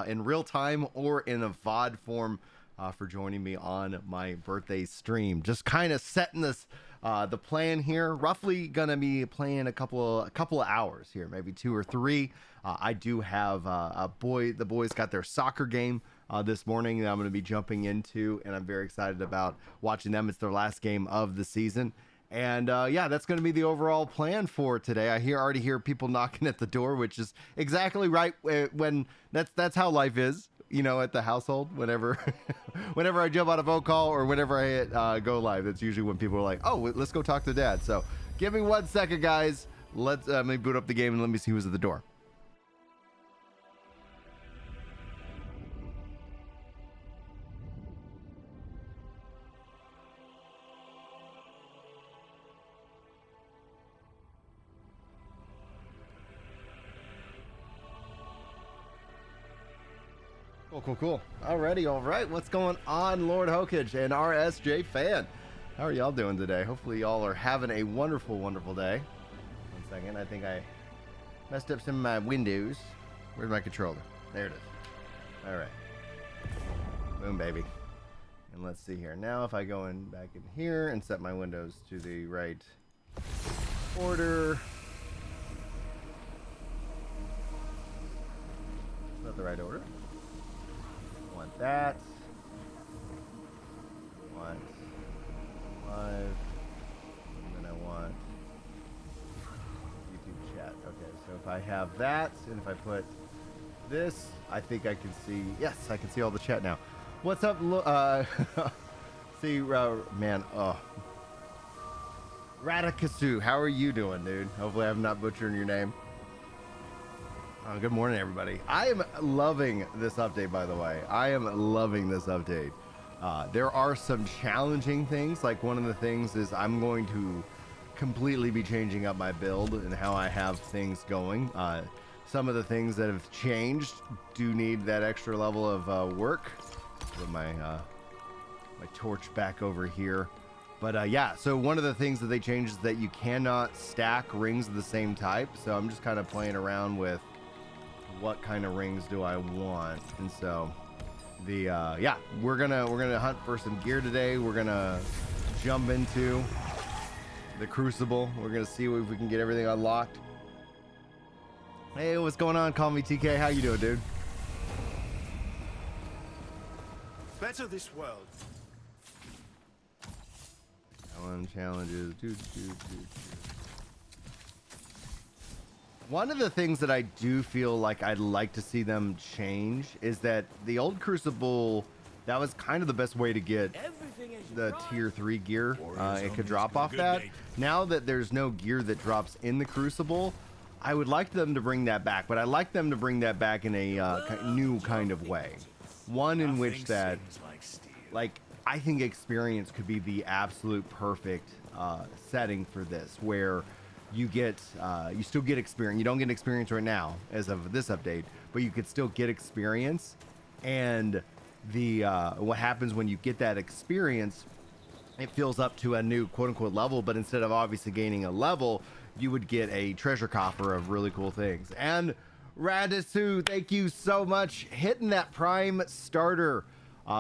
in real time or in a VOD form for joining me on my birthday stream. Just kind of setting this the plan here. Roughly gonna be playing a couple of hours here, maybe 2 or 3. I do have the boys got their soccer game this morning that I'm going to be jumping into, and I'm very excited about watching them. It's their last game of the season. And yeah, that's going to be the overall plan for today. I already hear people knocking at the door, which is exactly right. When that's how life is, you know, at the household. Whenever whenever I jump on a phone call or whenever I hit go live, that's usually when people are like, "Oh, let's go talk to Dad." So give me 1 second, guys. Let me boot up the game and let me see who's at the door. Cool. Alrighty, all right. What's going on, Lord Hokage and RSJ fan? How are y'all doing today? Hopefully y'all are having a wonderful day. 1 second, I think I messed up some of my windows. Where's my controller? There it is. All right. Boom, baby. And let's see here. Now if I go back in here and set my windows to the right order. Is that the right order? Want that. Want live. And then I want YouTube chat. Okay, so if I have that, and if I put this, I think I can see. Yes, I can see all the chat now. What's up? See, man. Oh, Radikasu, how are you doing, dude? Hopefully, I'm not butchering your name. Good morning, everybody. I am loving this update, by the way. I am loving this update. There are some challenging things. Like, one of the things is I'm going to completely be changing up my build and how I have things going. Some of the things that have changed do need that extra level of work. Put my torch back over here. But yeah, so one of the things that they changed is that you cannot stack rings of the same type. So I'm just kind of playing around with what kind of rings do I want. And so the yeah, we're gonna hunt for some gear today. We're gonna jump into the Crucible. We're gonna see if we can get everything unlocked. Hey, what's going on? Call me TK. How you doing, dude? Better this world. Challenge challenges. One of the things that I do feel like I'd like to see them change is that the old Crucible, that was kind of the best way to get the tier 3 gear. It could drop off that. Now that there's no gear that drops in the Crucible, I would like them to bring that back, but I like them to bring that back in a new kind of way. One in which that, like, I think experience could be the absolute perfect setting for this, where you get you still get experience. You don't get experience right now as of this update, but you could still get experience. And the what happens when you get that experience, it fills up to a new quote-unquote level, but instead of obviously gaining a level, you would get a treasure coffer of really cool things. And Radisu, thank you so much, hitting that Prime Starter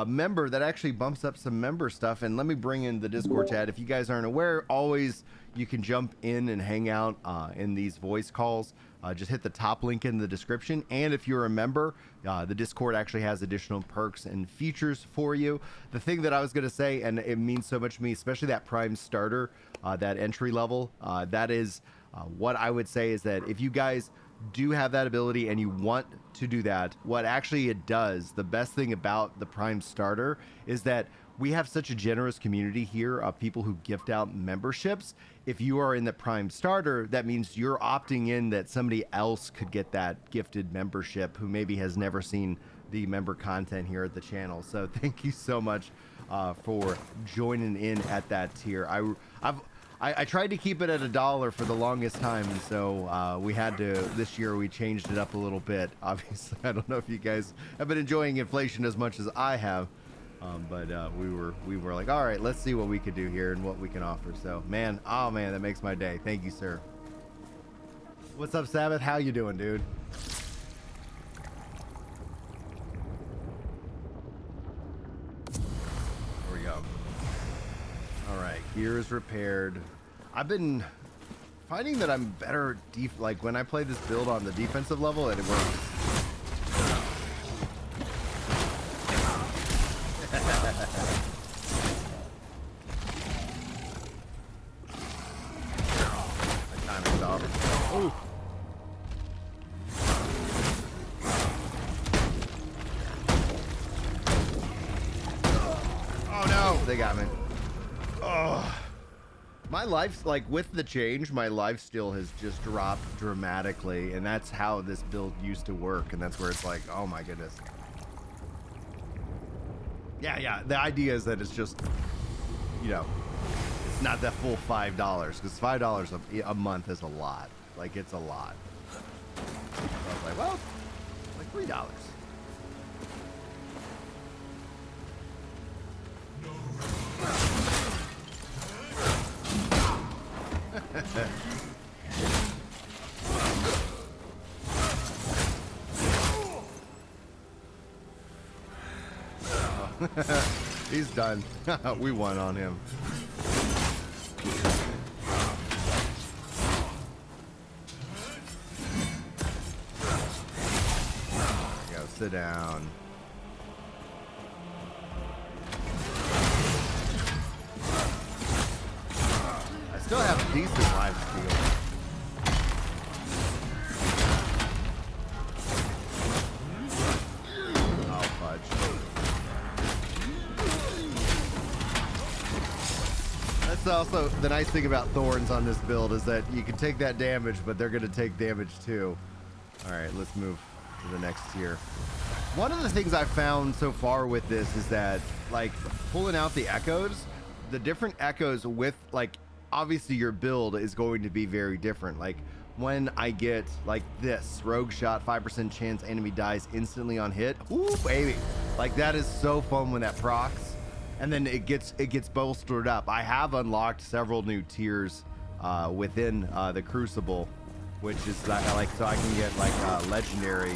member. That actually bumps up some member stuff. And let me bring in the Discord chat. If you guys aren't aware, always you can jump in and hang out in these voice calls. Just hit the top link in the description. And if you're a member, the Discord actually has additional perks and features for you. The thing that I was going to say, and it means so much to me, especially that Prime Starter, that entry level, that is what I would say is that if you guys do have that ability and you want to do that, what actually it does, the best thing about the Prime Starter is that we have such a generous community here of people who gift out memberships. If you are in the Prime Starter, that means you're opting in that somebody else could get that gifted membership who maybe has never seen the member content here at the channel. So thank you so much for joining in at that tier. I tried to keep it at $1 for the longest time, and so we had to, this year we changed it up a little bit. Obviously, I don't know if you guys have been enjoying inflation as much as I have, but we were like, all right, let's see what we could do here and what we can offer. So man, oh man, that makes my day. Thank you, sir. What's up, Sabbath? How you doing, dude? Gear is repaired. I've been finding that I'm better like when I play this build on the defensive level, and it works. My timing's off. Ooh. Oh no, they got me. Oh. My life's like with the change, my life steal has just dropped dramatically, and that's how this build used to work, and that's where it's like, oh my goodness. Yeah, the idea is that it's just, you know, it's not that full $5, because $5 a month is a lot. Like, it's a lot. So I was like, well, like $3. He's done. We won on him. Go sit down. I still have a decent life steal. Also, the nice thing about thorns on this build is that you can take that damage, but they're going to take damage too. All right, let's move to the next tier. One of the things I've found so far with this is that, like, pulling out the echoes, the different echoes with, like, obviously your build is going to be very different. Like, when I get, like, this, rogue shot, 5% chance enemy dies instantly on hit. Ooh, baby. Like, that is so fun when that procs. And then it gets bolstered up. I have unlocked several new tiers within the Crucible, which is like, so I can get like legendary,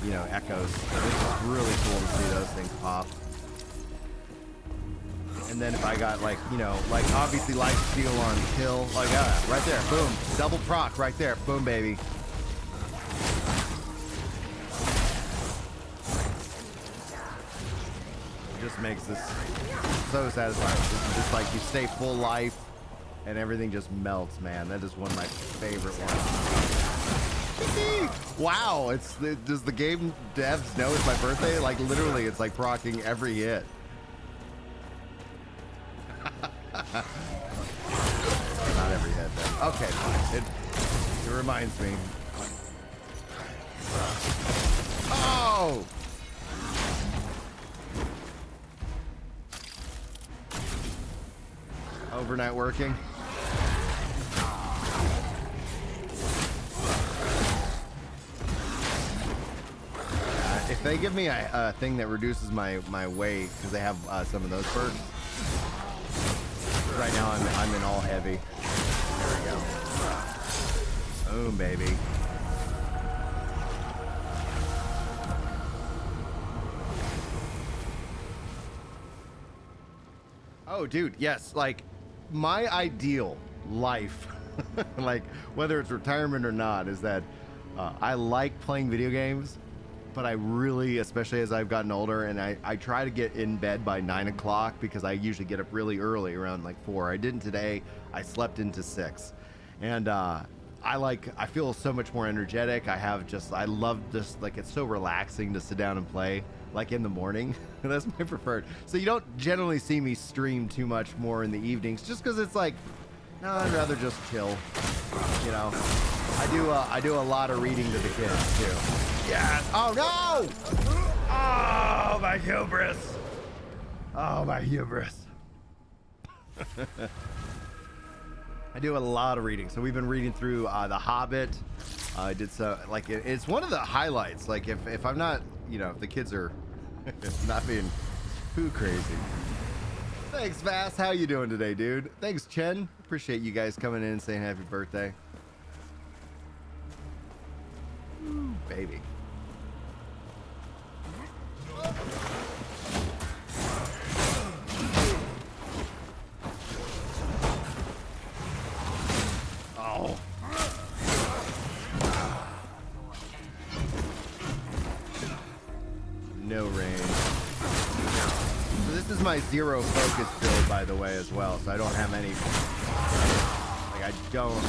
you know, echoes. So this is really cool to see those things pop. And then if I got like, you know, like obviously life steal on kill, like right there, boom, double proc right there, boom, baby. Just makes this so satisfying. Just like you stay full life and everything just melts, man. That is one of my favorite ones. Wow, does the game devs know it's my birthday? Like literally, it's like proccing every hit. Not every hit, then. Okay, fine. It reminds me. Oh! Overnight working. If they give me a thing that reduces my weight, because they have some of those perks. Right now I'm in all heavy. There we go. Boom, baby. Oh, dude, yes, like my ideal life, like whether it's retirement or not, is that I like playing video games, but I really, especially as I've gotten older, and I try to get in bed by 9 o'clock because I usually get up really early around like 4. I didn't today. I slept into 6. And I feel so much more energetic. I love just like, it's so relaxing to sit down and play like in the morning. That's my preferred. So you don't generally see me stream too much more in the evenings just because it's like, no, I'd rather just chill. You know, I do a lot of reading to the kids too. Yes. Oh no! Oh, my hubris. Oh, my hubris. I do a lot of reading. So we've been reading through The Hobbit. I did so, like, it's one of the highlights. Like, if I'm not, you know, if the kids are not being too crazy. Thanks, Vass. How you doing today, dude? Thanks, Chen. Appreciate you guys coming in and saying happy birthday. Ooh, baby. no range. So this is my zero focus build, by the way, as well. So I don't have any. Like I don't.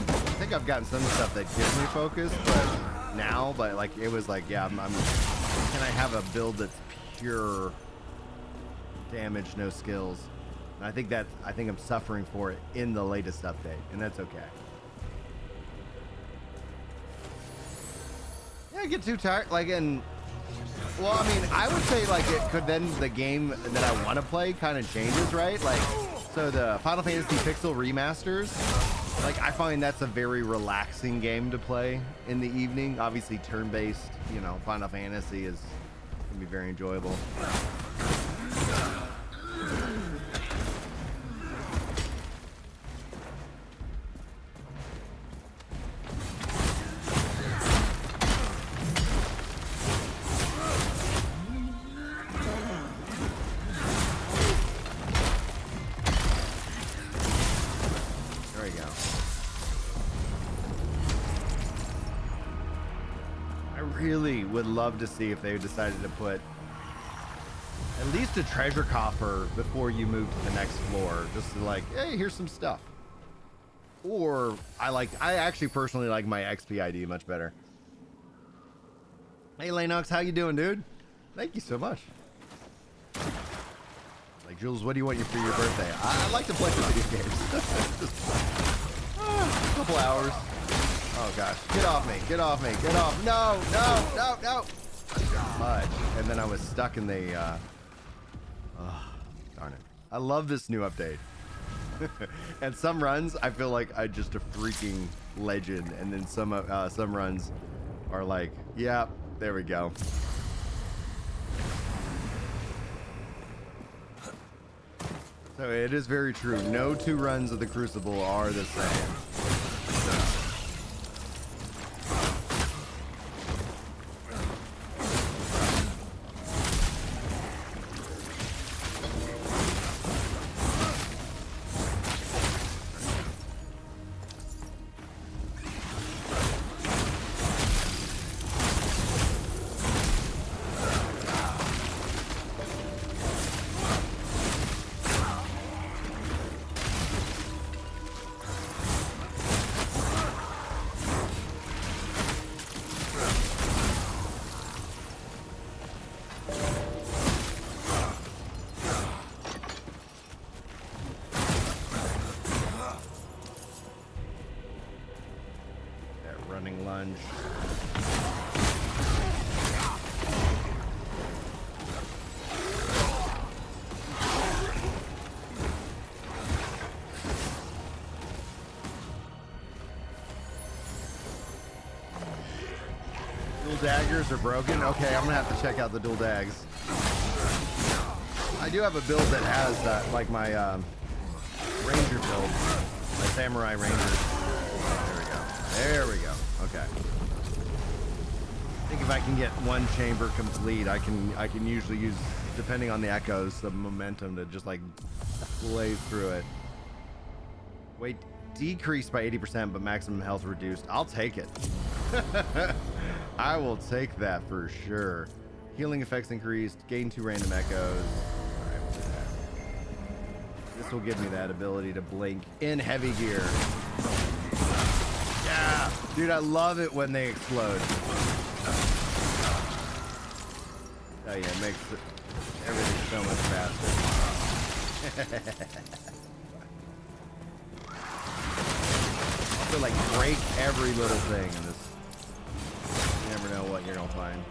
I think I've gotten some stuff that gives me focus, but like it was like, yeah, can I have a build that's pure damage, no skills? And I think I'm suffering for it in the latest update, and that's okay. Yeah, I get too tired. Like, well, I mean, I would say like it could then the game that I want to play kind of changes, right? Like, so the Final Fantasy Pixel remasters, like I find that's a very relaxing game to play in the evening. Obviously, turn-based, you know, Final Fantasy is gonna be very enjoyable. Would love to see if they decided to put at least a treasure coffer before you move to the next floor, just to like, hey, here's some stuff. Or I actually personally like my XP ID much better. Hey Lanox, how you doing, dude? Thank you so much. Like, Jules, what do you want for your birthday? I like to play video games. Just, a couple hours. Oh gosh, get off me, get off me, get off. No, no, no, no. Much. And then I was stuck in the, darn it. I love this new update. And some runs, I feel like I'm just a freaking legend. And then some runs are like, yeah, there we go. So it is very true. No two runs of the Crucible are the same. Daggers are broken. Okay, I'm gonna have to check out the dual dags. I do have a build that has like my ranger build, my samurai ranger. There we go. There we go. Okay. I think if I can get one chamber complete, I can usually use, depending on the echoes, the momentum to just like blaze through it. Weight decreased by 80%, but maximum health reduced. I'll take it. I will take that for sure. Healing effects increased. Gain 2 random echoes. Alright, we'll do that. This will give me that ability to blink in heavy gear. Yeah! Dude, I love it when they explode. Oh yeah, it makes everything so much faster. Also, like, break every little thing in this. You never know what you're gonna find.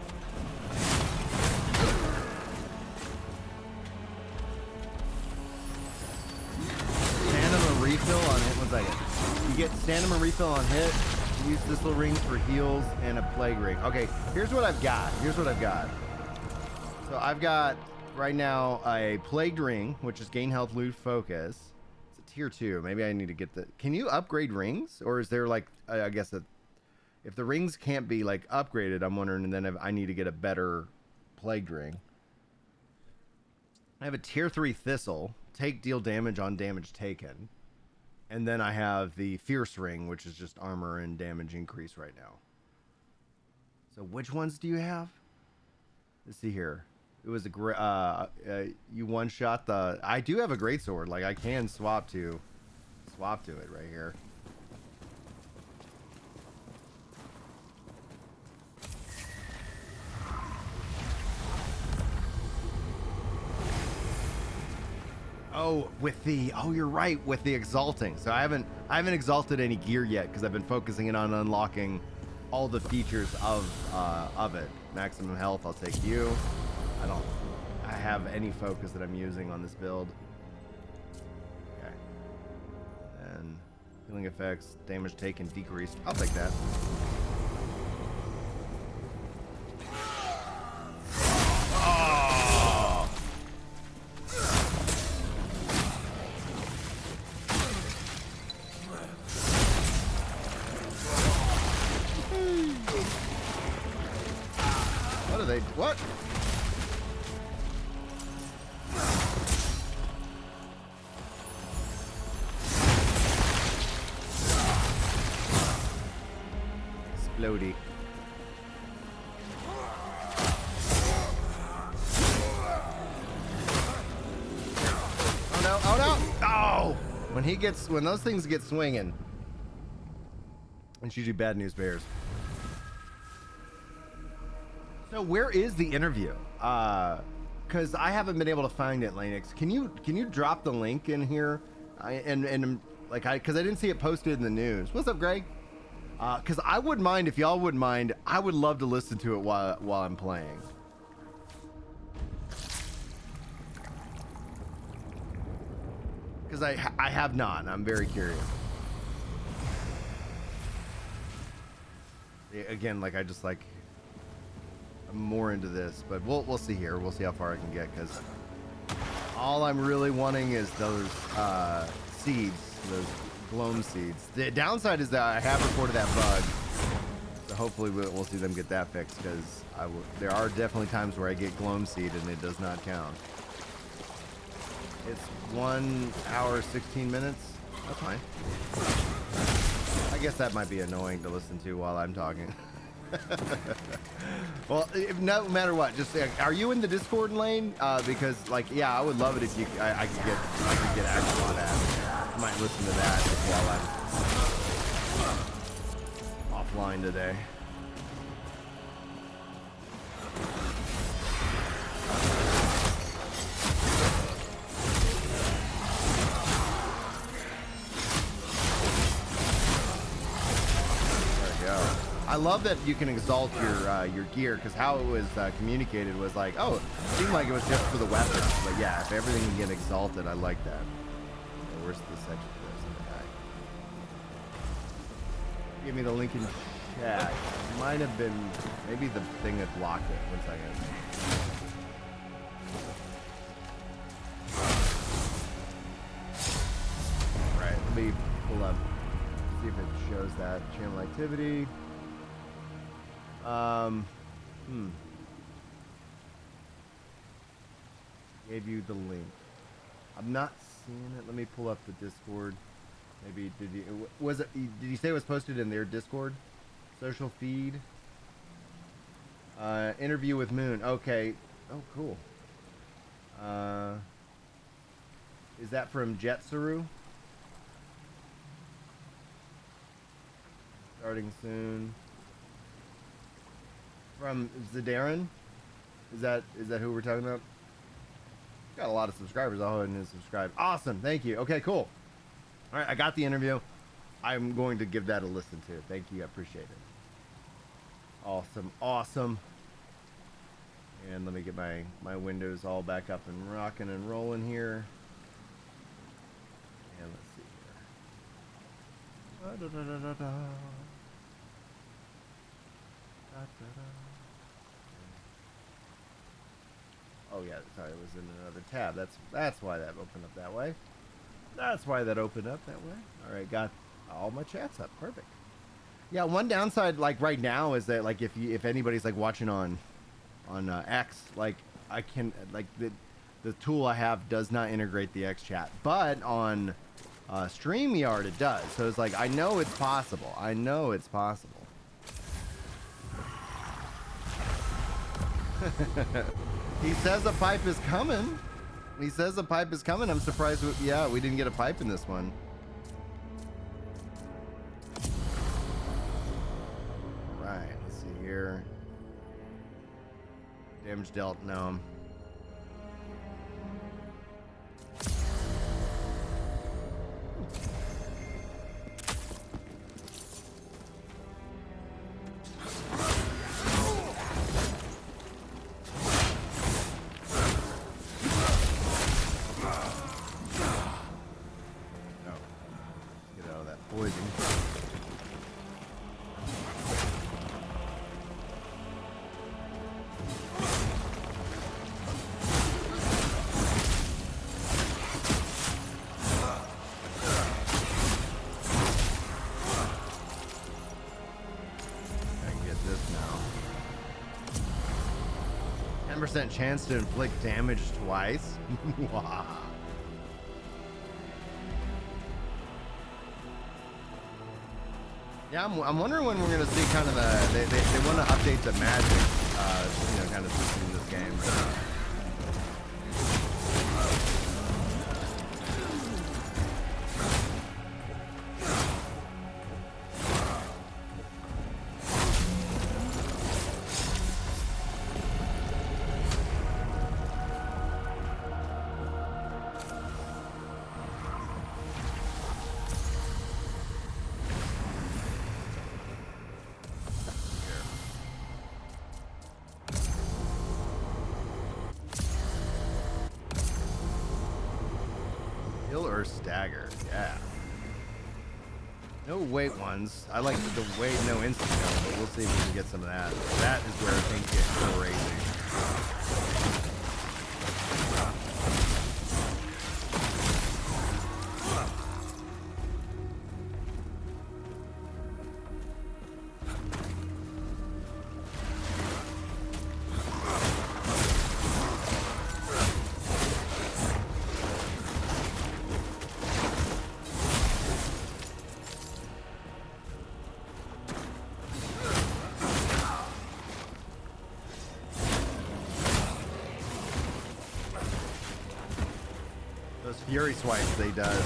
Stamina refill on hit. 1 second. You get stamina refill on hit. Use thistle rings for heals and a plague ring. Okay, here's what I've got. So I've got right now a plagued ring, which is gain health, loot, focus. It's a tier 2. Maybe I need to get the. Can you upgrade rings, or is there like I guess that. If the rings can't be like upgraded, I'm wondering, and then if I need to get a better plagued ring. I have a tier 3 thistle, deal damage on damage taken. And then I have the fierce ring, which is just armor and damage increase right now. So which ones do you have? Let's see here. It was a great. You one shot the. I do have a great sword. Like I can swap to it right here. Oh, with the. Oh, you're right. With the exalting. So I haven't exalted any gear yet because I've been focusing in on unlocking all the features of it. Maximum health. I'll take you. I have any focus that I'm using on this build. Okay. And healing effects, damage taken decreased. I'll take that. Oh! What are they? What? Explodey. Oh no! Oh no! Oh! When those things get swinging, it's usually bad news bears. So where is the interview? Because I haven't been able to find it, Lanix. Can you drop the link in here? Because I didn't see it posted in the news. What's up, Greg? Because I wouldn't mind if y'all wouldn't mind. I would love to listen to it while I'm playing. Because I have not. And I'm very curious. Again, like I'm more into this, but we'll see here. We'll see how far I can get, because all I'm really wanting is those seeds, those gloam seeds. The downside is that I have reported that bug, so hopefully we'll see them get that fixed, because there are definitely times where I get gloam seed and it does not count. It's 1 hour 16 minutes. That's fine. I guess that might be annoying to listen to while I'm talking. Well, no matter what, just are you in the Discord lane? Because yeah, I would love it if I could get action on that. I might listen to that while I'm offline today. I love that you can exalt your gear, because how it was communicated was like, oh, it seemed like it was just for the weapons, but yeah, if everything can get exalted, I like that. Okay, where's the section for this? Okay. Give me the link in chat. It might have been maybe the thing that blocked it. 1 second. Right, let me pull up, see if it shows that channel activity. Gave you the link. I'm not seeing it. Let me pull up the Discord. Maybe did you say it was posted in their Discord? Social feed. Interview with Moon. Okay. Oh, cool. Is that from Jetsaru? Starting soon. From Zadarin? Is that who we're talking about? Got a lot of subscribers. I'll go ahead and subscribe. Awesome. Thank you. Okay, cool. All right, I got the interview. I'm going to give that a listen to. Thank you. I appreciate it. Awesome. Awesome. And let me get my windows all back up and rocking and rolling here. And let's see here. Oh yeah, sorry, it was in another tab. That's why that opened up that way. That's why that opened up that way. All right, got all my chats up. Perfect. Yeah, one downside like right now is that like if anybody's like watching on X, like I can like the tool I have does not integrate the X chat, but on StreamYard it does. So it's like I know it's possible. I know it's possible. He says a pipe is coming. He says a pipe is coming. I'm surprised. Yeah, we didn't get a pipe in this one. All right, let's see here. Damage dealt, no. Chance to inflict damage twice. Wow. Yeah, I'm wondering when we're gonna see kind of the they want to update the magic, kind of system in this game. Stagger, yeah. No weight ones. I like the weight, no instant kill, but we'll see if we can get some of that. That is where things get crazy. Fury swipes they does.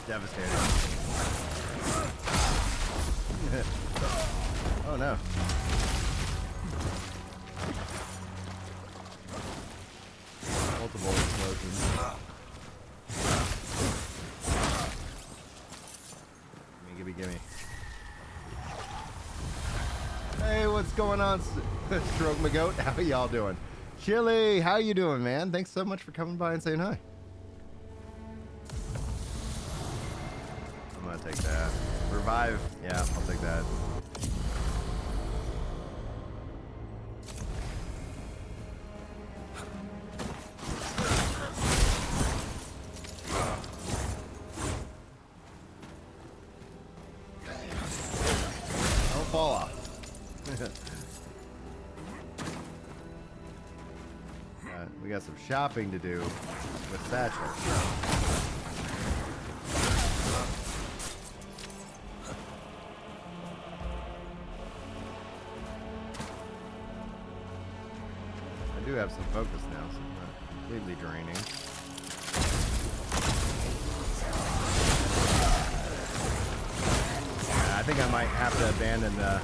Devastating. Oh no. Multiple explosions. Gimme. Hey, what's going on? Stroke my goat. How y'all doing? Chili, how you doing, man? Thanks so much for coming by and saying hi. Take that. Revive. Yeah, I'll take that. Don't fall off. We got some shopping to do with Satchel. I do have some focus now, so I'm not completely draining. I think I might have to abandon the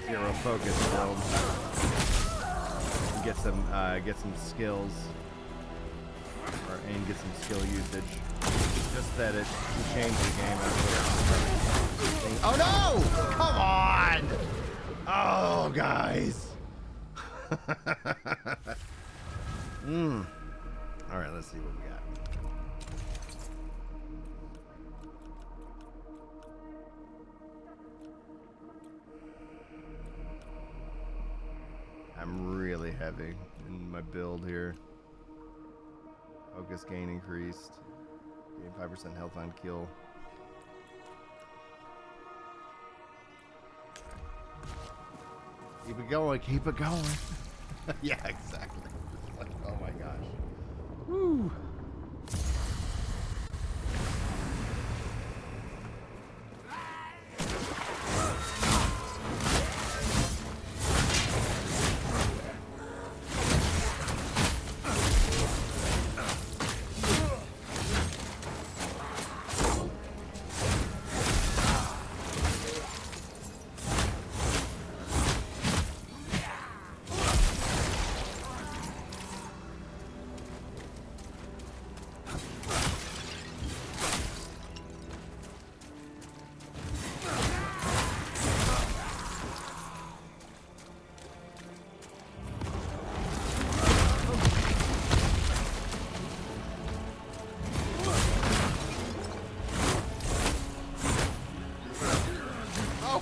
zero focus build and get some skills, and get some skill usage. Just that it can change the game after. Oh no! Come on! Oh, guys. All right, let's see what we got. I'm really heavy in my build here. Focus gain increased. Gain 5% health on kill. Keep it going, keep it going. Yeah, exactly. Like, oh my gosh. Woo.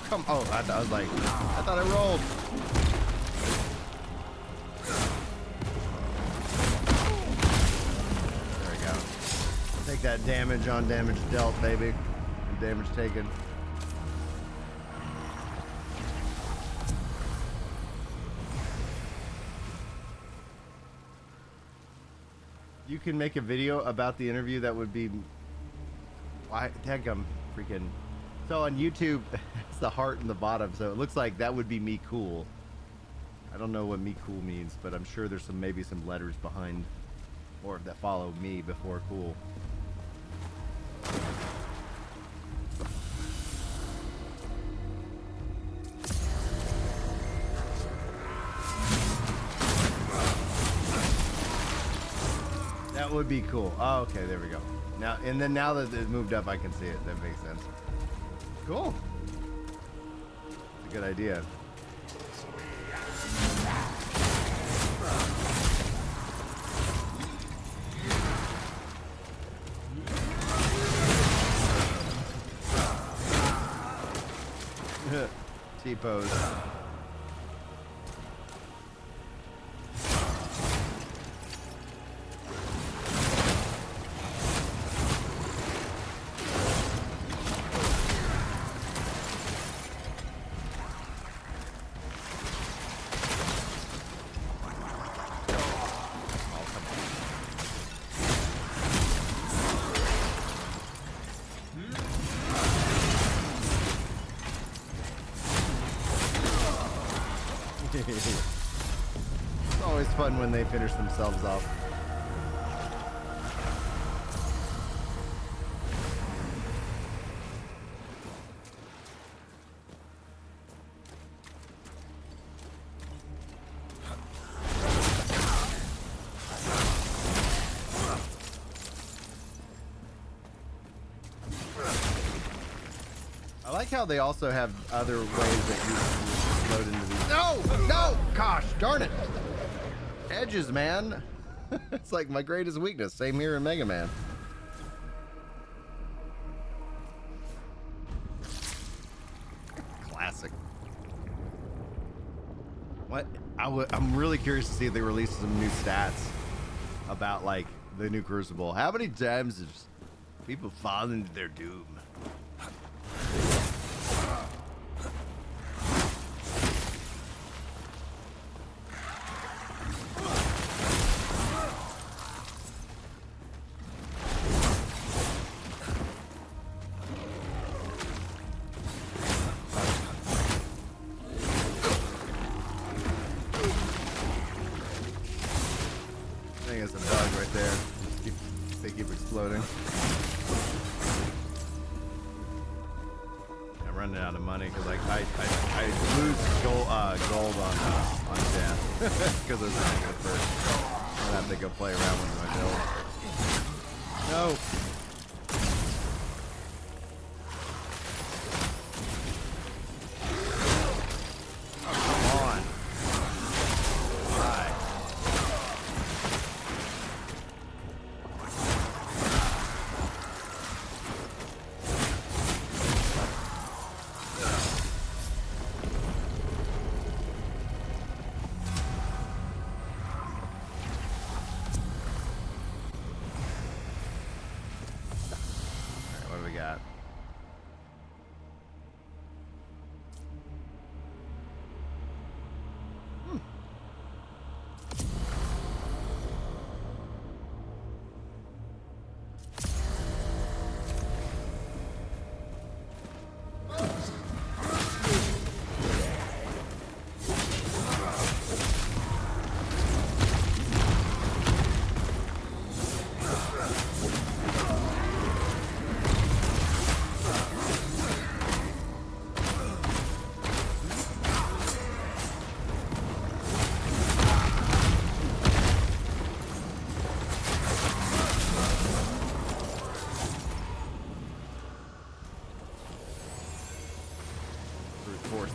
come. Oh, I was like, I thought I rolled. There we go. Take that damage on damage dealt, baby. And damage taken. You can make a video about the interview that would be... Why, I'm freaking... So on YouTube, it's the heart in the bottom, so it looks like that would be me cool. I don't know what me cool means, but I'm sure there's maybe some letters behind, or that follow me before cool. That would be cool. Oh, okay, there we go. Now, and then now that it moved up, I can see it. That makes sense. Cool. It's a good idea. T-pose. It's always fun when they finish themselves off. I like how they also have other ways that you load into these. No! Gosh, darn it! Edges, man. It's like my greatest weakness. Same here in Mega Man. Classic. What? I'm really curious to see if they release some new stats about, like, the new Crucible. How many times have people fallen into their doom?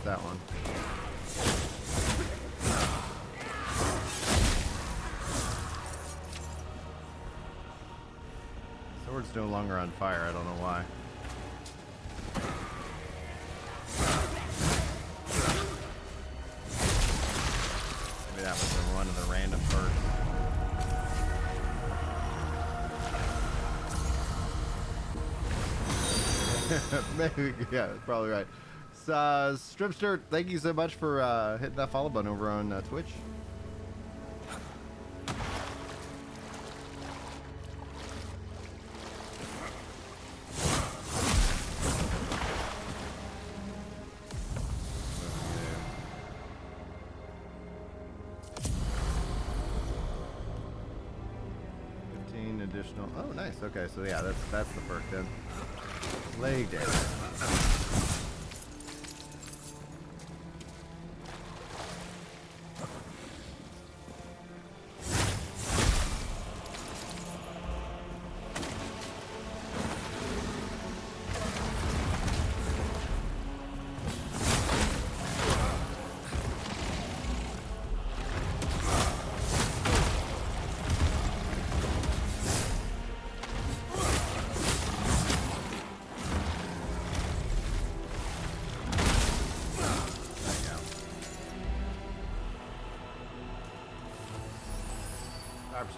That one. Sword's no longer on fire. I don't know why. that with one of the random perks. Maybe, yeah, that's probably right. Stripster, thank you so much for hitting that follow button over on Twitch. Additional. Oh, nice. Okay, so yeah, that's the perk then. Leg damage.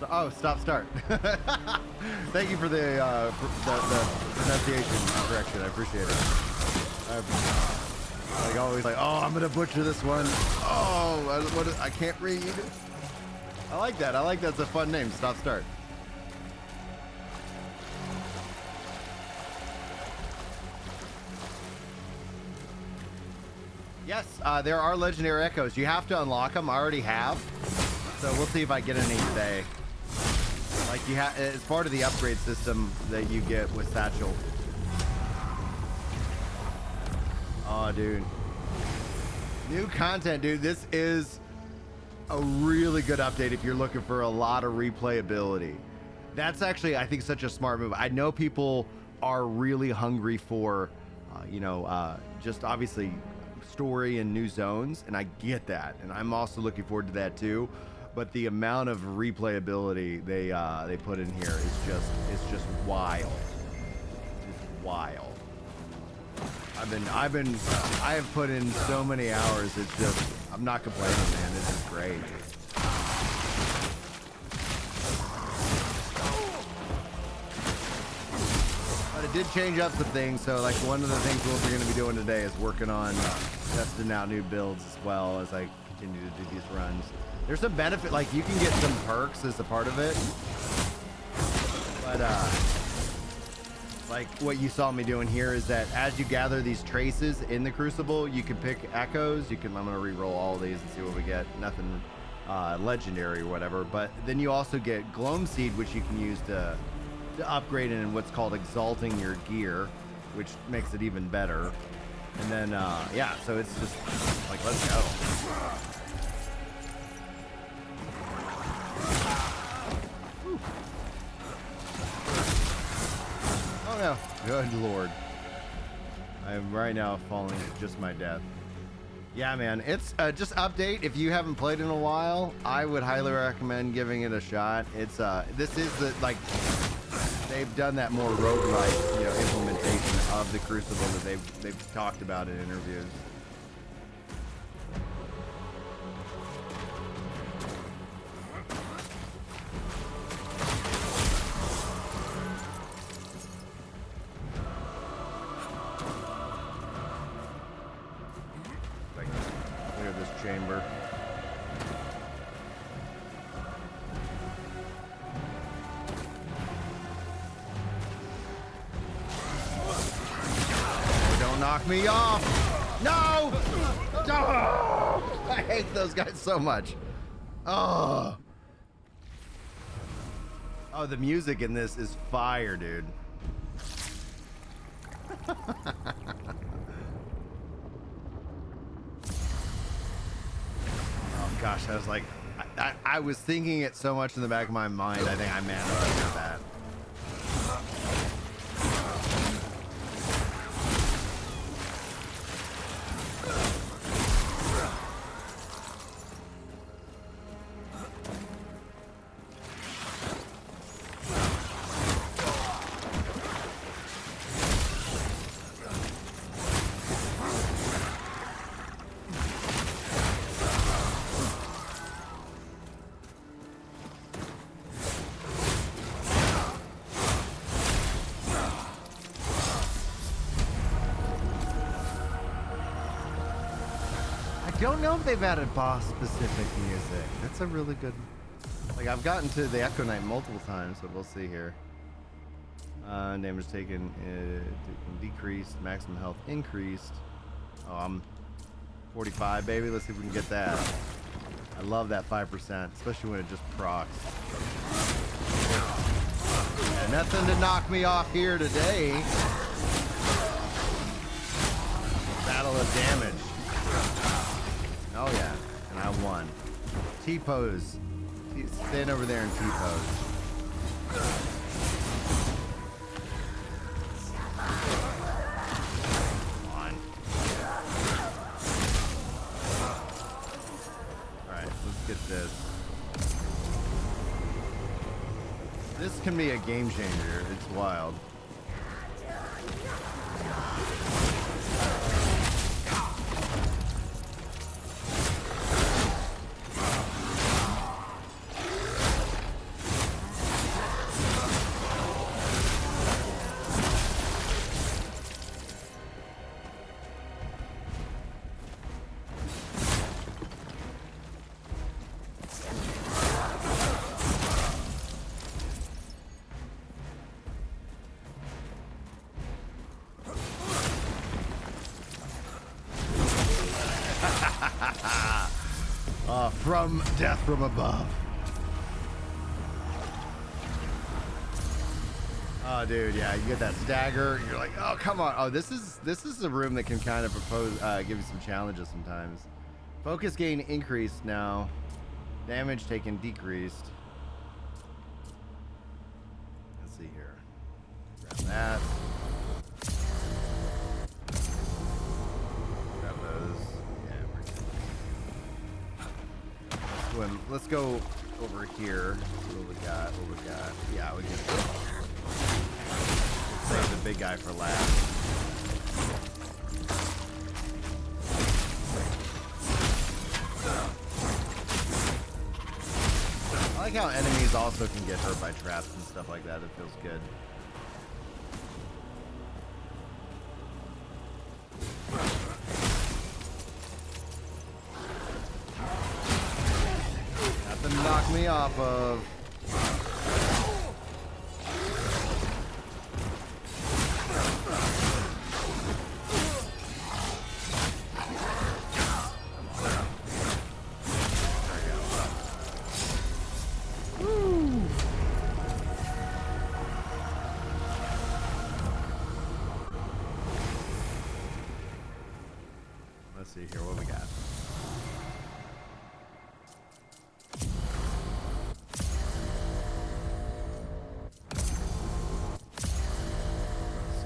Oh, stop start. Thank you for the pronunciation correction. I appreciate it. I'm like always like, oh, I'm gonna butcher this one. Oh, I can't read. I like that. I like that's a fun name. Stop start. Yes, there are legendary echoes. You have to unlock them. I already have. So we'll see if I get any today. Like you have, it's part of the upgrade system that you get with Satchel. Oh, dude. New content, dude. This is a really good update if you're looking for a lot of replayability. That's actually, I think, such a smart move. I know people are really hungry for, just obviously story and new zones, and I get that. And I'm also looking forward to that too. But the amount of replayability they put in here is just wild. It's wild. I have put in so many hours. It's just, I'm not complaining, man. This is great. But it did change up some things. So like one of the things we're going to be doing today is working on testing out new builds as well as I continue to do these runs. There's some benefit, like you can get some perks as a part of it, but like what you saw me doing here is that as you gather these traces in the Crucible, you can pick echoes. I'm gonna re-roll all these and see what we get. Nothing legendary or whatever, but then you also get Gloam Seed, which you can use to upgrade in what's called exalting your gear, which makes it even better. And then yeah, so it's just like, let's go. Oh no, good lord. I am right now falling to just my death. Yeah, man, it's just update. If you haven't played in a while, I would highly recommend giving it a shot. It's this is the, like, they've done that more roguelike, implementation of the Crucible that they've talked about in interviews. Chamber. Don't knock me off. No! Oh, I hate those guys so much. Oh, the music in this is fire, dude. Gosh, I was like, I was thinking it so much in the back of my mind. I think I manifested that. don't know if they've added boss-specific music. That's a really good... Like, I've gotten to the Echo Knight multiple times, so we'll see here. Damage taken decreased, maximum health increased. Oh, I'm 45, baby. Let's see if we can get that. I love that 5%, especially when it just procs. Yeah, nothing to knock me off here today. Battle of damage. Oh yeah, and I won. T-pose. Stand over there and T-pose. Come on. Alright, let's get this. This can be a game changer. It's wild. From death from above. Oh, dude, yeah, you get that stagger. You're like, oh, come on. Oh, this is a room that can kind of propose, give you some challenges sometimes. Focus gain increased now. Damage taken decreased. Let's see here. Grab that. Grab those. Yeah, we're good. Let's go over here. What we got? Yeah, we can save the big guy for last. I like how enemies also can get hurt by traps and stuff like that. It feels good. Nothing to knock me off of. Let's see here, what we got?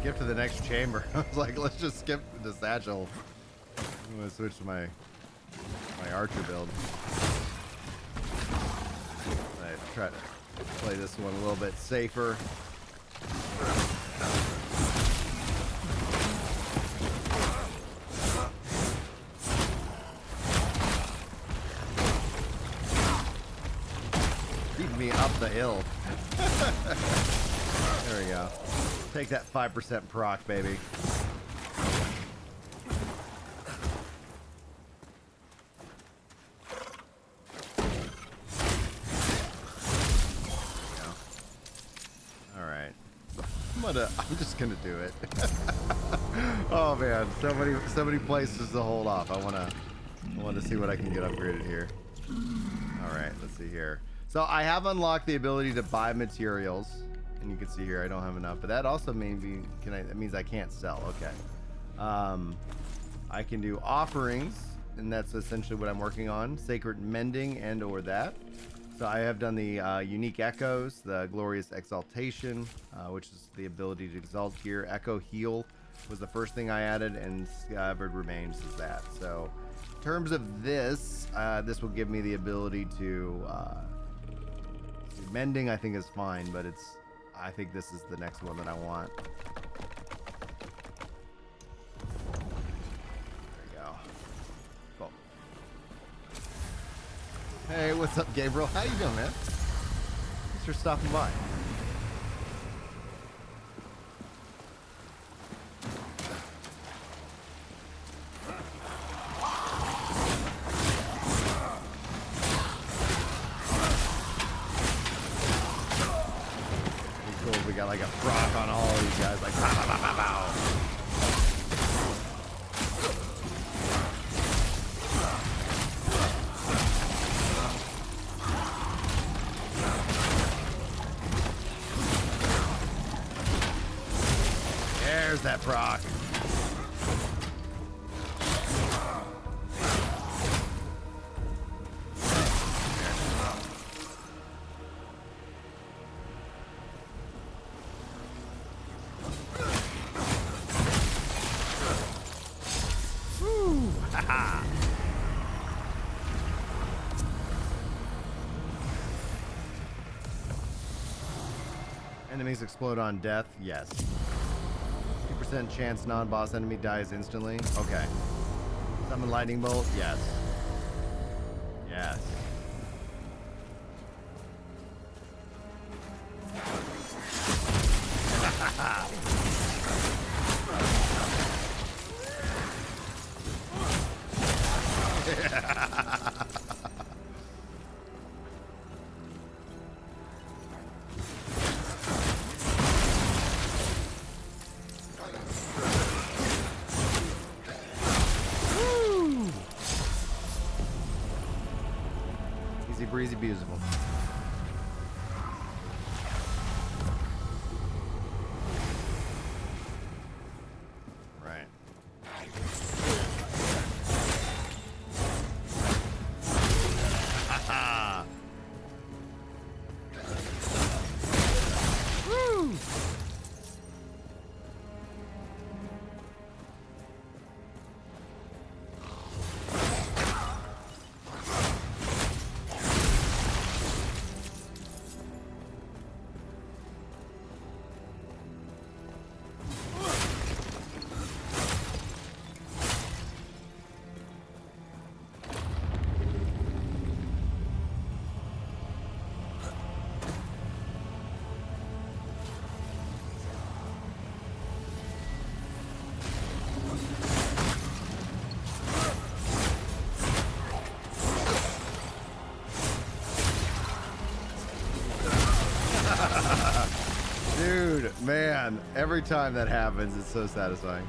Skip to the next chamber. I was like, let's just skip the satchel. I'm gonna switch to my archer build. I try to play this one a little bit safer. Keep me up the hill. There we go. Take that 5% proc, baby. Alright. I'm just gonna do it. Oh man, so many places to hold off. I wanna see what I can get upgraded here. Alright, let's see here. So I have unlocked the ability to buy materials. And you can see here I don't have enough, but that also that means I can't sell. Okay. I can do offerings, and that's essentially what I'm working on. Sacred Mending and or that. So I have done the unique echoes, the glorious exaltation, which is the ability to exalt here. Echo heal was the first thing I added, and Scabbard remains is that. So in terms of this, this will give me the ability to mending. I think is fine, but I think this is the next one that I want. There we go. Cool. Hey, what's up, Gabriel? How you doing, man? Thanks for stopping by. like a proc on all of these guys, like pow, pow, pow, pow, pow. There's that proc. Woo! Haha. Enemies explode on death? Yes. 2% chance non-boss enemy dies instantly? Okay. Summon lightning bolt? Yes. Yes. Easy breezy beautiful. Right. Woo! Dude, man, every time that happens, it's so satisfying.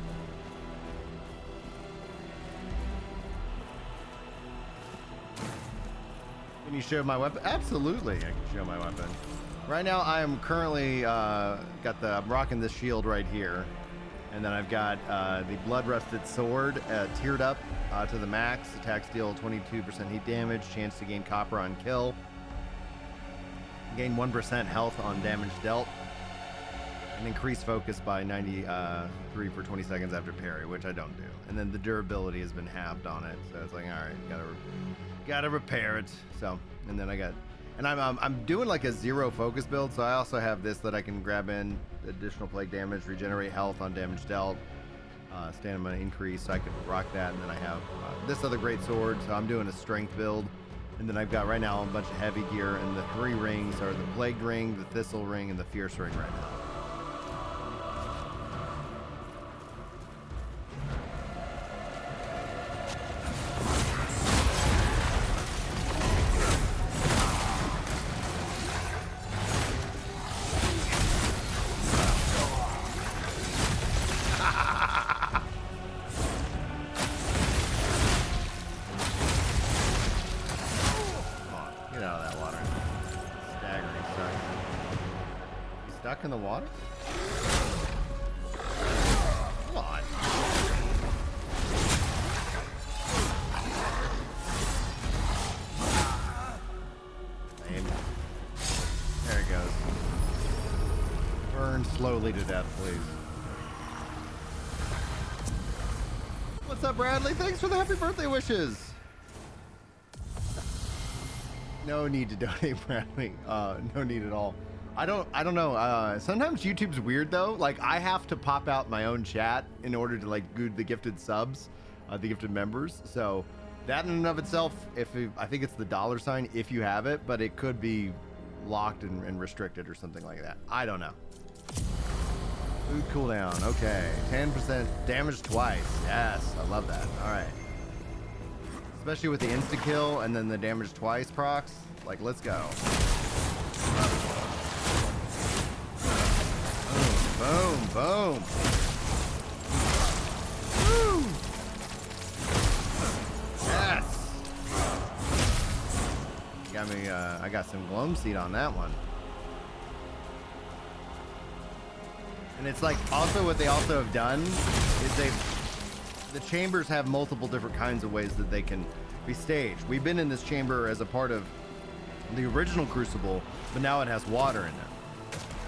Can you show my weapon? Absolutely, I can show my weapon. Right now, I am currently I'm rocking this shield right here, and then I've got the blood-rusted sword tiered up to the max. Attacks deal 22% heat damage, chance to gain copper on kill, gain 1% health on damage dealt, and increase focus by 93 for 20 seconds after parry, which I don't do. And then the durability has been halved on it, so it's like, all right, gotta repair it. So, and then I'm doing like a zero focus build, so I also have this that I can grab in additional plague damage, regenerate health on damage dealt, stamina increase, so I could rock that. And then I have this other great sword, so I'm doing a strength build. And then I've got right now a bunch of heavy gear, and the 3 rings are the plague ring, the thistle ring, and the fierce ring right now. In the water? Come on. Aim. There it goes. Burn slowly to death, please. What's up, Bradley? Thanks for the happy birthday wishes. No need to donate, Bradley. No need at all. I don't know. Sometimes YouTube's weird though. Like I have to pop out my own chat in order to like do the gifted subs, the gifted members. So that in and of itself, I think it's the $sign if you have it, but it could be locked and restricted or something like that. I don't know. Food cooldown. Okay, 10% damage twice. Yes, I love that. All right. Especially with the insta kill and then the damage twice procs. Like, let's go. Boom, boom. Woo. Yes. Got me, I got some gloam seed on that one. And it's like, also what they also have done is the chambers have multiple different kinds of ways that they can be staged. We've been in this chamber as a part of the original Crucible, but now it has water in it.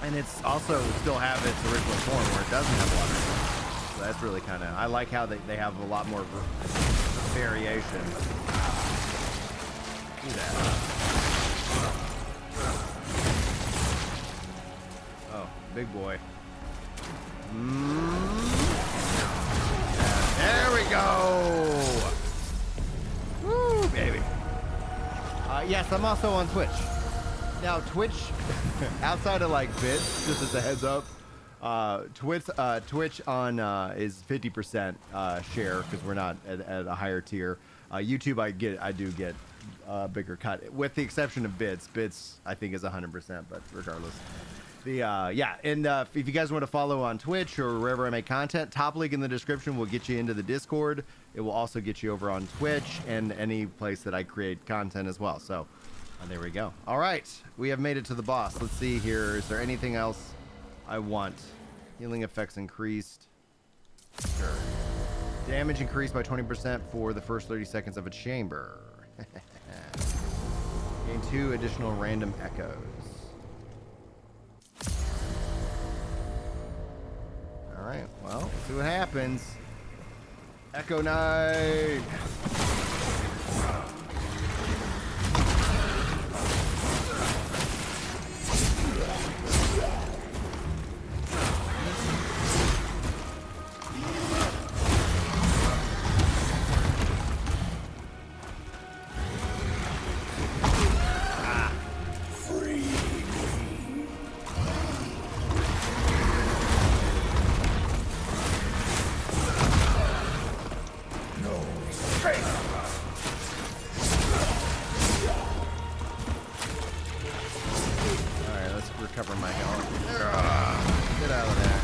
And it's also still have its original form where it doesn't have water in it. So that's really kind of, I like how they have a lot more variation. Do that. Oh, big boy. There we go. Woo, baby. Yes, I'm also on Twitch. Now, Twitch, outside of like bits, just as a heads up, Twitch on is 50% share because we're not at a higher tier. YouTube, I do get a bigger cut, with the exception of bits. Bits, I think, is 100%, but regardless. Yeah, and if you guys want to follow on Twitch or wherever I make content, top link in the description will get you into the Discord. It will also get you over on Twitch and any place that I create content as well. So there we go. All right, we have made it to the boss. Let's see here. Is there anything else I want? Healing effects increased. Sure. Damage increased by 20% for the first 30 seconds of a chamber. Gain 2 additional random echoes. All right, well, let's see what happens. Echo Knight. Recover my health. Get out of there.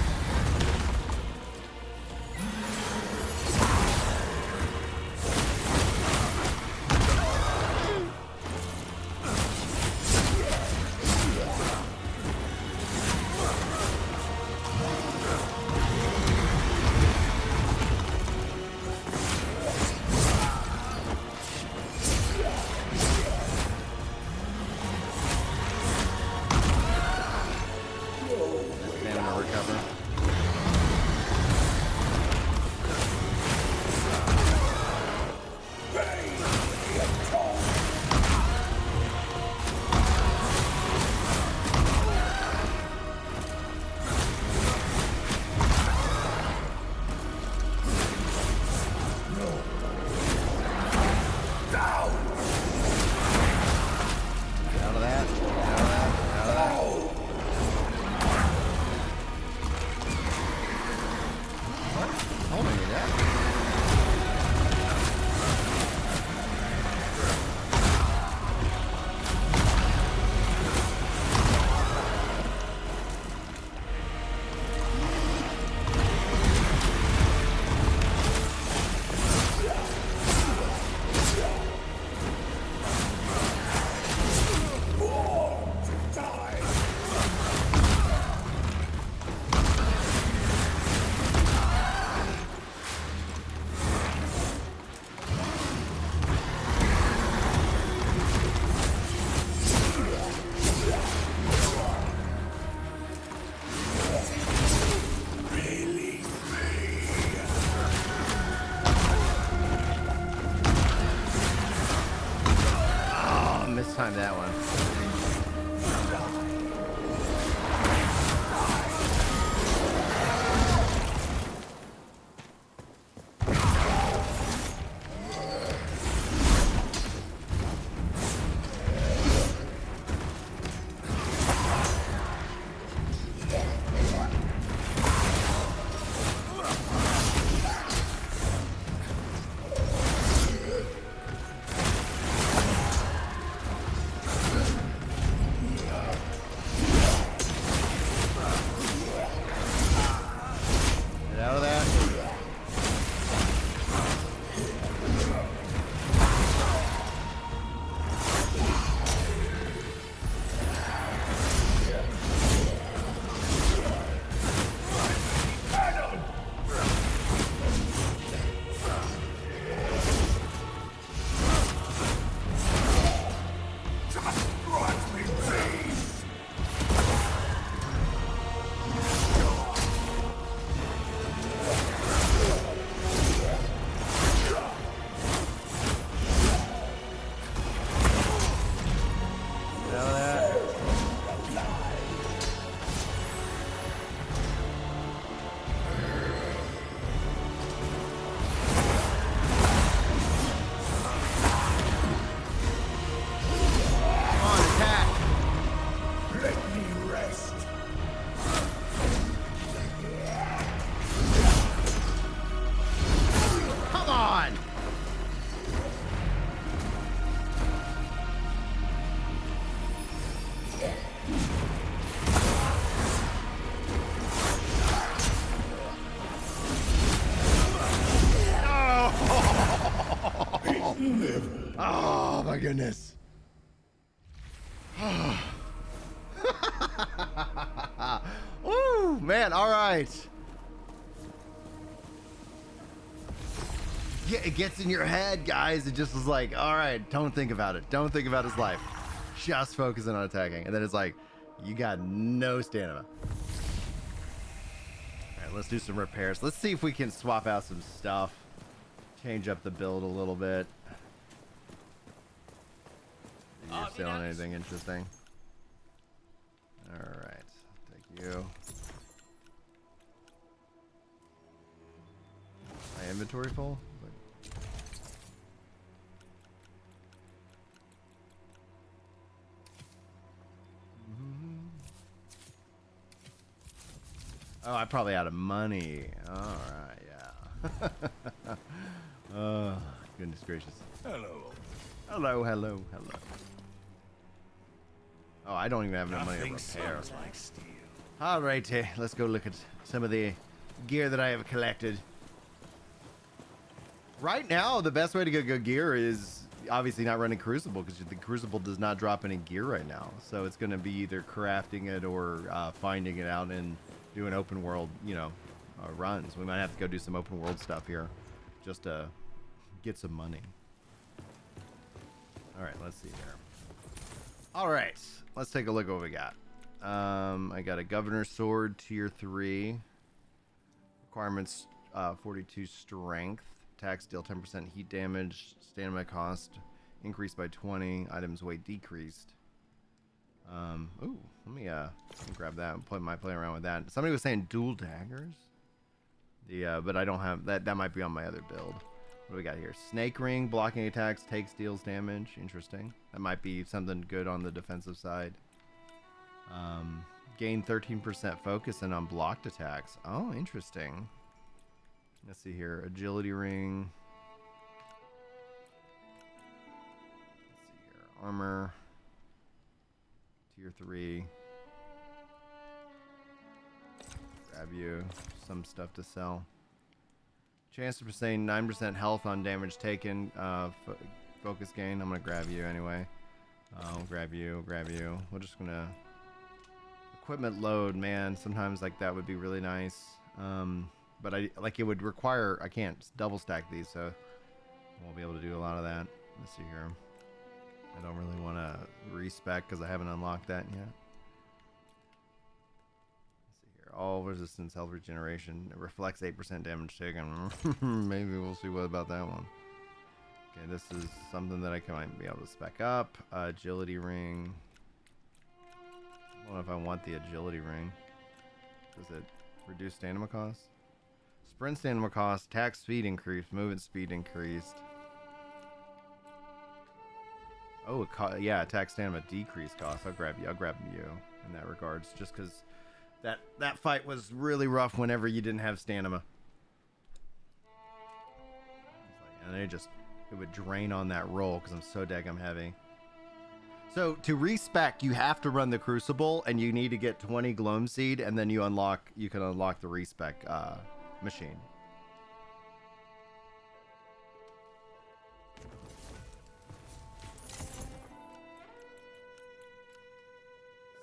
Time that one. goodness. Woo, man, all right. Yeah, it gets in your head, guys. It just was like, all right, don't think about it. Don't think about his life. Just focusing on attacking. And then it's like, you got no stamina. All right, let's do some repairs. Let's see if we can swap out some stuff. Change up the build a little bit. You're selling anything interesting? All right, thank you. My inventory full? Oh, I'm probably out of money. All right, yeah. Oh, goodness gracious. Hello. Hello, hello, hello. Oh, I don't even have enough money to repair. Like steel. All right, let's go look at some of the gear that I have collected. Right now, the best way to get good gear is obviously not running Crucible, because the Crucible does not drop any gear right now. So it's going to be either crafting it or finding it out and doing open world, runs. We might have to go do some open world stuff here just to get some money. All right, let's see here. All right, let's take a look at what we got. I got a Governor's Sword, tier 3. Requirements, 42 strength. Attacks deal 10% heat damage. Stamina cost increased by 20. Items weight decreased. Ooh, let me grab that and play around with that. Somebody was saying dual daggers. But I don't have that. That might be on my other build. What do we got here? Snake ring, blocking attacks, takes, deals damage. Interesting. That might be something good on the defensive side. Gain 13% focus and unblocked attacks. Oh, interesting. Let's see here. Agility ring. Let's see here. Armor. Tier 3. Grab you. Some stuff to sell. Chance to sustain 9% health on damage taken. Focus gain. I'm going to grab you anyway. I'll grab you. We're just going to... Equipment load, man. Sometimes like that would be really nice. But it would require... I can't double stack these, so I won't be able to do a lot of that. Let's see here. I don't really want to respec because I haven't unlocked that yet. Let's see here. All resistance, health regeneration. It reflects 8% damage taken. Maybe we'll see what about that one. Okay, this is something that I might be able to spec up. Agility ring. I don't know if I want the agility ring. Does it reduce stamina cost? Sprint stamina cost, attack speed increased, movement speed increased. Oh, yeah, attack stamina decreased cost. I'll grab you in that regards, just because that fight was really rough whenever you didn't have stamina. And it would drain on that roll because I'm so daggum heavy. So to respec, you have to run the Crucible, and you need to get 20 Gloam Seed, and then you can unlock the respec machine.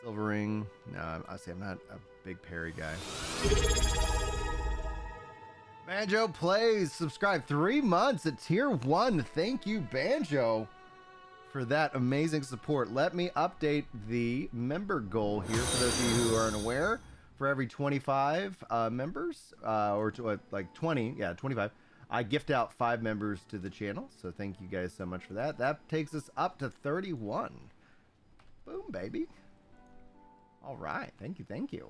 Silver ring. No, I'm not a big parry guy. Banjo plays. Subscribe 3 months at tier 1. Thank you, Banjo, for that amazing support. Let me update the member goal here for those of you who aren't aware. For every 25 members, or like 20, yeah, 25, I gift out 5 members to the channel. So thank you guys so much for that. That takes us up to 31. Boom, baby. All right, thank you. Let's see here.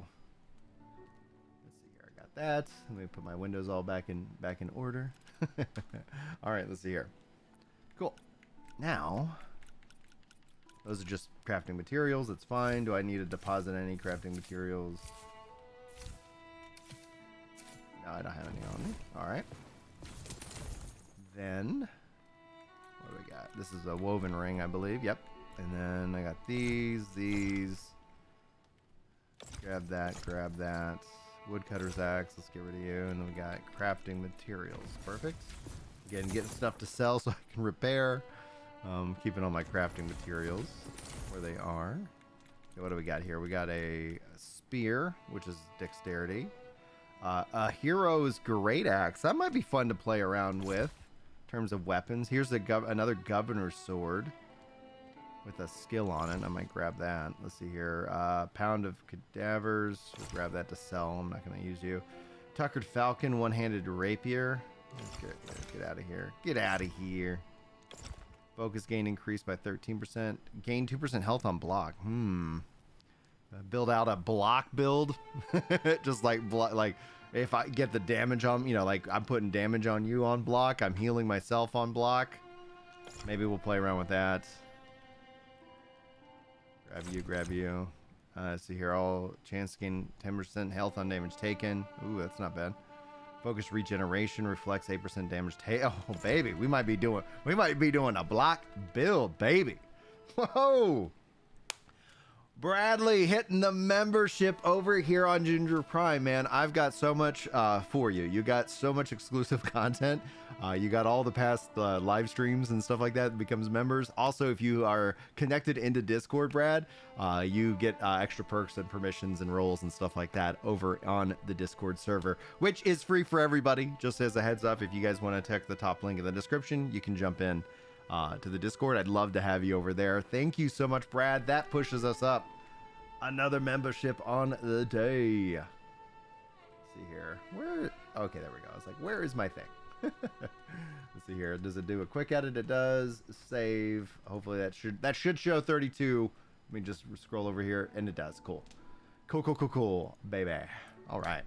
I got that. Let me put my windows all back in order. All right, let's see here. Cool. Now, those are just crafting materials. That's fine. Do I need to deposit any crafting materials? No, I don't have any on me. All right. Then, what do we got? This is a woven ring, I believe. Yep. And then I got these. Grab that. Woodcutter's axe. Let's get rid of you. And then we got crafting materials. Perfect. Again, getting stuff to sell so I can repair. Keeping all my crafting materials where they are. Okay, what do we got here? We got a spear, which is dexterity. A hero's great axe. That might be fun to play around with in terms of weapons. Here's another governor's sword with a skill on it. I might grab that. Let's see here. Pound of cadavers. We'll grab that to sell. I'm not going to use you. Tuckered falcon, one-handed rapier. Let's get out of here. Get out of here. Focus gain increased by 13%. Gain 2% health on block. Build out a block build. Just like if I get the damage on, like I'm putting damage on you on block. I'm healing myself on block. Maybe we'll play around with that. Grab you. See here, all chance to gain 10% health on damage taken. Ooh, that's not bad. Focus regeneration reflects 8% damage. Oh, baby, we might be doing a block build, baby. Whoa. Bradley hitting the membership over here on Ginger Prime, man. I've got so much for you. You got so much exclusive content. You got all the past live streams and stuff like that becomes members. Also, if you are connected into Discord, Brad, you get extra perks and permissions and roles and stuff like that over on the Discord server, which is free for everybody. Just as a heads up, if you guys want to check the top link in the description, you can jump in to the Discord. I'd love to have you over there. Thank you so much, Brad. That pushes us up another membership on the day. Let's see here. Okay, there we go. I was like, where is my thing? Let's see here. Does it do a quick edit? It does. Save. Hopefully that should show 32. Let me just scroll over here, and it does. Cool, baby. All right.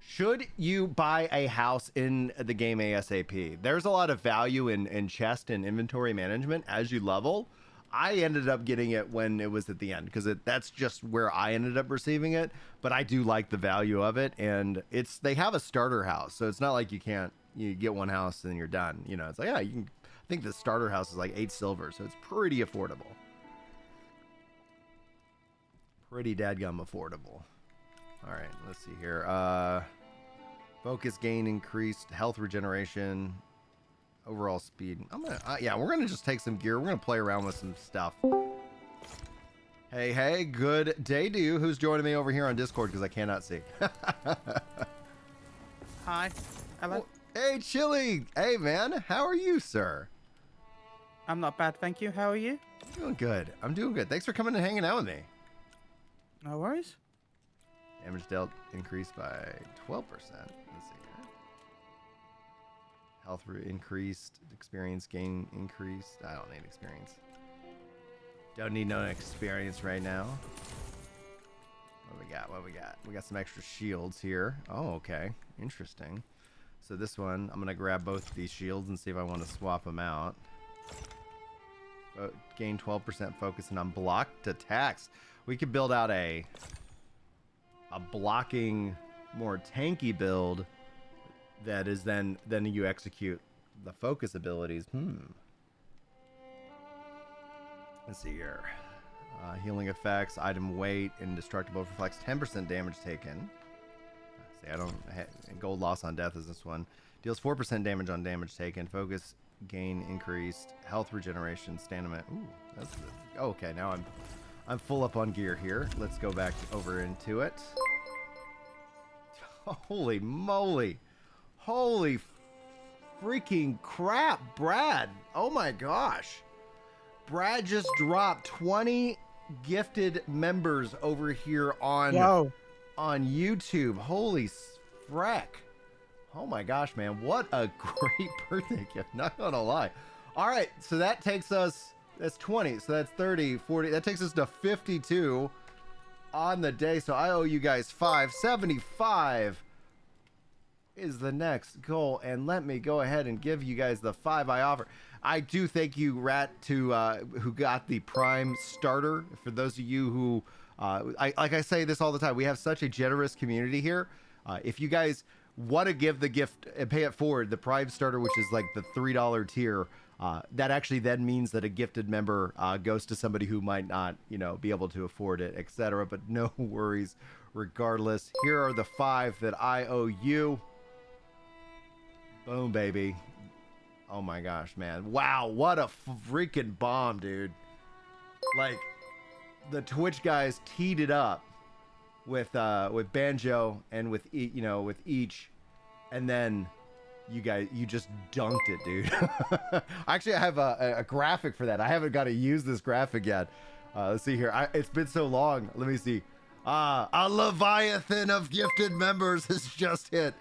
Should you buy a house in the game ASAP? There's a lot of value in chest and inventory management as you level. I ended up getting it when it was at the end because that's just where I ended up receiving it. But I do like the value of it, and they have a starter house, so it's not like you get one house and then you're done. It's like, yeah, you can. I think the starter house is like 8 silver, so it's pretty affordable. Pretty dadgum affordable. All right, let's see here. Focus gain increased, health regeneration. Overall speed. We're gonna just take some gear. We're gonna play around with some stuff. Hey, good day to you. Who's joining me over here on Discord because I cannot see? Hi. Hello. Hey, Chili. Hey, man. How are you, sir? I'm not bad, thank you. How are you? I'm doing good. Thanks for coming and hanging out with me. No worries. Damage dealt increased by 12%. Let's see. Health increased, experience gain increased. I don't need experience. Don't need no experience right now. What we got? We got some extra shields here. Oh, okay. Interesting. So this one, I'm going to grab both of these shields and see if I want to swap them out. Gain 12% focusing on blocked attacks. We could build out a blocking, more tanky build that is then you execute the focus abilities. Let's see here. Healing effects, item weight, indestructible reflects 10% damage taken. See, gold loss on death is this one. Deals 4% damage on damage taken. Focus gain increased. Health regeneration, stamina. Ooh, that's good. Okay, now I'm full up on gear here. Let's go back over into it. Holy moly. Holy freaking crap, Brad. Oh my gosh. Brad just dropped 20 gifted members over here on YouTube. Holy frack. Oh my gosh, man. What a great birthday gift. Not gonna lie. All right, so that takes us, that's 20. So that's 30, 40. That takes us to 52 on the day. So I owe you guys 575 is the next goal, and let me go ahead and give you guys the 5 I offer. I do thank you, Rat, who got the Prime starter. For those of you who, like I say this all the time, we have such a generous community here. If you guys want to give the gift and pay it forward, the Prime starter, which is like the $3 tier, that actually then means that a gifted member goes to somebody who might not, be able to afford it, etc. But no worries, regardless. Here are the 5 that I owe you. Boom, baby. Oh my gosh, man. Wow, what a freaking bomb, dude. Like, the Twitch guys teed it up with Banjo and with each, and then you just dunked it, dude. Actually, I have a graphic for that. I haven't got to use this graphic yet. Let's see here. It's been so long. Let me see. A Leviathan of gifted members has just hit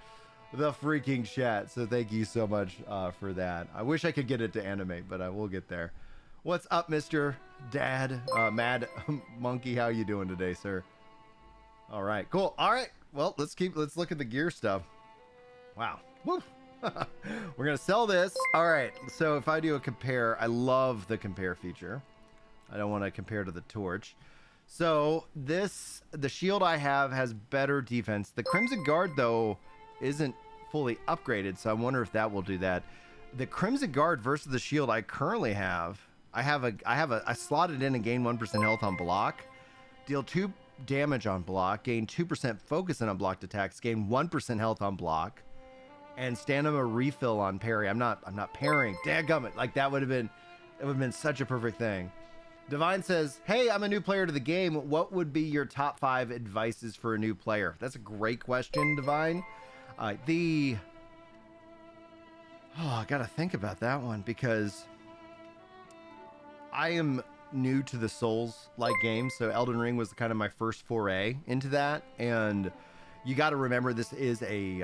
the freaking chat. So thank you so much for that. I wish I could get it to animate, but I will get there. What's up, Mr. Dad? Mad Monkey, how you doing today, sir? All right, cool. All right, well, let's look at the gear stuff. Wow. Woo. We're gonna sell this. All right, so if I do a compare, I love the compare feature. I don't want to compare to the torch. So the shield I have has better defense. The Crimson Guard, though, isn't fully upgraded, so I wonder if that will do that. The Crimson Guard versus the shield I currently have, I slotted in and gain 1% health on block, deal 2 damage on block, gain 2% focus on unblocked attacks, gain 1% health on block, and stamina refill on parry. I'm not parrying. Dadgummit. Like that would have been such a perfect thing. Divine says, "Hey, I'm a new player to the game. What would be your top 5 advices for a new player?" That's a great question, Divine. I gotta think about that one because I am new to the Souls-like games, so Elden Ring was kind of my first foray into that, and you got to remember this is a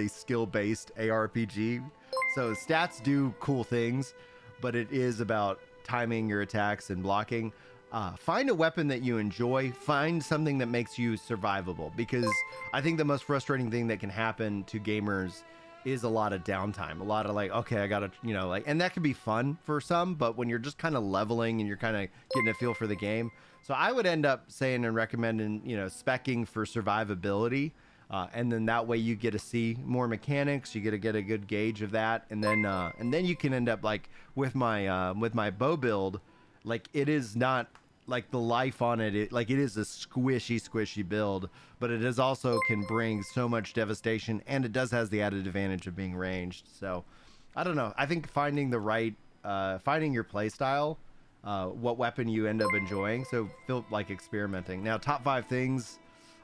skill-based ARPG, so stats do cool things, but it is about timing your attacks and blocking. Find a weapon that you enjoy. Find something that makes you survivable, because I think the most frustrating thing that can happen to gamers is a lot of downtime, a lot of like, okay, I gotta, and that can be fun for some, but when you're just kind of leveling and you're kind of getting a feel for the game. So I would end up saying and recommending, speccing for survivability. And then that way you get to see more mechanics, you get a good gauge of that. And then you can end up like with my bow build, like it is not like the life on it, it is a squishy build, but it is also can bring so much devastation, and it does has the added advantage of being ranged. So I don't know. I think finding the right, finding your play style, what weapon you end up enjoying. So feel like experimenting. Now, top 5 things,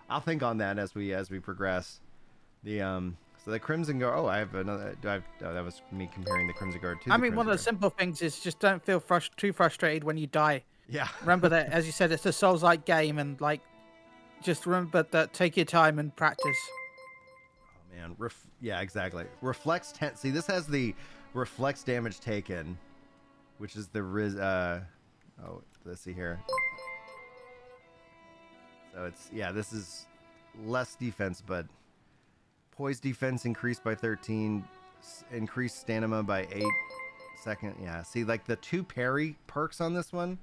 I'll think on that as we progress. So the Crimson Guard. Oh, I have another. That was me comparing the Crimson Guard to. I mean, one of the simple things is just don't feel too frustrated when you die. Yeah. Remember that, as you said, it's a Souls-like game, and like, just remember that. Take your time and practice. Oh man, yeah, exactly. Reflects 10. See, this has the reflects damage taken, which is the Oh, let's see here. So this is less defense, but poise defense increased by 13, increased stamina by 8 second. Yeah, see, like the 2 parry perks on this one,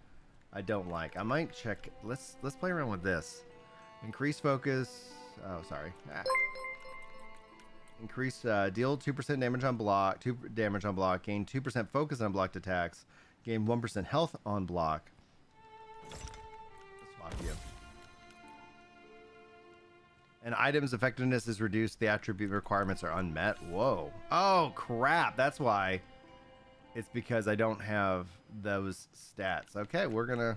I don't like. I might check. Let's play around with this. Increase focus. Oh, sorry. Increase deal 2% damage on block. 2 damage on block. Gain 2% focus on blocked attacks. Gain 1% health on block. Let's swap you. And items effectiveness is reduced. The attribute requirements are unmet. Whoa. Oh, crap. That's why. It's because I don't have those stats. Okay, we're going to...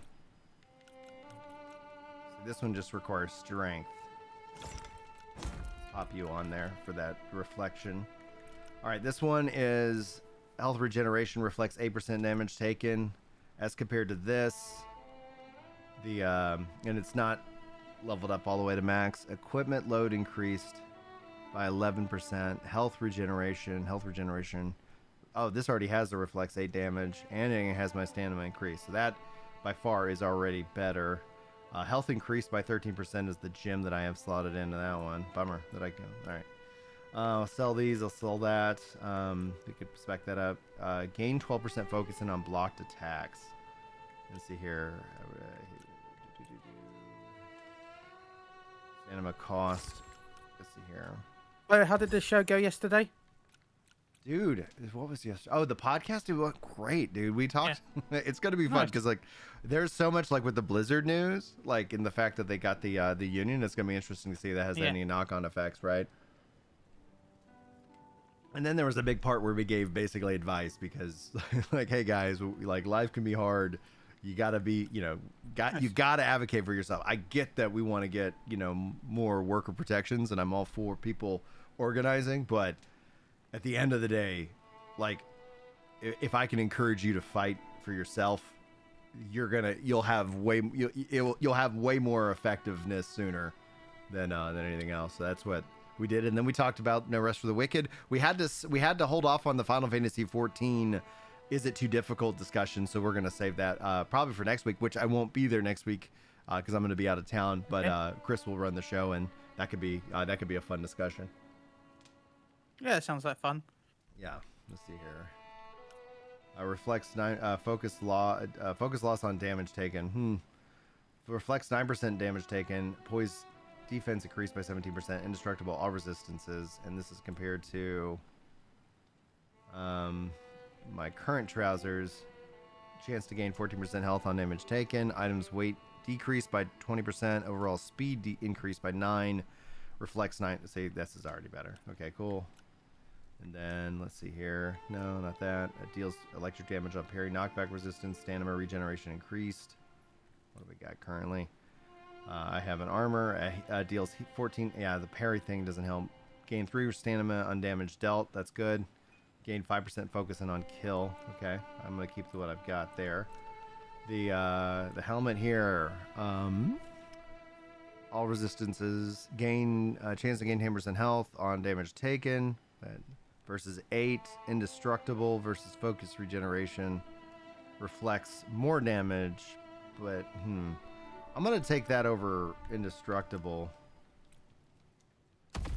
This one just requires strength. Pop you on there for that reflection. All right, this one is health regeneration, reflects 8% damage taken as compared to this. And it's not leveled up all the way to max. Equipment load increased by 11%. Health regeneration. Oh, this already has the reflects 8 damage, and it has my stamina increase. So that by far is already better. Health increased by 13% is the gem that I have slotted into that one. Bummer that I can. All right. I'll sell these. I'll sell that. We could spec that up. Gain 12% focusing on blocked attacks. Let's see here. Stamina cost. Let's see here. Well, how did the show go yesterday? Dude, what was yesterday? Oh, the podcast, it went great, dude. We talked. Yeah. It's gonna be fun because like, there's so much like with the Blizzard news, like in the fact that they got the union. It's gonna be interesting to see if that has any knock-on effects, right? And then there was a big part where we gave basically advice because like, hey guys, like life can be hard. You gotta be, you gotta advocate for yourself. I get that we want to get, more worker protections, and I'm all for people organizing, but at the end of the day, like, if I can encourage you to fight for yourself, you'll have way more effectiveness sooner than anything else. So that's what we did. And then we talked about No Rest for the Wicked. We had to hold off on the Final Fantasy 14 is it too difficult discussion, so we're gonna save that probably for next week, which I won't be there next week because I'm gonna be out of town, but Chris will run the show, and that could be a fun discussion. Yeah, it sounds like fun. Yeah, let's see here. Reflects focus loss on damage taken. Reflects 9% damage taken. Poise defense increased by 17%. Indestructible all resistances, and this is compared to my current trousers. Chance to gain 14% health on damage taken. Items weight decreased by 20%. Overall speed increased by 9. Reflects 9. Say this is already better. Okay, cool. And then let's see here. No, not that. It deals electric damage on parry, knockback resistance, stamina regeneration increased. What do we got currently? I have an armor. Deals 14. Yeah, the parry thing doesn't help. Gain 3 stamina on damage dealt. That's good. Gain 5% focus and on kill. Okay, I'm gonna keep what I've got there. The helmet here. All resistances gain chance to gain 10% health on damage taken. Versus 8. Indestructible versus focus regeneration. Reflects more damage, but I'm gonna take that over indestructible. Let's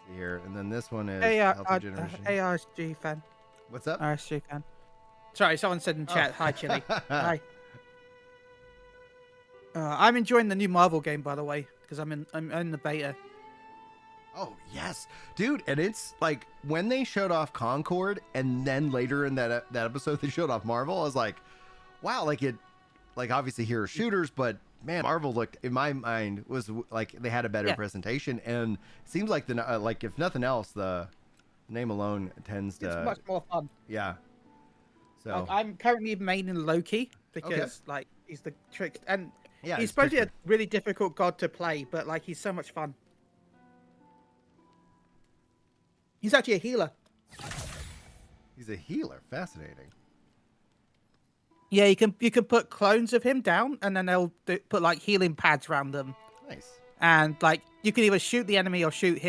see here, and then this one is health regeneration. ARSG fan. What's up? RSG fan. Sorry, someone said in chat. Hi, Chili. Hi. I'm enjoying the new Marvel game, by the way, because I'm in the beta. Oh yes, dude, and it's like when they showed off Concord, and then later in that episode they showed off Marvel. I was like, wow, like obviously here are shooters, but man, Marvel looked, in my mind, was like they had a better presentation, and it seems like like if nothing else, the name alone tends to. It's much more fun. Yeah. So I'm currently maining Loki because like he's the trick, and he's supposed to be a really difficult god to play, but like he's so much fun. He's actually a healer. He's a healer. Fascinating. Yeah, you can put clones of him down, and then they'll put like healing pads around them. Nice. And like you can either shoot the enemy or shoot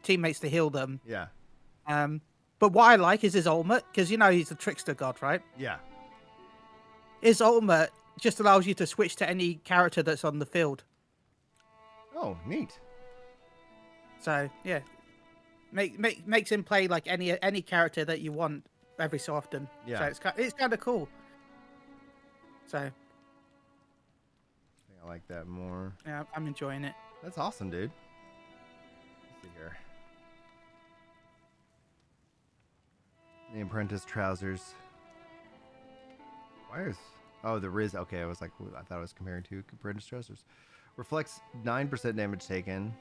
teammates to heal them. Yeah. But what I like is his ultimate, because he's a trickster god, right? Yeah. His ultimate just allows you to switch to any character that's on the field. Oh, neat. So yeah. Makes him play like any character that you want every so often. Yeah. So it's kind of cool. So. I think I like that more. Yeah, I'm enjoying it. That's awesome, dude. Let's see here. The apprentice trousers. Oh, the Riz. Okay, I was like, I thought I was comparing to apprentice trousers. Reflects 9% damage taken.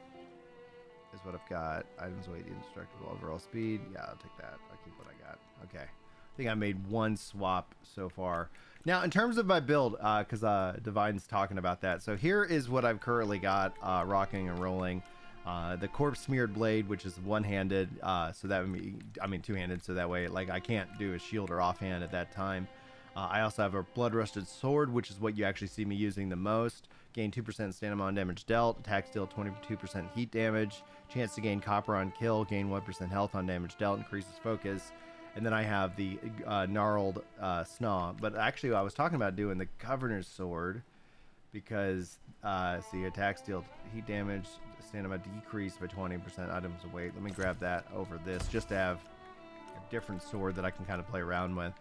Is what I've got. Items weight, indestructible, overall speed. Yeah, I'll take that. I'll keep what I got. Okay. I think I made one swap so far. Now, in terms of my build, because Divine's talking about that. So here is what I've currently got rocking and rolling. The corpse smeared blade, which is one-handed. So that would be, two-handed. So that way, like, I can't do a shield or offhand at that time. I also have a blood-rusted sword, which is what you actually see me using the most. Gain 2% stamina on damage dealt. Attacks deal 22% heat damage. Chance to gain copper on kill. Gain 1% health on damage dealt. Increases focus. And then I have the gnarled snaw. But actually, I was talking about doing the governor's sword because, see, attacks deal heat damage. Stamina decreased by 20%. Items of weight. Let me grab that over this just to have a different sword that I can kind of play around with.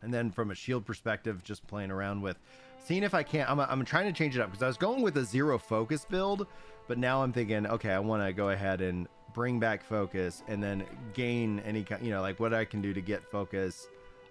And then from a shield perspective, just playing around with, seeing if I can't, I'm trying to change it up because I was going with a zero focus build, but now I'm thinking, okay, I want to go ahead and bring back focus and then gain any, like what I can do to get focus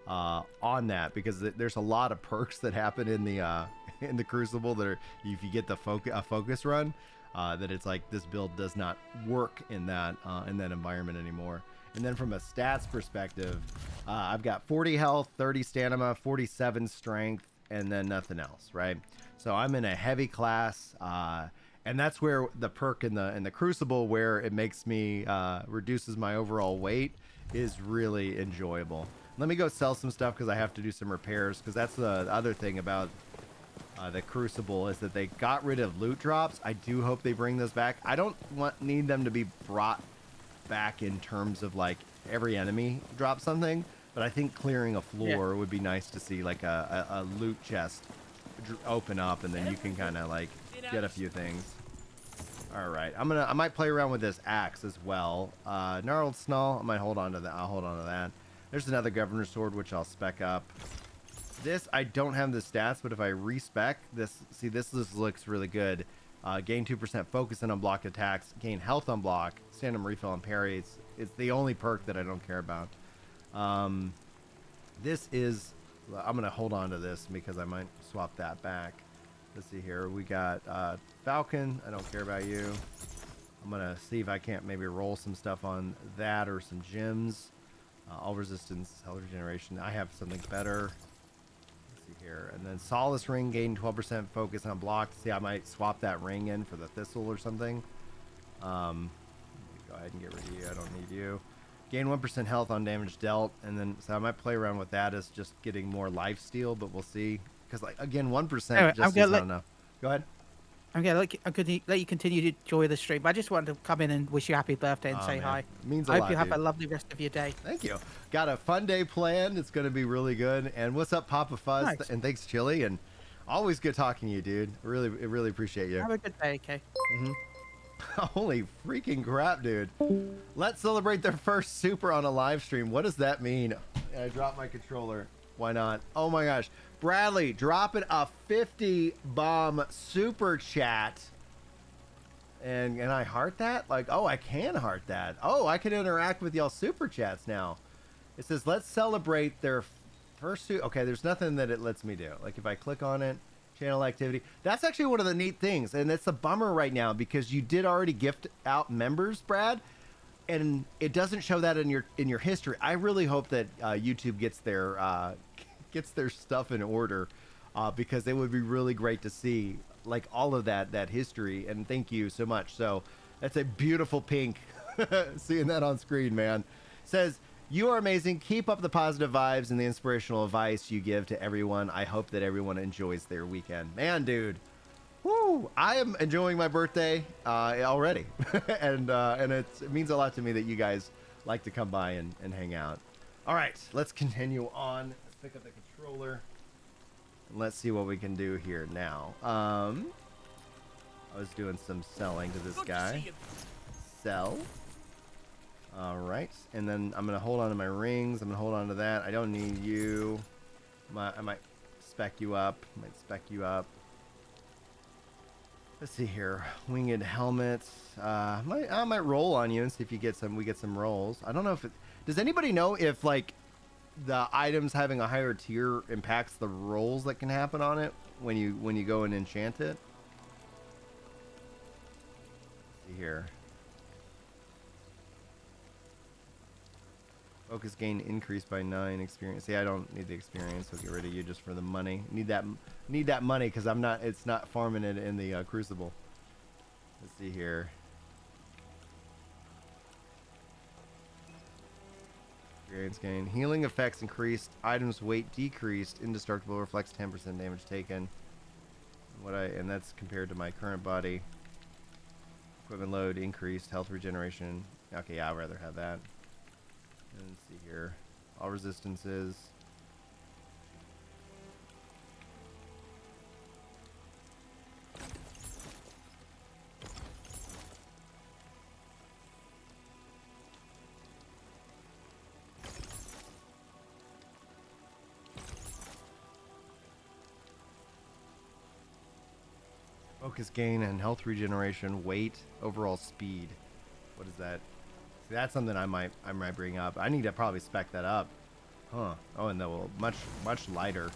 on that, because there's a lot of perks that happen in the Crucible that are, if you get the focus run, that it's like this build does not work in that environment anymore. And then from a stats perspective, I've got 40 health, 30 stamina, 47 strength, and then nothing else, right? So I'm in a heavy class, and that's where the perk in the Crucible, where it makes me reduces my overall weight, is really enjoyable. Let me go sell some stuff because I have to do some repairs, because that's the other thing about the Crucible, is that they got rid of loot drops. I do hope they bring those back. I don't need them to be brought back in terms of like every enemy drop something, but I think clearing a floor would be nice to see, like a loot chest open up, and then you can kind of like get a few things. All right, I might play around with this axe as well. Gnarled Snull, I might hold on to that. I'll hold on to that. There's another Governor's Sword, which I'll spec up. This, I don't have the stats, but if I respec this, see, this looks really good. Gain 2% focus and unblock attacks, gain health on block, stand refill and parry. It's the only perk that I don't care about. This is, I'm going to hold on to this because I might swap that back. Let's see here. We got Falcon. I don't care about you. I'm going to see if I can't maybe roll some stuff on that or some gems. All resistance, health regeneration. I have something better. Here, and then Solace Ring, gain 12% focus on block. See, I might swap that ring in for the Thistle or something. Go ahead and get rid of you. I don't need you. Gain 1% health on damage dealt, and then so I might play around with that as just getting more lifesteal, but we'll see. Because like again, 1% anyway, just is not enough. Go ahead. I'm gonna let you continue to enjoy the stream. I just wanted to come in and wish you happy birthday and say man. hi. Means a I lot, hope you have dude. a lovely rest of your day. Thank you. Got a fun day planned. It's gonna be really good. And what's up, Papa Fuzz? Nice. And thanks, Chili. And always good talking to you, dude. Really appreciate you. Have a good day, okay? Holy freaking crap, dude. Let's celebrate their first super on a live stream. What does that mean? I dropped my controller. Why not? Oh my gosh. Bradley dropping a 50 bomb super chat. And I heart that? Like, oh, I can heart that. Oh, I can interact with y'all super chats now. It says, let's celebrate their first super. Okay, there's nothing that it lets me do. Like, if I click on it, channel activity. That's actually one of the neat things. And it's a bummer right now because you did already gift out members, Brad. And it doesn't show that in your history. I really hope that YouTube gets their stuff in order because it would be really great to see like all of that history. And thank you so much. So that's a beautiful pink. Seeing that on screen, man. Says, you are amazing. Keep up the positive vibes and the inspirational advice you give to everyone. I hope that everyone enjoys their weekend. Man, dude. Woo! I am enjoying my birthday already. and it means a lot to me that you guys like to come by and hang out. All right, let's continue on. Let's pick up the controller. And let's see what we can do here now. I was doing some selling to this guy. Sell. All right, and then I'm gonna hold on to my rings. I'm gonna hold on to that. I don't need you. I might spec you up. Let's see here. Winged helmets. I might roll on you and see if you get some. We get some rolls. I don't know if it. Does anybody know if like the items having a higher tier impacts the rolls that can happen on it when you go and enchant it? Let's see here. Focus gain increased by 9 experience. See, I don't need the experience. I'll get rid of you just for the money. Need that money because I'm not. It's not farming it in the Crucible. Let's see here. Experience gain. Healing effects increased. Items weight decreased. Indestructible reflects 10% damage taken. And that's compared to my current body. Equipment load increased. Health regeneration. Okay, yeah, I'd rather have that. Let's see here. All resistances. Focus gain and health regeneration, weight, overall speed. What is that? See, that's something I might bring up. I need to probably spec that up. Huh. Oh, and then much lighter.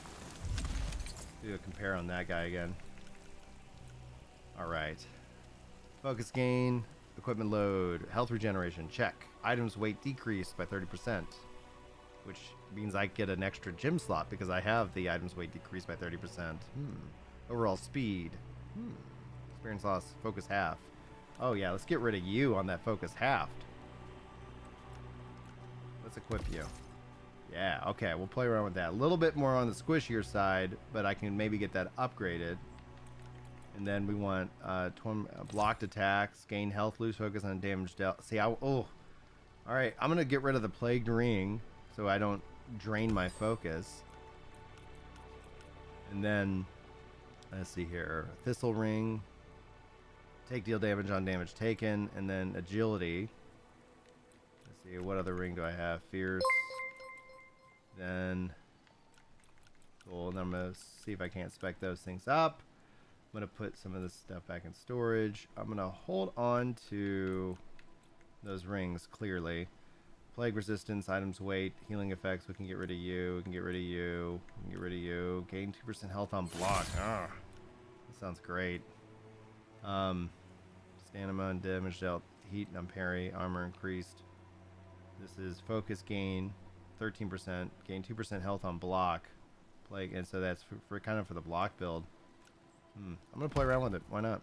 Do a compare on that guy again. All right. Focus gain, equipment load, health regeneration, check. Items weight decreased by 30%, which means I get an extra gym slot because I have the items weight decreased by 30%. Overall speed. Experience loss, focus half. Oh yeah, let's get rid of you on that focus halved. Let's equip you. Yeah, okay, we'll play around with that. A little bit more on the squishier side, but I can maybe get that upgraded. And then we want blocked attacks, gain health, lose focus on damage dealt. See, all right, I'm gonna get rid of the plagued ring so I don't drain my focus. And then let's see here, thistle ring, deal damage on damage taken, and then agility. Let's see, what other ring do I have? Fierce. Then cool. Then I'm gonna see if I can't spec those things up. I'm going to put some of this stuff back in storage. I'm going to hold on to those rings, clearly. Plague resistance, items weight, healing effects. We can get rid of you. We can get rid of you. We can get rid of you. Gain 2% health on block. Ah, that sounds great. Stamina and damage dealt. Heat and parry. Armor increased. This is focus gain, 13%. Gain 2% health on block. Plague, and so that's for kind of for the block build. I'm gonna play around with it. Why not?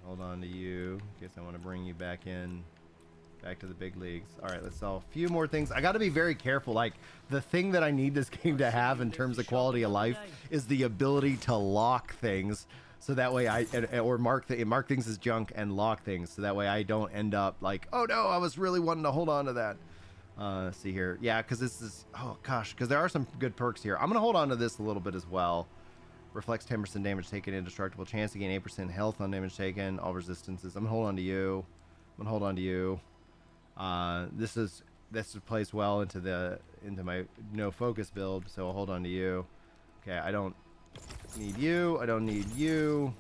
Hold on to you in case I want to bring you back to the big leagues. All right, let's sell a few more things. I got to be very careful. Like, the thing that I need this game to have in terms of quality of life is the ability to lock things, so that way or mark things as junk and lock things, so that way I don't end up like, oh no, I was really wanting to hold on to that. Let's see here. Yeah, because this is, oh gosh, because there are some good perks here. I'm going to hold on to this a little bit as well. Reflects 10% damage taken, indestructible. Chance to gain 8% health on damage taken. All resistances. I'm going to hold on to you. I'm going to hold on to you. This plays well into my no focus build, so I'll hold on to you. Okay, I don't need you. I don't need you.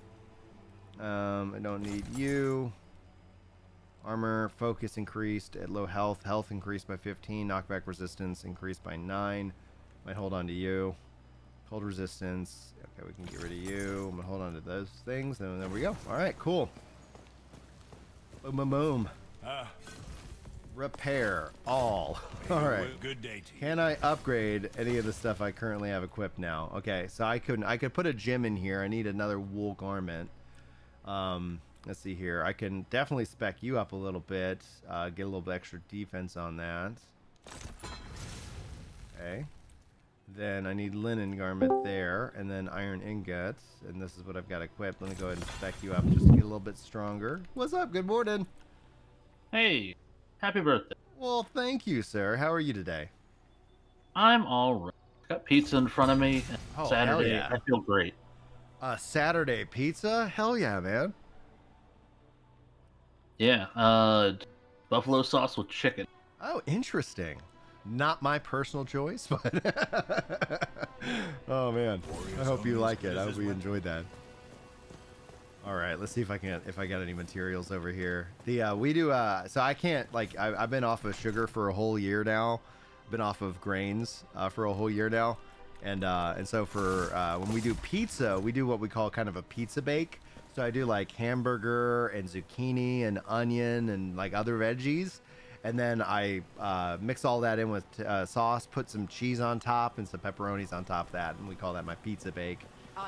I don't need you. Armor, focus increased at low health. Health increased by 15. Knockback resistance increased by 9. Might hold on to you. Cold resistance. Okay, we can get rid of you. I'm going to hold on to those things. And there we go. All right, cool. Boom, boom, boom. Repair all. All right. Good day to you. Can I upgrade any of the stuff I currently have equipped now? Okay, so I could put a gem in here. I need another wool garment. Let's see here. I can definitely spec you up a little bit. Get a little bit extra defense on that. Okay. Then I need linen garment there, and then iron ingots, and this is what I've got equipped. Let me go ahead and spec you up just to get a little bit stronger. What's up? Good morning. Hey, happy birthday. Well, thank you, sir. How are you today? I'm all right. Got pizza in front of me. Oh, Saturday, hell yeah. I feel great. Saturday pizza? Hell yeah, man. Yeah, buffalo sauce with chicken. Oh, interesting. Not my personal choice, but oh man, I hope you like it. I hope you enjoyed that. All right, let's see if I got any materials over here. We do so I can't, like, I've been off of sugar for a whole year now. Been off of grains for a whole year now, and so for when we do pizza, we do what we call kind of a pizza bake. So I do like hamburger and zucchini and onion and like other veggies. And then I mix all that in with sauce, put some cheese on top and some pepperonis on top of that, and we call that my pizza bake.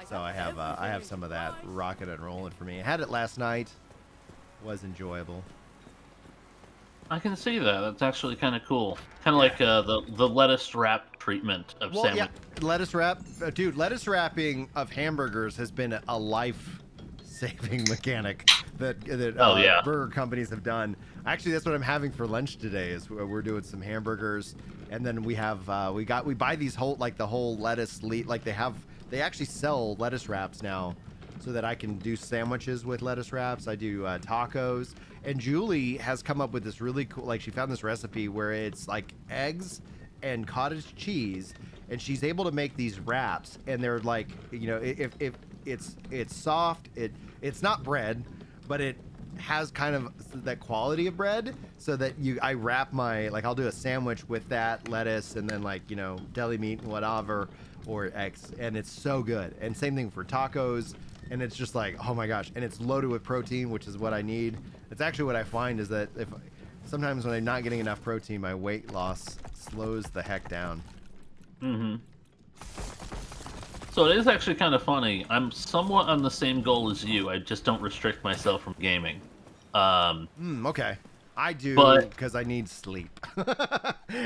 So I have some of that rocking and rolling for me. I had it last night. Was enjoyable. I can see that. That's actually kind of cool. Kind of like the lettuce wrap treatment of sandwich. Yeah, lettuce wrap, dude. Lettuce wrapping of hamburgers has been a life-saving mechanic that burger companies have done. Actually, that's what I'm having for lunch today. Is we're doing some hamburgers, and then we have we buy these whole, like, the whole lettuce like they actually sell lettuce wraps now, so that I can do sandwiches with lettuce wraps. I do tacos, and Julie has come up with this really cool, like, she found this recipe where it's like eggs and cottage cheese, and she's able to make these wraps, and they're like, you know, if it's soft, it's not bread, but it has kind of that quality of bread, so that I wrap my, like, I'll do a sandwich with that lettuce and then, like, you know, deli meat and whatever or X, and it's so good. And same thing for tacos, and it's just like, oh my gosh, and it's loaded with protein, which is what I need. It's actually what I find is that if sometimes when I'm not getting enough protein, my weight loss slows the heck down. Mm-hmm. So it is actually kind of funny. I'm somewhat on the same goal as you. I just don't restrict myself from gaming. Okay. I do, but because I need sleep.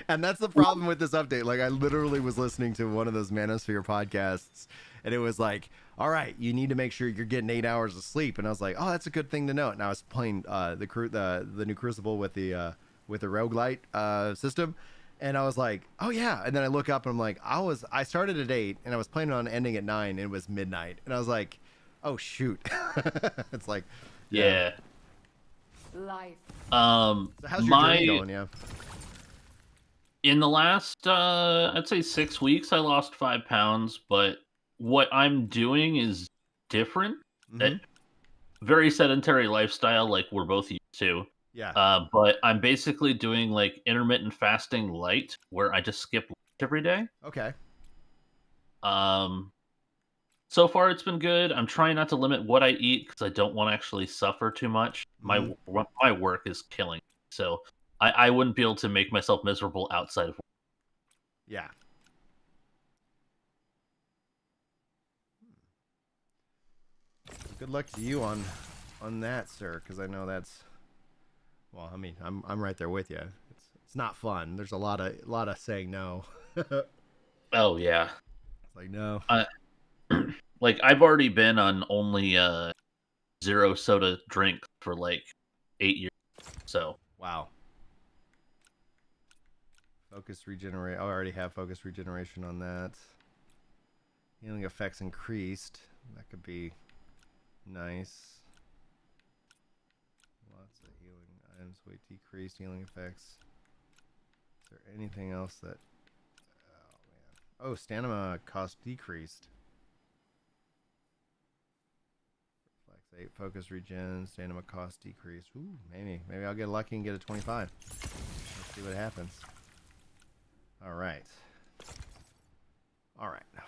And that's the problem with this update. Like, I literally was listening to one of those Manosphere podcasts, and it was like, all right, you need to make sure you're getting 8 hours of sleep. And I was like, oh, that's a good thing to know. And I was playing the new Crucible with the roguelite system. And I was like, oh yeah. And then I look up and I'm like, I started at 8 and I was planning on ending at 9 and it was midnight. And I was like, oh shoot. It's like, yeah. Life. So how's your journey going? Yeah. In the last, I'd say 6 weeks, I lost 5 pounds. But what I'm doing is different. Very sedentary lifestyle, like we're both used to. Yeah. But I'm basically doing like intermittent fasting light, where I just skip lunch every day. Okay. So far it's been good. I'm trying not to limit what I eat because I don't want to actually suffer too much. My work is killing me, so I wouldn't be able to make myself miserable outside of work. Yeah. Good luck to you on that, sir, because I know that's, well, I mean, I'm right there with you. It's not fun. There's a lot of saying no. Oh yeah. It's like no. Like I've already been on only 0 soda drink for like 8 years. So wow. Focus regenerate. I already have focus regeneration on that. Healing effects increased. That could be nice. Lots of healing items. Weight decreased. Healing effects. Is there anything else that? Oh man. Oh, stamina cost decreased. Reflex 8. Focus regen. Stamina cost decreased. Ooh, maybe I'll get lucky and get a 25. Let's see what happens. All right.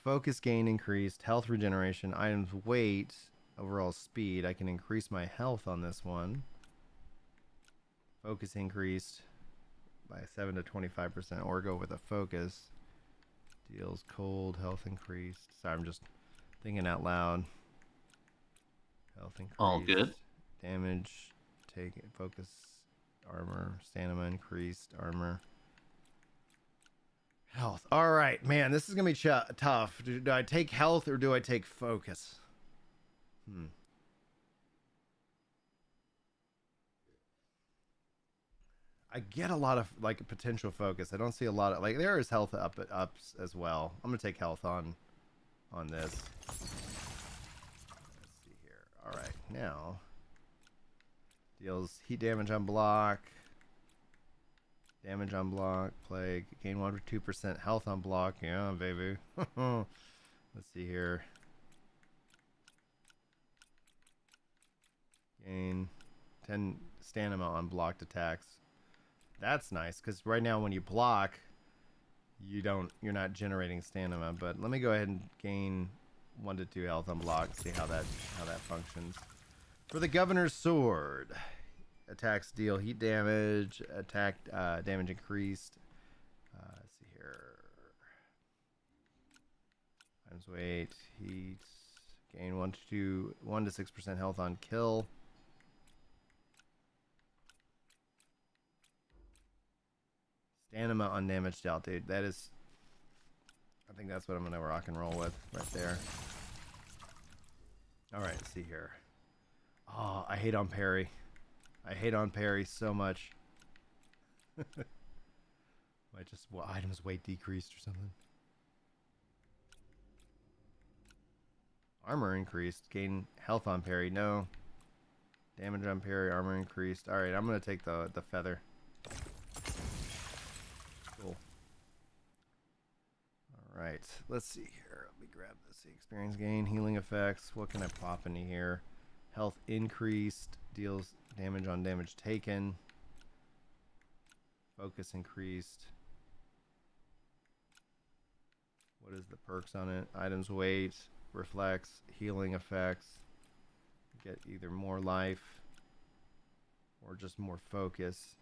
Focus gain increased. Health regeneration. Items weight. Overall speed. I can increase my health on this one. Focus increased by 7 to 25%. Or go with a focus. Deals cold. Health increased. Sorry, I'm just thinking out loud. Health increased. all good. Damage. Take it. Focus. Armor. Stamina increased. Armor. Health. All right, man, this is going to be tough. Do I take health or do I take focus? I get a lot of like potential focus. I don't see a lot of like there is health ups as well. I'm going to take health on this. Let's see here. All right, now deals heat damage on block. Damage on block, plague, gain 1 or 2% health on block. Yeah, baby. Let's see here. Gain 10 stamina on blocked attacks. That's nice, because right now when you block, you're not generating stamina. But let me go ahead and gain 1 to 2 health on block. See how that functions. For the Governor's Sword. Attacks deal heat damage. Attack damage increased. Let's see here. Times weight. Heat. Gain 1 to 6% health on kill. Stamina on damage dealt, dude. That is. I think that's what I'm gonna rock and roll with right there. All right. Let's see here. Oh, I hate on parry. I hate on parry so much. Might just items weight decreased or something. Armor increased. Gain health on parry. No. Damage on parry. Armor increased. All right, I'm gonna take the feather. Cool. All right, let's see here. Let me grab this experience gain, healing effects. What can I pop into here? Health increased. Deals damage on damage taken. Focus increased. What is the perks on it? Items weight, reflects, healing effects. Get either more life or just more focus.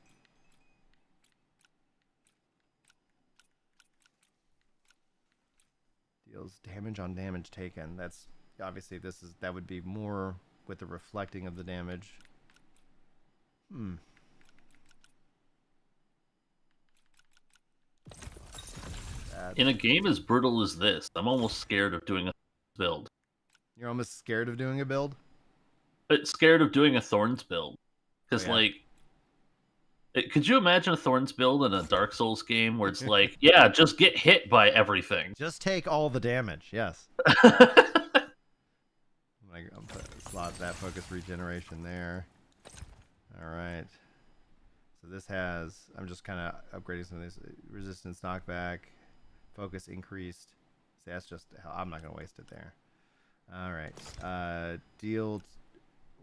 Deals damage on damage taken. That's obviously that would be more with the reflecting of the damage. In a game as brutal as this, I'm almost scared of doing a build. You're almost scared of doing a build? But scared of doing a Thorns build. Because, could you imagine a Thorns build in a Dark Souls game where it's like, yeah, just get hit by everything. Just take all the damage, yes. I'm put slot that focus regeneration there. Alright. So this has, I'm just kind of upgrading some of these. Resistance knockback, focus increased. See, that's just, I'm not going to waste it there. Alright. Deals,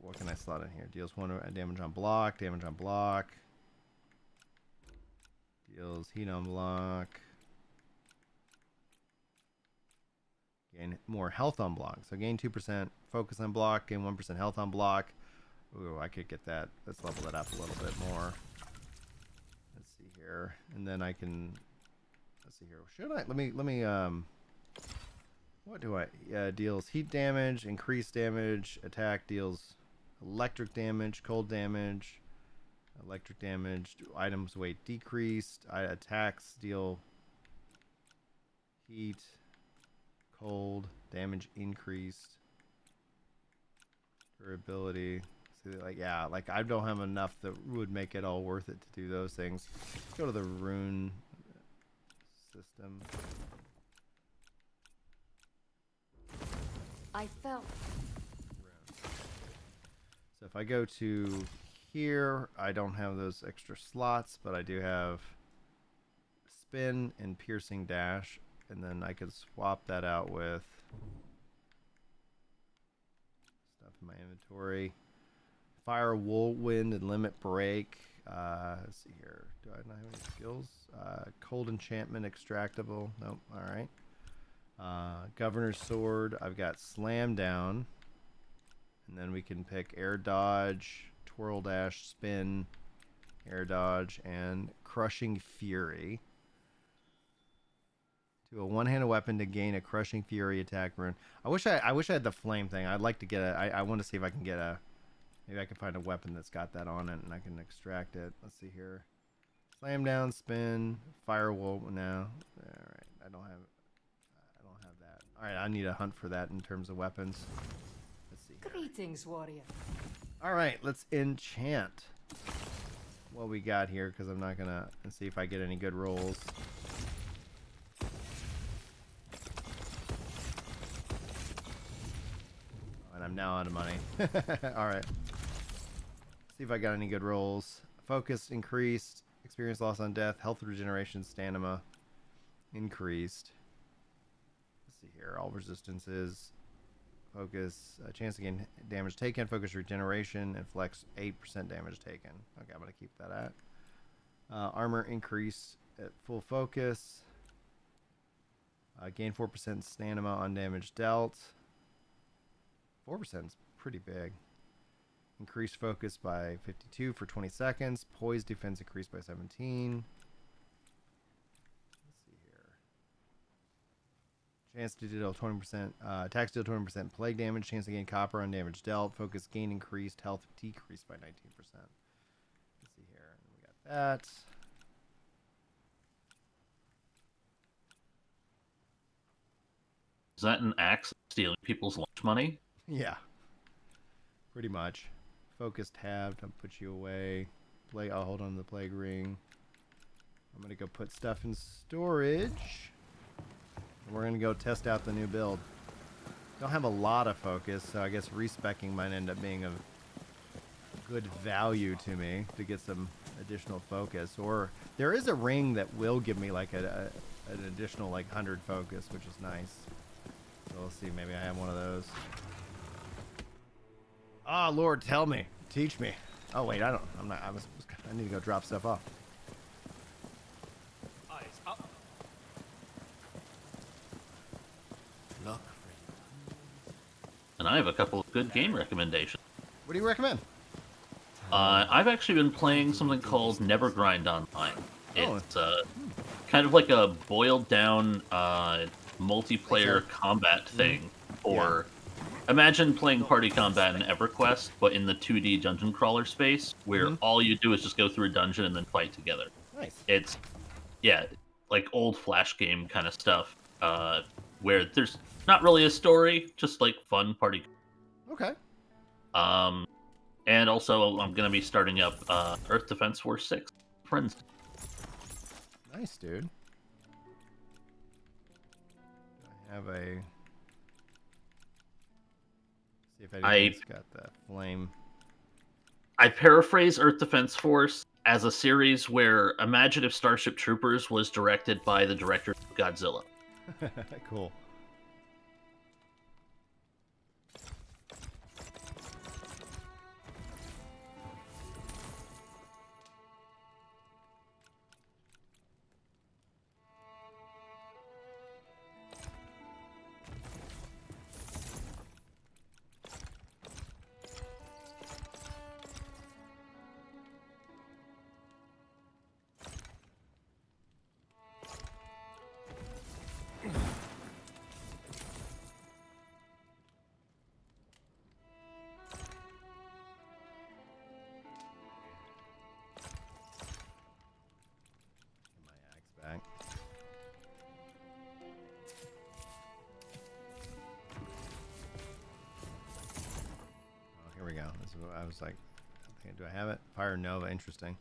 what can I slot in here? Deals 1 damage on block, Deals heat on block. Gain more health on block. So gain 2% focus on block, gain 1% health on block. Ooh, I could get that. Let's level that up a little bit more. Let's see here. And then I can, let's see here. Should I, let me, what do I, deals heat damage, increased damage, attack deals electric damage, cold damage, items weight decreased, attacks deal heat, cold, damage increased, durability. See, like I don't have enough that would make it all worth it to do those things. Let's go to the rune system. I felt. So if I go to here, I don't have those extra slots, but I do have spin and piercing dash, and then I could swap that out with stuff in my inventory. Fire, whirlwind, and limit break. Let's see here. Do I not have any skills? Cold enchantment extractable. Nope. All right. Governor's sword. I've got slam down, and then we can pick air dodge, twirl dash, spin, air dodge, and crushing fury. To a one-handed weapon to gain a crushing fury attack rune. I wish I had the flame thing. I'd like to get I want to see if I can get maybe I can find a weapon that's got that on it and I can extract it. Let's see here. Slam down, spin, firewall. No. All right. I don't have that. All right. I need a hunt for that in terms of weapons. Let's see here. Greetings, warrior. All right. Let's enchant what we got here because I'm not gonna see if I get any good rolls. And I'm now out of money. All right. See if I got any good rolls. Focus increased. Experience loss on death. Health regeneration. Stamina increased. Let's see here. All resistances. Focus. Chance to gain damage taken. Focus regeneration. And flex 8% damage taken. Okay, I'm going to keep that at. Armor increase at full focus. Gain 4% stamina on damage dealt. 4% is pretty big. Increased focus by 52 for 20 seconds. Poise defense increased by 17. Let's see here. Chance to deal 20%. Attacks deal 20% plague damage. Chance to gain copper on damage dealt. Focus gain increased. Health decreased by 19%. Let's see here. We got that. Is that an axe stealing people's lunch money? Yeah, pretty much. Focus tab, don't put you away. I'll hold on to the plague ring. I'm gonna go put stuff in storage. We're gonna go test out the new build. Don't have a lot of focus, so I guess respecking might end up being of good value to me to get some additional focus. Or there is a ring that will give me like an additional like 100 focus, which is nice. So we'll see. Maybe I have one of those. Oh, Lord, tell me. Teach me. Oh, wait, I need to go drop stuff off. Eyes up. and I have a couple of good game recommendations. What do you recommend? I've actually been playing something called Never Grind Online. It's kind of like a boiled down multiplayer combat thing for... Imagine playing party combat in EverQuest, but in the 2D dungeon crawler space, where all you do is just go through a dungeon and then fight together. Nice. It's, like old Flash game kind of stuff, where there's not really a story, just like fun party. Okay. And also I'm going to be starting up Earth Defense Force 6. Friends. Nice, dude. I have a... See if anybody's got that flame. I paraphrase Earth Defense Force as a series where imagine if Starship Troopers was directed by the director of Godzilla. Cool. I was like, do I have it? Fire Nova, interesting.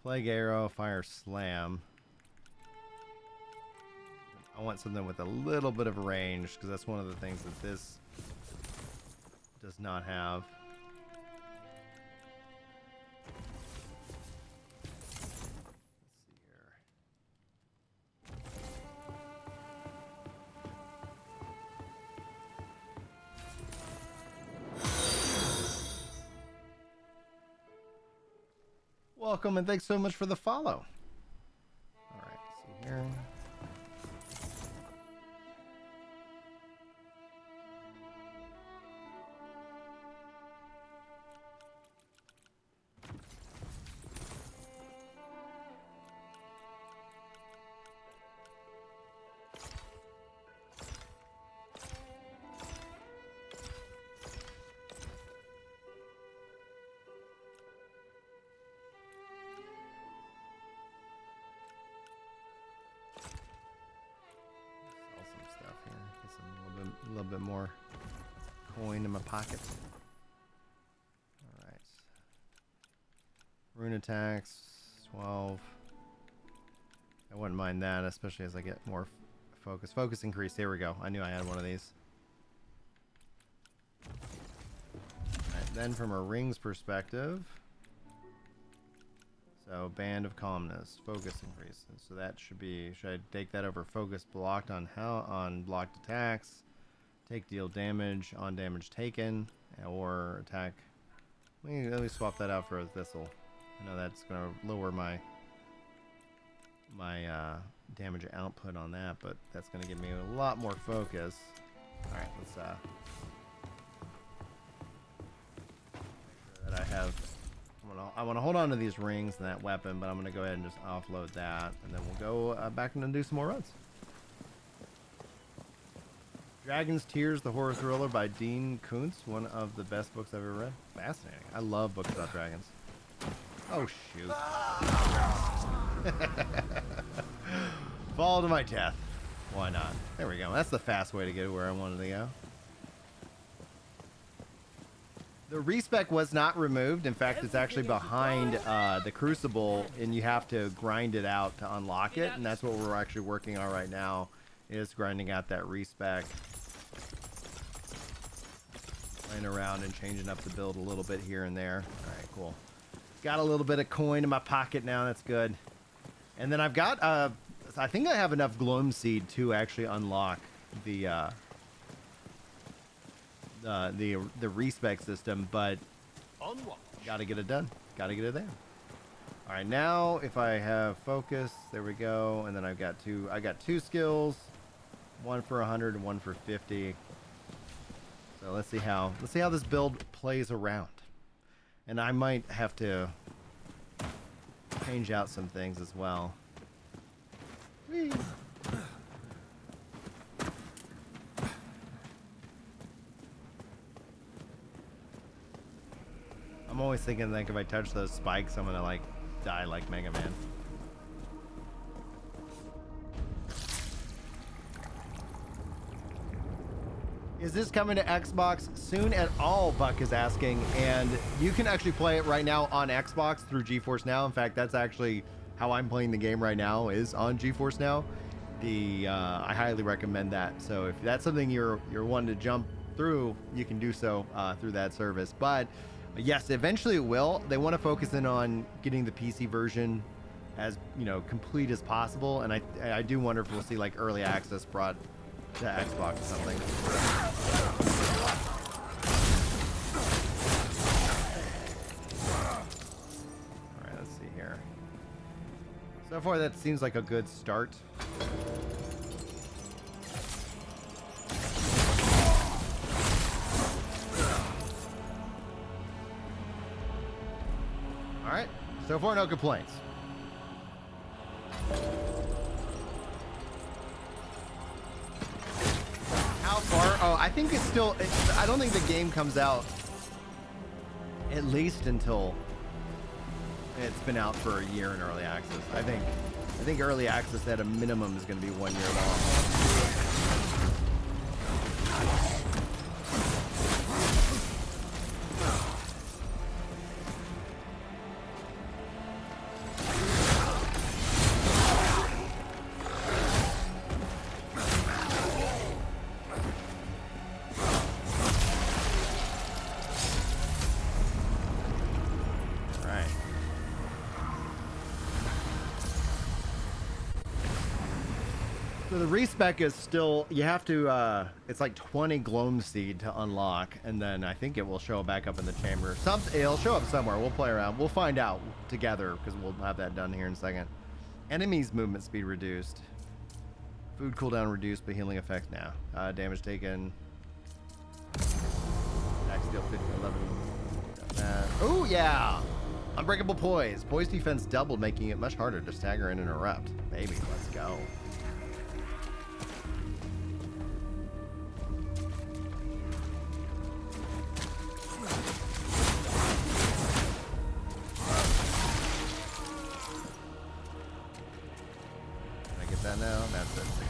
Plague Arrow, Fire Slam. I want something with a little bit of range, because that's one of the things that this does not have. Welcome and thanks so much for the follow. All right, see here. A little bit more coin in my pocket. All right. Rune attacks, 12. I wouldn't mind that, especially as I get more focus. Focus increase. There we go. I knew I had one of these. All right, then from a rings perspective. So Band of Calmness, focus increase. So that should be, should I take that over focus blocked on blocked attacks? Take deal damage on damage taken, or attack. Let me swap that out for a thistle. I know that's going to lower my damage output on that, but that's going to give me a lot more focus. All right, let's make sure that I have. I want to hold on to these rings and that weapon, but I'm going to go ahead and just offload that, and then we'll go back and do some more runs. Dragon's Tears, the horror thriller by Dean Koontz, one of the best books I've ever read. Fascinating. I love books about dragons. Oh, shoot. Fall to my death. Why not? There we go. That's the fast way to get where I wanted to go. The respec was not removed. In fact, it's actually behind the Crucible, and you have to grind it out to unlock it, and that's what we're actually working on right now, is grinding out that respec. Playing around and changing up the build a little bit here and there. Alright, cool. Got a little bit of coin in my pocket now, that's good. And then I've got, I think I have enough Gloam Seed to actually unlock the respec system, but gotta get it done. Gotta get it there. Alright, now if I have focus, there we go, and then I got two skills, one for 100 and one for 50. So let's see how this build plays around. And I might have to change out some things as well. Whee. I'm always thinking like if I touch those spikes, I'm gonna like die like Mega Man. Is this coming to Xbox soon at all? Buck is asking, and you can actually play it right now on Xbox through GeForce Now. In fact, that's actually how I'm playing the game right now, is on GeForce Now. I highly recommend that. So if that's something you're wanting to jump through, you can do so through that service. But yes, eventually it will. They want to focus in on getting the PC version as complete as possible, and I do wonder if we'll see like early access brought to Xbox or something. All right, let's see here. So far, that seems like a good start. All right, so far no complaints. How far? Oh, I think it's still. I don't think the game comes out at least until it's been out for a year in early access. I think early access at a minimum is going to be 1 year long. So the respec is still, you have to, it's like 20 gloam seed to unlock, and then I think it will show back up in the chamber. It'll show up somewhere. We'll play around. We'll find out together, because we'll have that done here in a second. Enemies movement speed reduced. Food cooldown reduced, but healing effect now. Damage taken. Attack steal 50, 11. Oh, yeah! Unbreakable poise. Poise defense doubled, making it much harder to stagger and interrupt. Baby, let's go. That now? That's it. 16.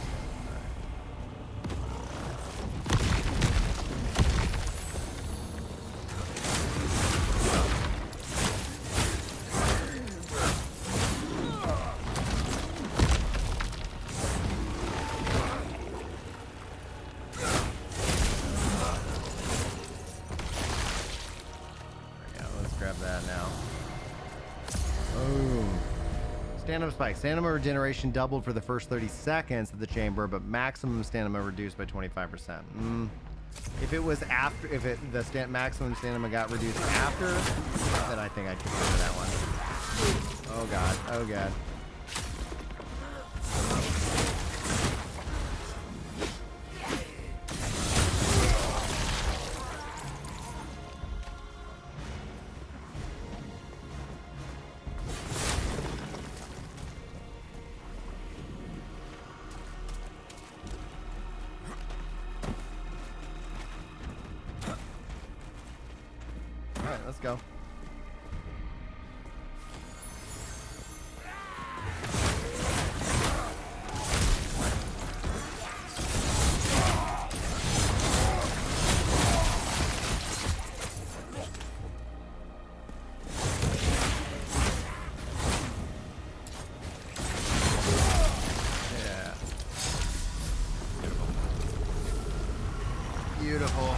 Yeah, let's grab that now. Boom. Stamina spike. Stamina regeneration doubled for the first 30 seconds of the chamber, but maximum stamina reduced by 25%. If it was after, the maximum stamina got reduced after, then I think I'd consider that one. Oh god. Oh god. Let's go. Yeah. Beautiful. Beautiful.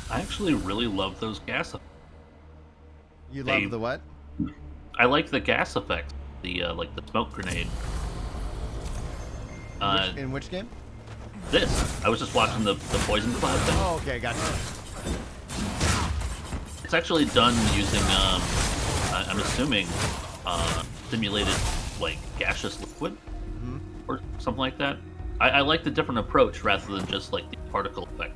I actually really love those gas effects. You love the what? I like the gas effects. The like the smoke grenade. In which game? This. I was just watching the poison cloud thing. Oh, okay, gotcha. It's actually done using I'm assuming simulated like gaseous liquid or something like that. I like the different approach rather than just like the particle effect.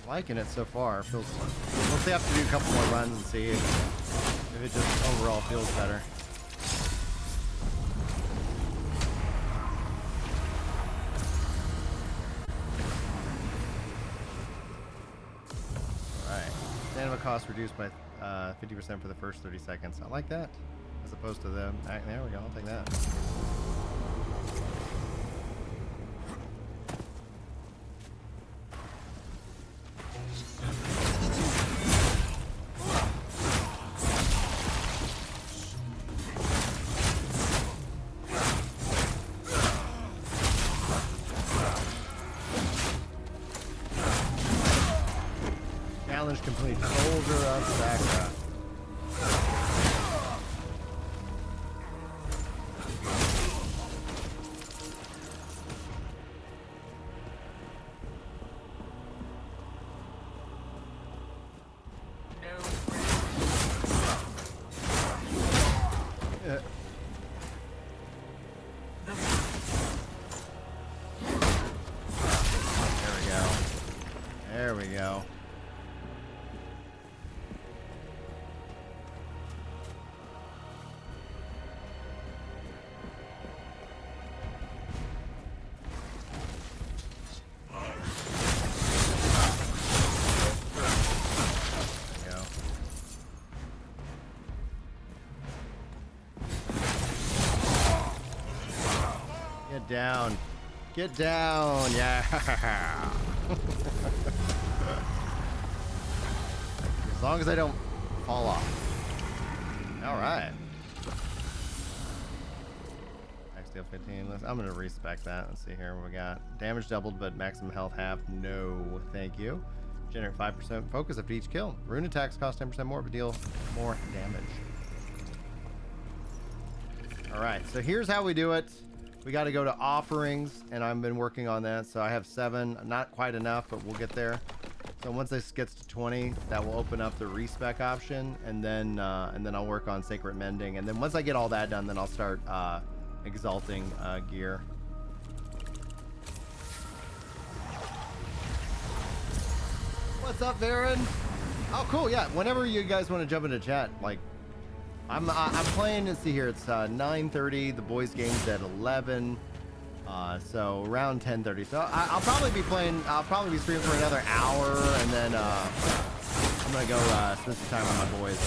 Liking it so far. Feels. We'll see, have to do a couple more runs and see if it just overall feels better. Alright. Stamina cost reduced by 50% for the first 30 seconds. I like that. As opposed to the... Right, there we go. I'll take that. Challenge complete. Soldier of Sakra. There we go. Get down. Get down. Yeah. As long as I don't fall off. All right. XDL 15. I'm going to respec that. Let's see here what we got. Damage doubled, but maximum health half. No, thank you. Generate 5% focus after each kill. Rune attacks cost 10% more, but deal more damage. All right, so here's how we do it. We got to go to offerings, and I've been working on that. So I have 7, not quite enough, but we'll get there. So once this gets to 20, that will open up the respec option, and then I'll work on sacred mending. And then once I get all that done, then I'll start exalting gear. What's up, Varen? Oh, cool. Yeah, whenever you guys want to jump into chat, like. I'm playing. Let's see here. It's 9:30. The boys' game's at 11. So around 10:30. So I'll probably be playing. I'll probably be streaming for another hour, and then I'm gonna go spend some time with my boys.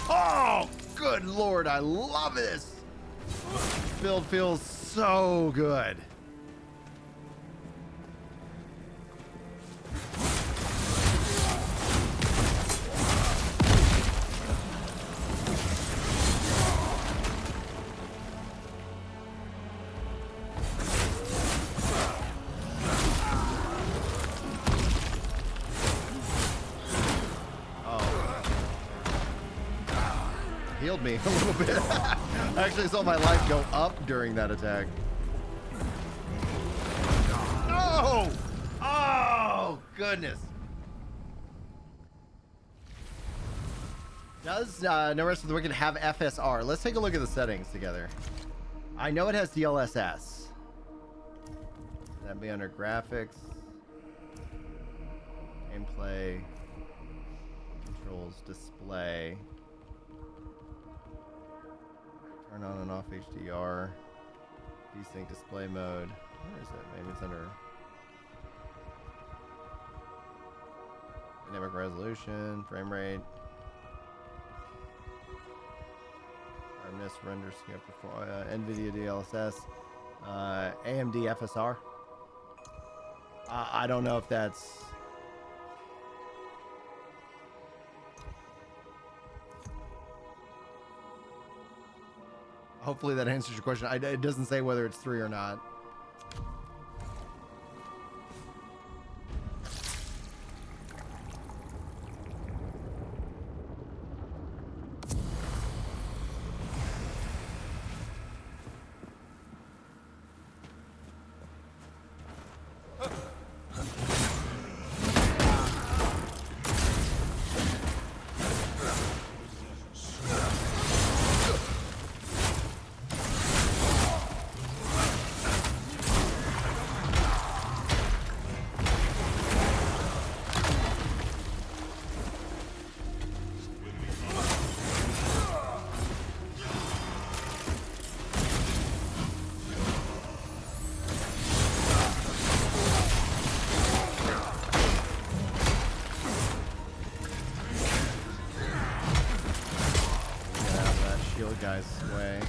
Oh, good lord! I love this. This build feels so good. Healed me a little bit. I actually saw my life go up during that attack. Oh! Oh, goodness. Does No Rest of the Wicked have FSR? Let's take a look at the settings together. I know it has DLSS. That'd be under graphics, gameplay, controls, display. Turn on and off HDR, desync display mode. Where is it? Maybe it's under dynamic resolution, frame rate, hardness, render scale, NVIDIA DLSS, AMD FSR. I don't know if that's. Hopefully that answers your question. It doesn't say whether it's 3 or not. Guy's way.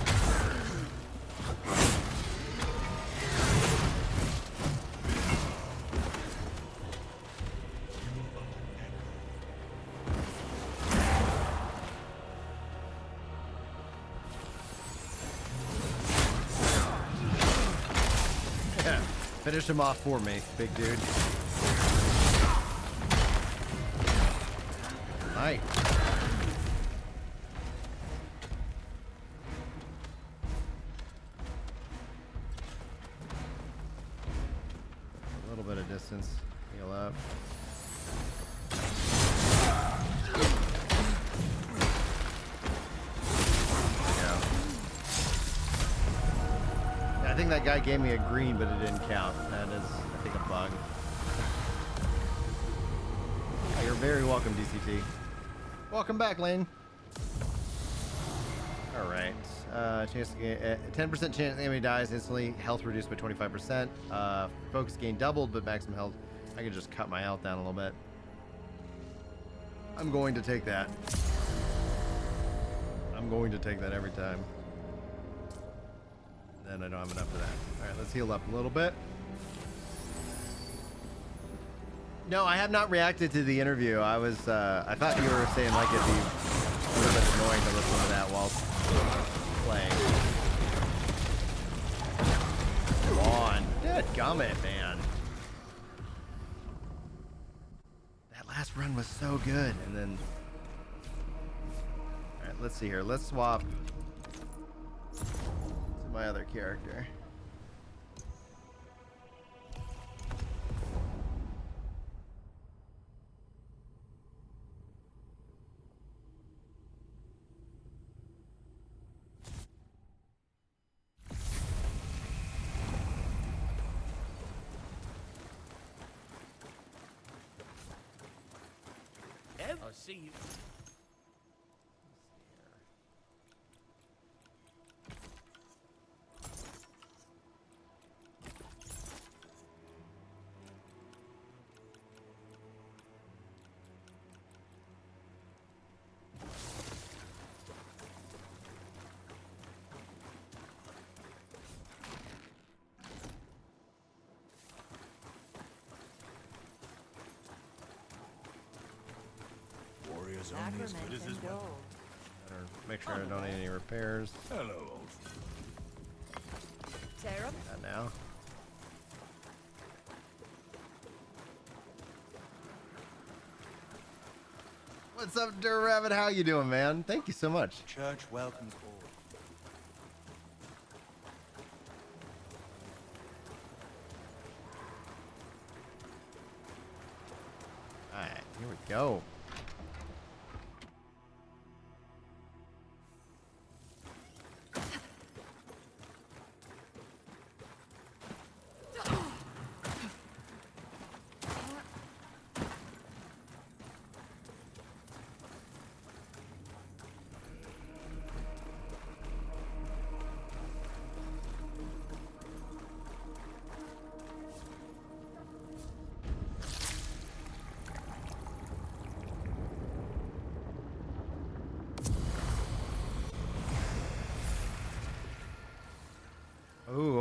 Finish him off for me, big dude. Nice. Distance, heal up. Yeah, I think that guy gave me a green, but it didn't count. That is, I think, a bug. Oh, you're very welcome, DCT. Welcome back, Lane. All right. Chance to gain 10% chance the enemy dies instantly. Health reduced by 25%. Focus gain doubled, but maximum health. I can just cut my health down a little bit. I'm going to take that. I'm going to take that every time. Then I don't have enough of that. All right, let's heal up a little bit. No, I have not reacted to the interview. I thought you were saying like it'd be a little bit annoying to listen to that while playing. Come on. Dadgummit, man. That last run was so good. And then... Alright, let's see here. Let's swap to my other character. I'll see you. Only as good as his weapon. Better make sure I don't need any repairs. Hello, old Sarah? Not now. What's up, Dur Rabbit? How you doing, man? Thank you so much. Church welcomes all. All right, here we go.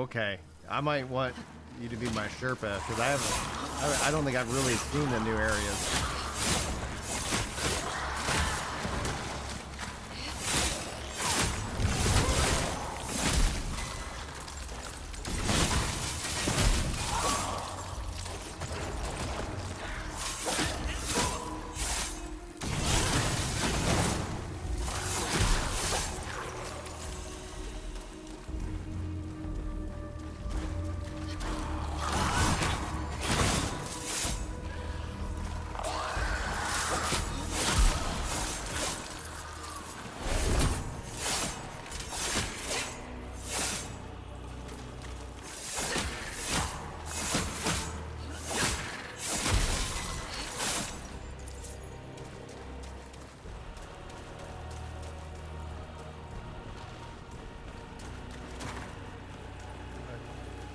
okay. I might want you to be my Sherpa because I don't think I've really seen the new areas.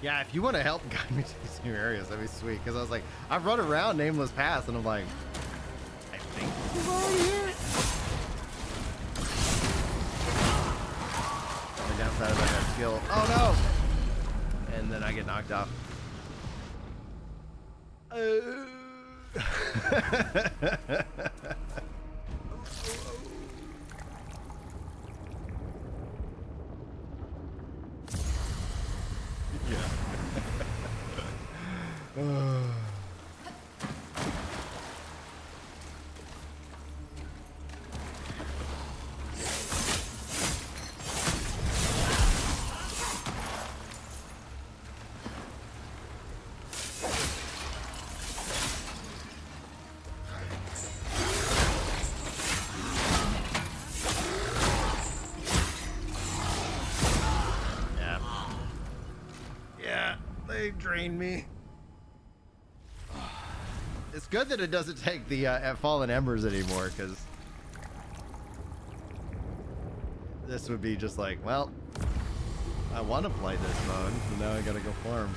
Yeah, if you want to help guide me to these new areas, that'd be sweet. Because I was like, I've run around Nameless Pass, and I'm like, I think this is already here. The downside of that skill. Oh no! And then I get knocked off. They drained me. It's good that it doesn't take the Fallen Embers anymore, because this would be just like, well, I want to play this mode, but now I gotta go farm.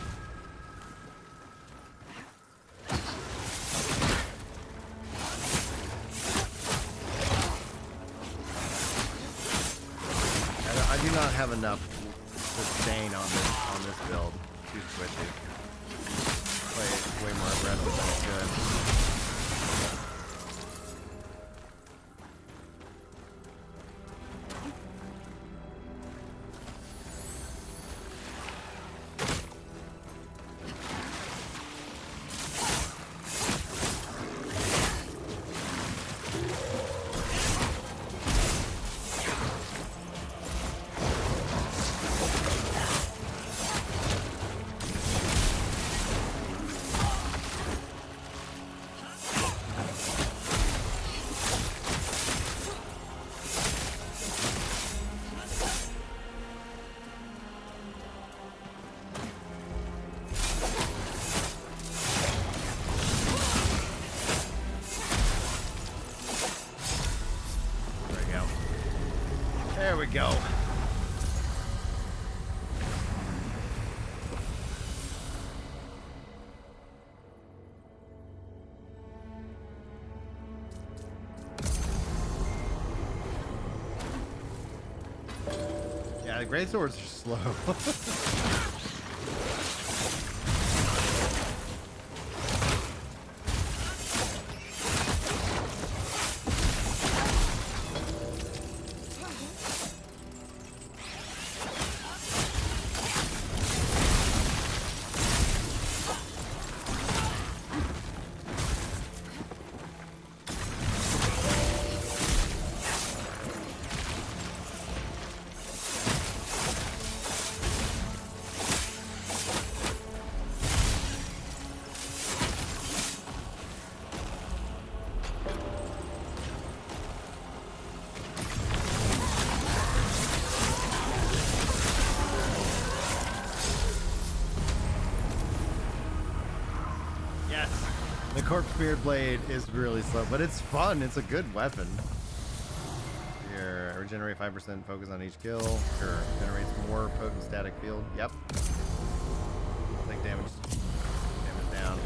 I do not have enough sustain on this build. Too squishy. Play way more aggressive than it's good. There we go. Yeah, the great swords are slow. The Corpse Beard Blade is really slow, but it's fun. It's a good weapon. Here, regenerate 5% focus on each kill. Sure. Generates more potent static field. Yep. Take damage. Damage down.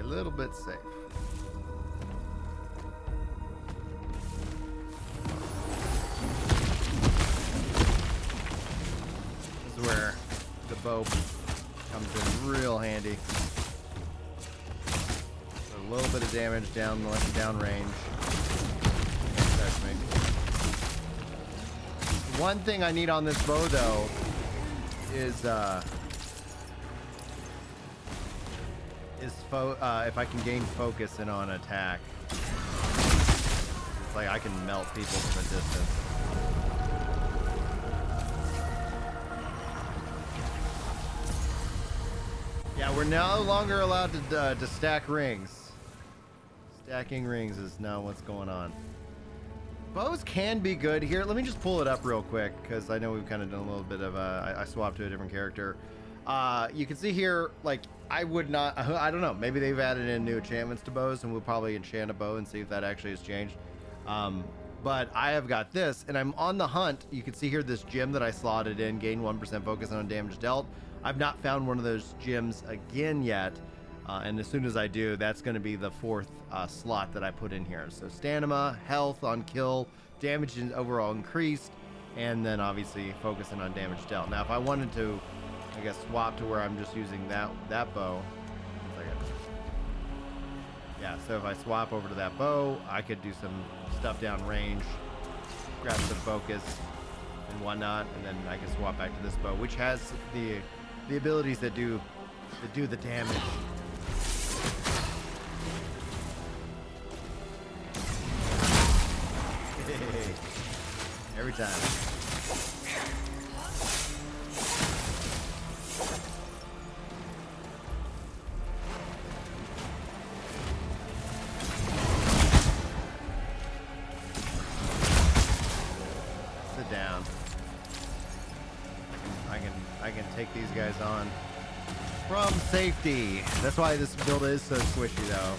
little bit safe. This is where the bow comes in real handy. So a little bit of damage down range. Touch me. One thing I need on this bow though is if I can gain focus in on attack. It's like I can melt people from a distance. Yeah, we're no longer allowed to stack rings. Stacking rings is now what's going on. Bows can be good here. Let me just pull it up real quick because I know we've kind of done a little bit of I swapped to a different character. You can see here, like, I would not, I don't know, maybe they've added in new enchantments to bows and we'll probably enchant a bow and see if that actually has changed. But I have got this and I'm on the hunt. You can see here this gem that I slotted in, gain 1% focus on damage dealt. I've not found one of those gems again yet. And as soon as I do, that's going to be the fourth slot that I put in here. So stamina, health on kill, damage is overall increased, and then obviously focusing on damage dealt. Now, if I wanted to, I guess, swap to where I'm just using that bow. Yeah, so if I swap over to that bow, I could do some stuff down range, grab some focus and whatnot, and then I can swap back to this bow, which has the abilities that do the damage. Every time. Sit down. I can take these guys on from safety. That's why this build is so squishy though.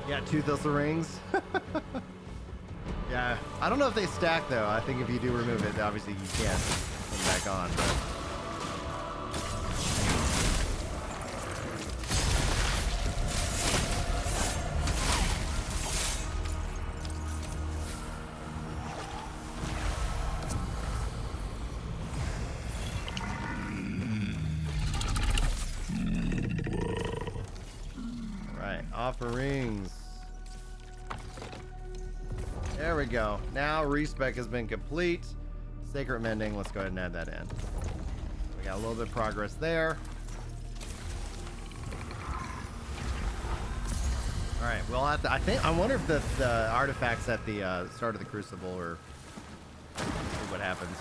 Yeah, two thistle rings. Yeah, I don't know if they stack though. I think if you do remove it, obviously you can't put them back on. But... offerings. There we go. Now respec has been complete. Sacred Mending, let's go ahead and add that in. We got a little bit of progress there. All right, well, I wonder if the artifacts at the start of the Crucible, or see what happens,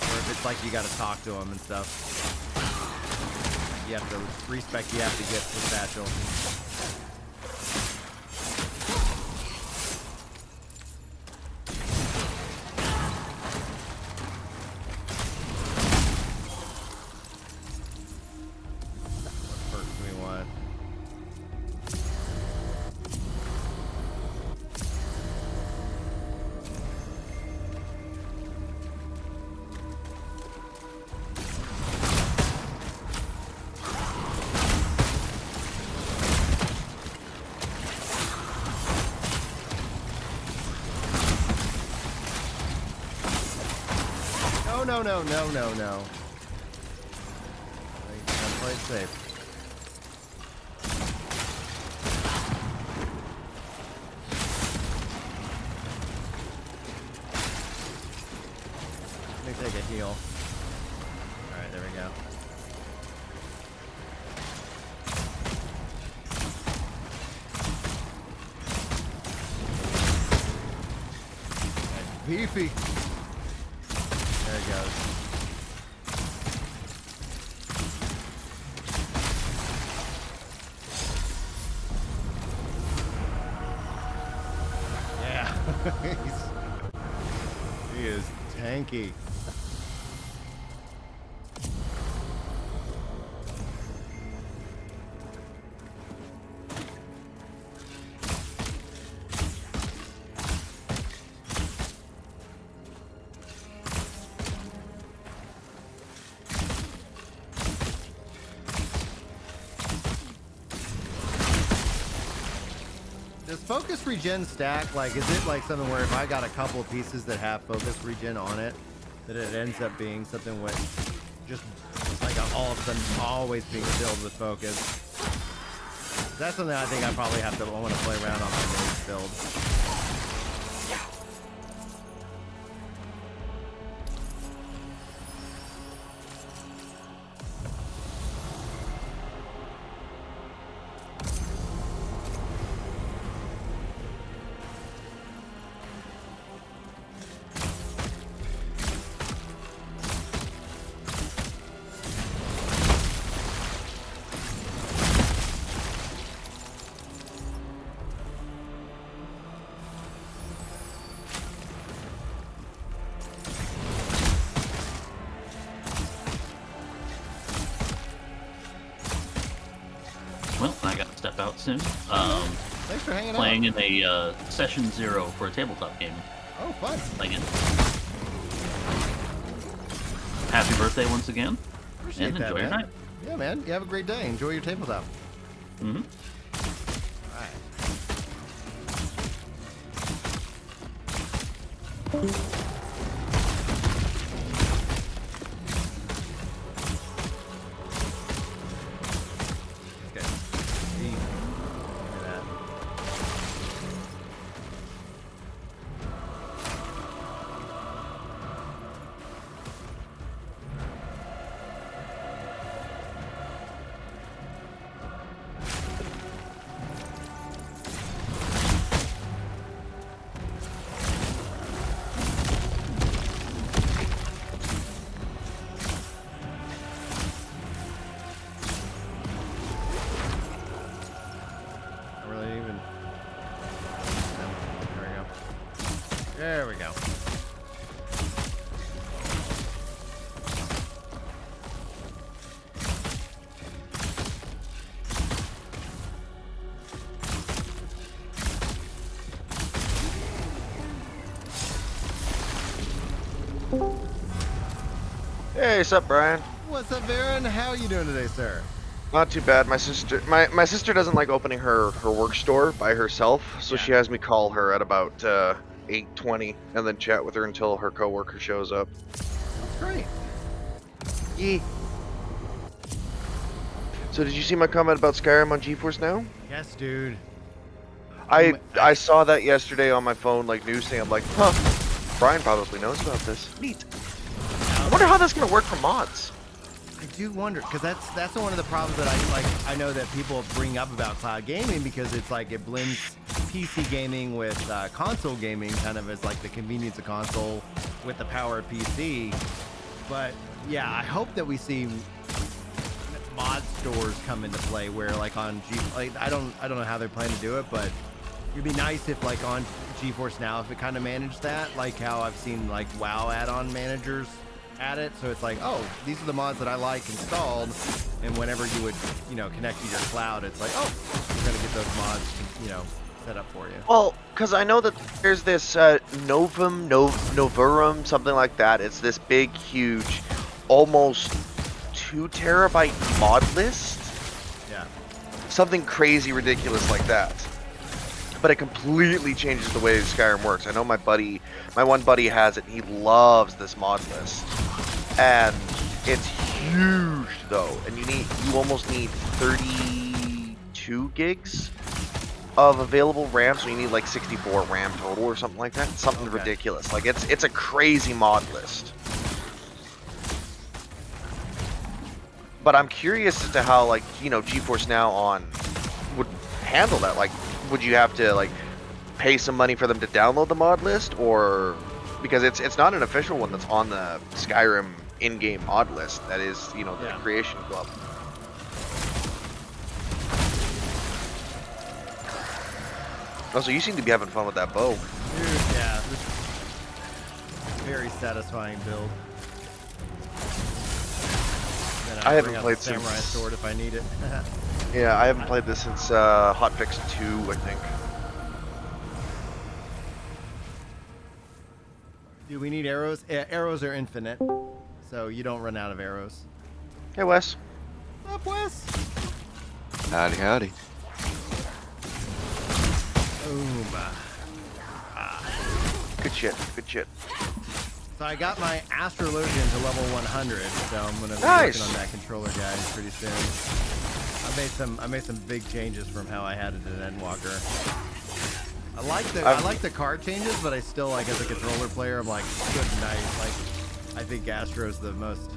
or if it's like you got to talk to them and stuff. You have to respec. You have to get the satchel. What perks do we want? No. Gotta play it safe. Let me take a heal. Alright, there we go. That's beefy. There it goes. He is tanky. focus regen stack, like, is it like something where if I got a couple of pieces that have focus regen on it, that it ends up being something with just like all of a sudden always being filled with focus? That's something I think I probably have to want to play around on my mage build. Well, I got to step out soon. Thanks for hanging playing out. in a session 0 for a tabletop game. Oh, fun. Again. Happy birthday once again. Appreciate and that, enjoy your man. night. Yeah, man. You have a great day. Enjoy your tabletop. Mm-hmm. All right. There we go. Hey, what's up, Brian? What's up, Aaron? How are you doing today, sir? Not too bad. My sister doesn't like opening her work store by herself, so Yeah. she has me call her at about 8:20 and then chat with her until her coworker shows up. Great. Yeah. So did you see my comment about Skyrim on GeForce Now? Yes, dude. I saw that yesterday on my phone, like news thing. I'm like, huh. Brian probably knows about this. Neat. I wonder how that's gonna work for mods. I do wonder, because that's one of the problems that I know that people bring up about cloud gaming, because it's like it blends PC gaming with console gaming, kind of as like the convenience of console with the power of PC. But yeah, I hope that we see mod stores come into play where like on I don't know how they're planning to do it, but it'd be nice if like on GeForce Now if it kind of managed that, like how I've seen like WoW add-on managers at it, so it's like, oh, these are the mods that I like installed, and whenever you would, connect to your cloud, it's like, oh, you're gonna get those mods, set up for you. Well, because I know that there's this Novarum, something like that. It's this big, huge, almost 2 terabyte mod list. Yeah. Something crazy, ridiculous like that. But it completely changes the way Skyrim works. I know my one buddy has it. And he loves this mod list, and it's huge though. And you almost need 32 gigs of available RAM, so you need like 64 RAM total or something like that. Something ridiculous. Like it's a crazy mod list. But I'm curious as to how GeForce Now would handle that. Like, would you have to like pay some money for them to download the mod list, or because it's not an official one that's on the Skyrim in-game mod list? That is, the Creation Club. Also, you seem to be having fun with that bow. Dude, yeah, this is very satisfying build. Then I haven't bring out played the samurai since- sword if I need it. Yeah, I haven't played this since Hotfix 2, I think. Do we need arrows? Arrows are infinite, so you don't run out of arrows. Hey, Wes. What's up, Wes? Howdy, howdy. Boom. Good shit. Good shit. So I got my Astrologian to level 100, so I'm gonna be Nice. working on that controller guide pretty soon. I made some big changes from how I had it in Endwalker. I like the card changes, but I still like as a controller player, I'm like, good night. Like, I think Astro's the most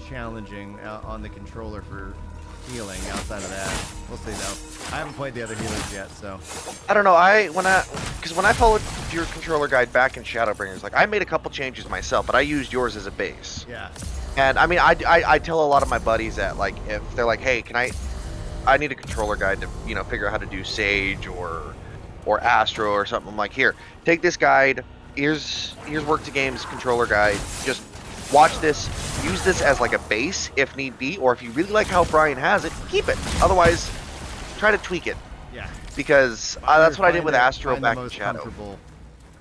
challenging on the controller for healing. Outside of that, we'll see though. I haven't played the other healers yet, so. I don't know. Because when I followed your controller guide back in Shadowbringers, like I made a couple changes myself, but I used yours as a base. Yeah. And I mean, I tell a lot of my buddies that like if they're like, hey, I need a controller guide to figure out how to do Sage or Astro or something. I'm like, here, take this guide. Here's Work to Games controller guide. Just watch this. Use this as like a base if need be, or if you really like how Brian has it, keep it. Otherwise, try to tweak it. Yeah. Because that's what I did with Astro back in Shadow.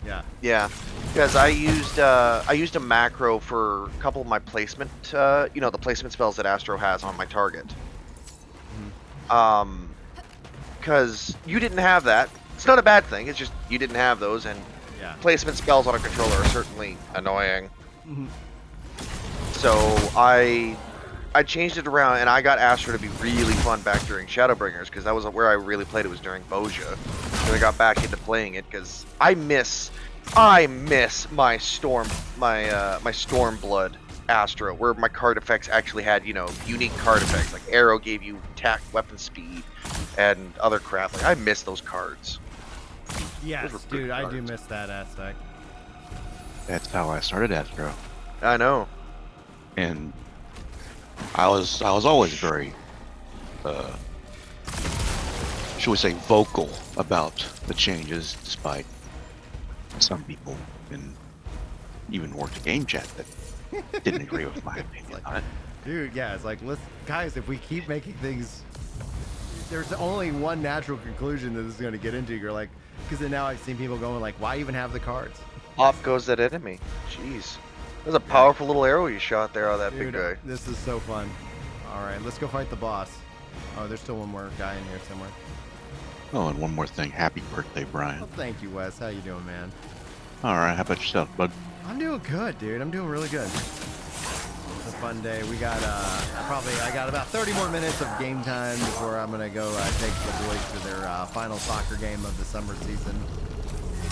Yeah. Yeah, because I used a macro for a couple of my placement, the placement spells that Astro has on my target. Because you didn't have that. It's not a bad thing. It's just you didn't have those, and placement spells on a controller are certainly annoying. So I changed it around, and I got Astro to be really fun back during Shadowbringers, because that was where I really played it, was during Boja. So I got back into playing it, because I miss my Stormblood Astro, where my card effects actually had, unique card effects, like Arrow gave you attack, weapon speed, and other crap. Like, I miss those cards. Yes, dude, I do miss that aspect. That's how I started Astro. I know. And I was always very, should we say, vocal about the changes, despite some people in even Work to Game chat that didn't agree with my opinion on it. Dude, yeah, it's like, guys, if we keep making things, there's only one natural conclusion that this is going to get into. You're like, because now I've seen people going like, why even have the cards? Off goes that enemy. Jeez. That was a powerful little arrow you shot there on that Dude, big guy. This is so fun. All right, let's go fight the boss. Oh, there's still one more guy in here somewhere. Oh, and one more thing. Happy birthday, Brian. Well, thank you, Wes. How you doing, man? All right, how about yourself, bud? I'm doing good, dude. I'm doing really good. It's a fun day. We got I got about 30 more minutes of game time before I'm gonna go take the boys to their final soccer game of the summer season,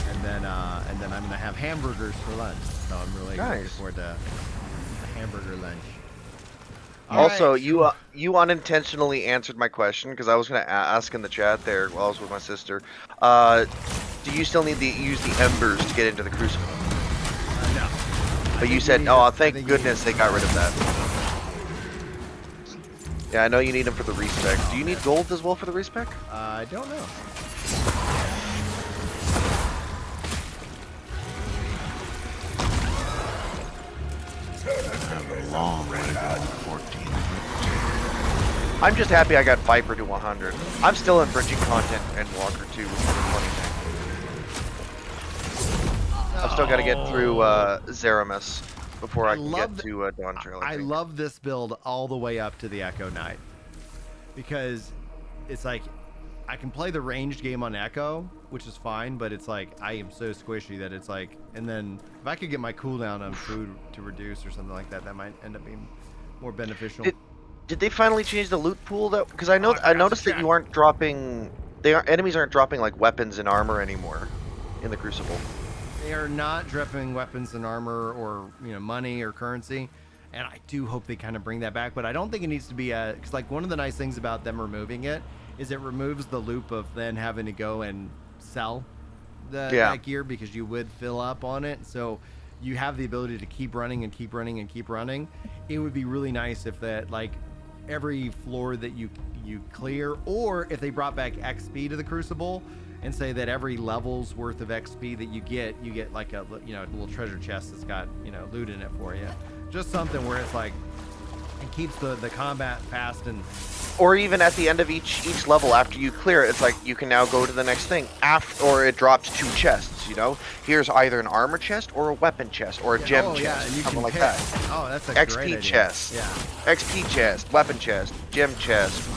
and then I'm gonna have hamburgers for lunch. So I'm really looking forward to a hamburger lunch. Also, you unintentionally answered my question, because I was going to ask in the chat there while I was with my sister. Do you still need to use the embers to get into the crucible? No. But you said, oh, thank goodness they got rid of that. Yeah, I know you need them for the respec. Do you need gold as well for the respec? I don't know. I have a long way to go to 14. I'm just happy I got Viper to 100. I'm still in bridging content and Walker 2, which is a funny thing. I've still got to get through Zeramis before I can get to Dawn Trail. I love this build all the way up to the Echo Knight, because it's like I can play the ranged game on Echo, which is fine, but it's like I am so squishy that it's like, and then if I could get my cooldown on food to reduce or something like that, that might end up being more beneficial. Did they finally change the loot pool? That because I noticed that you aren't dropping. Enemies aren't dropping like weapons and armor anymore in the Crucible. They are not dropping weapons and armor or money or currency, and I do hope they kind of bring that back. But I don't think it needs to be because like one of the nice things about them removing it is it removes the loop of then having to go and sell that gear, because you would fill up on it. So you have the ability to keep running and keep running and keep running. It would be really nice if that like every floor that you clear, or if they brought back XP to the Crucible and say that every level's worth of XP that you get like a little treasure chest that's got loot in it for you. Just something where it's like it keeps the combat fast, and or even at the end of each level after you clear it, it's like you can now go to the next thing or it drops 2 chests. Here's either an armor chest or a weapon chest or a gem chest, something like that. Oh, that's a XP great idea. chest. Yeah. XP chest, weapon chest, gem chest,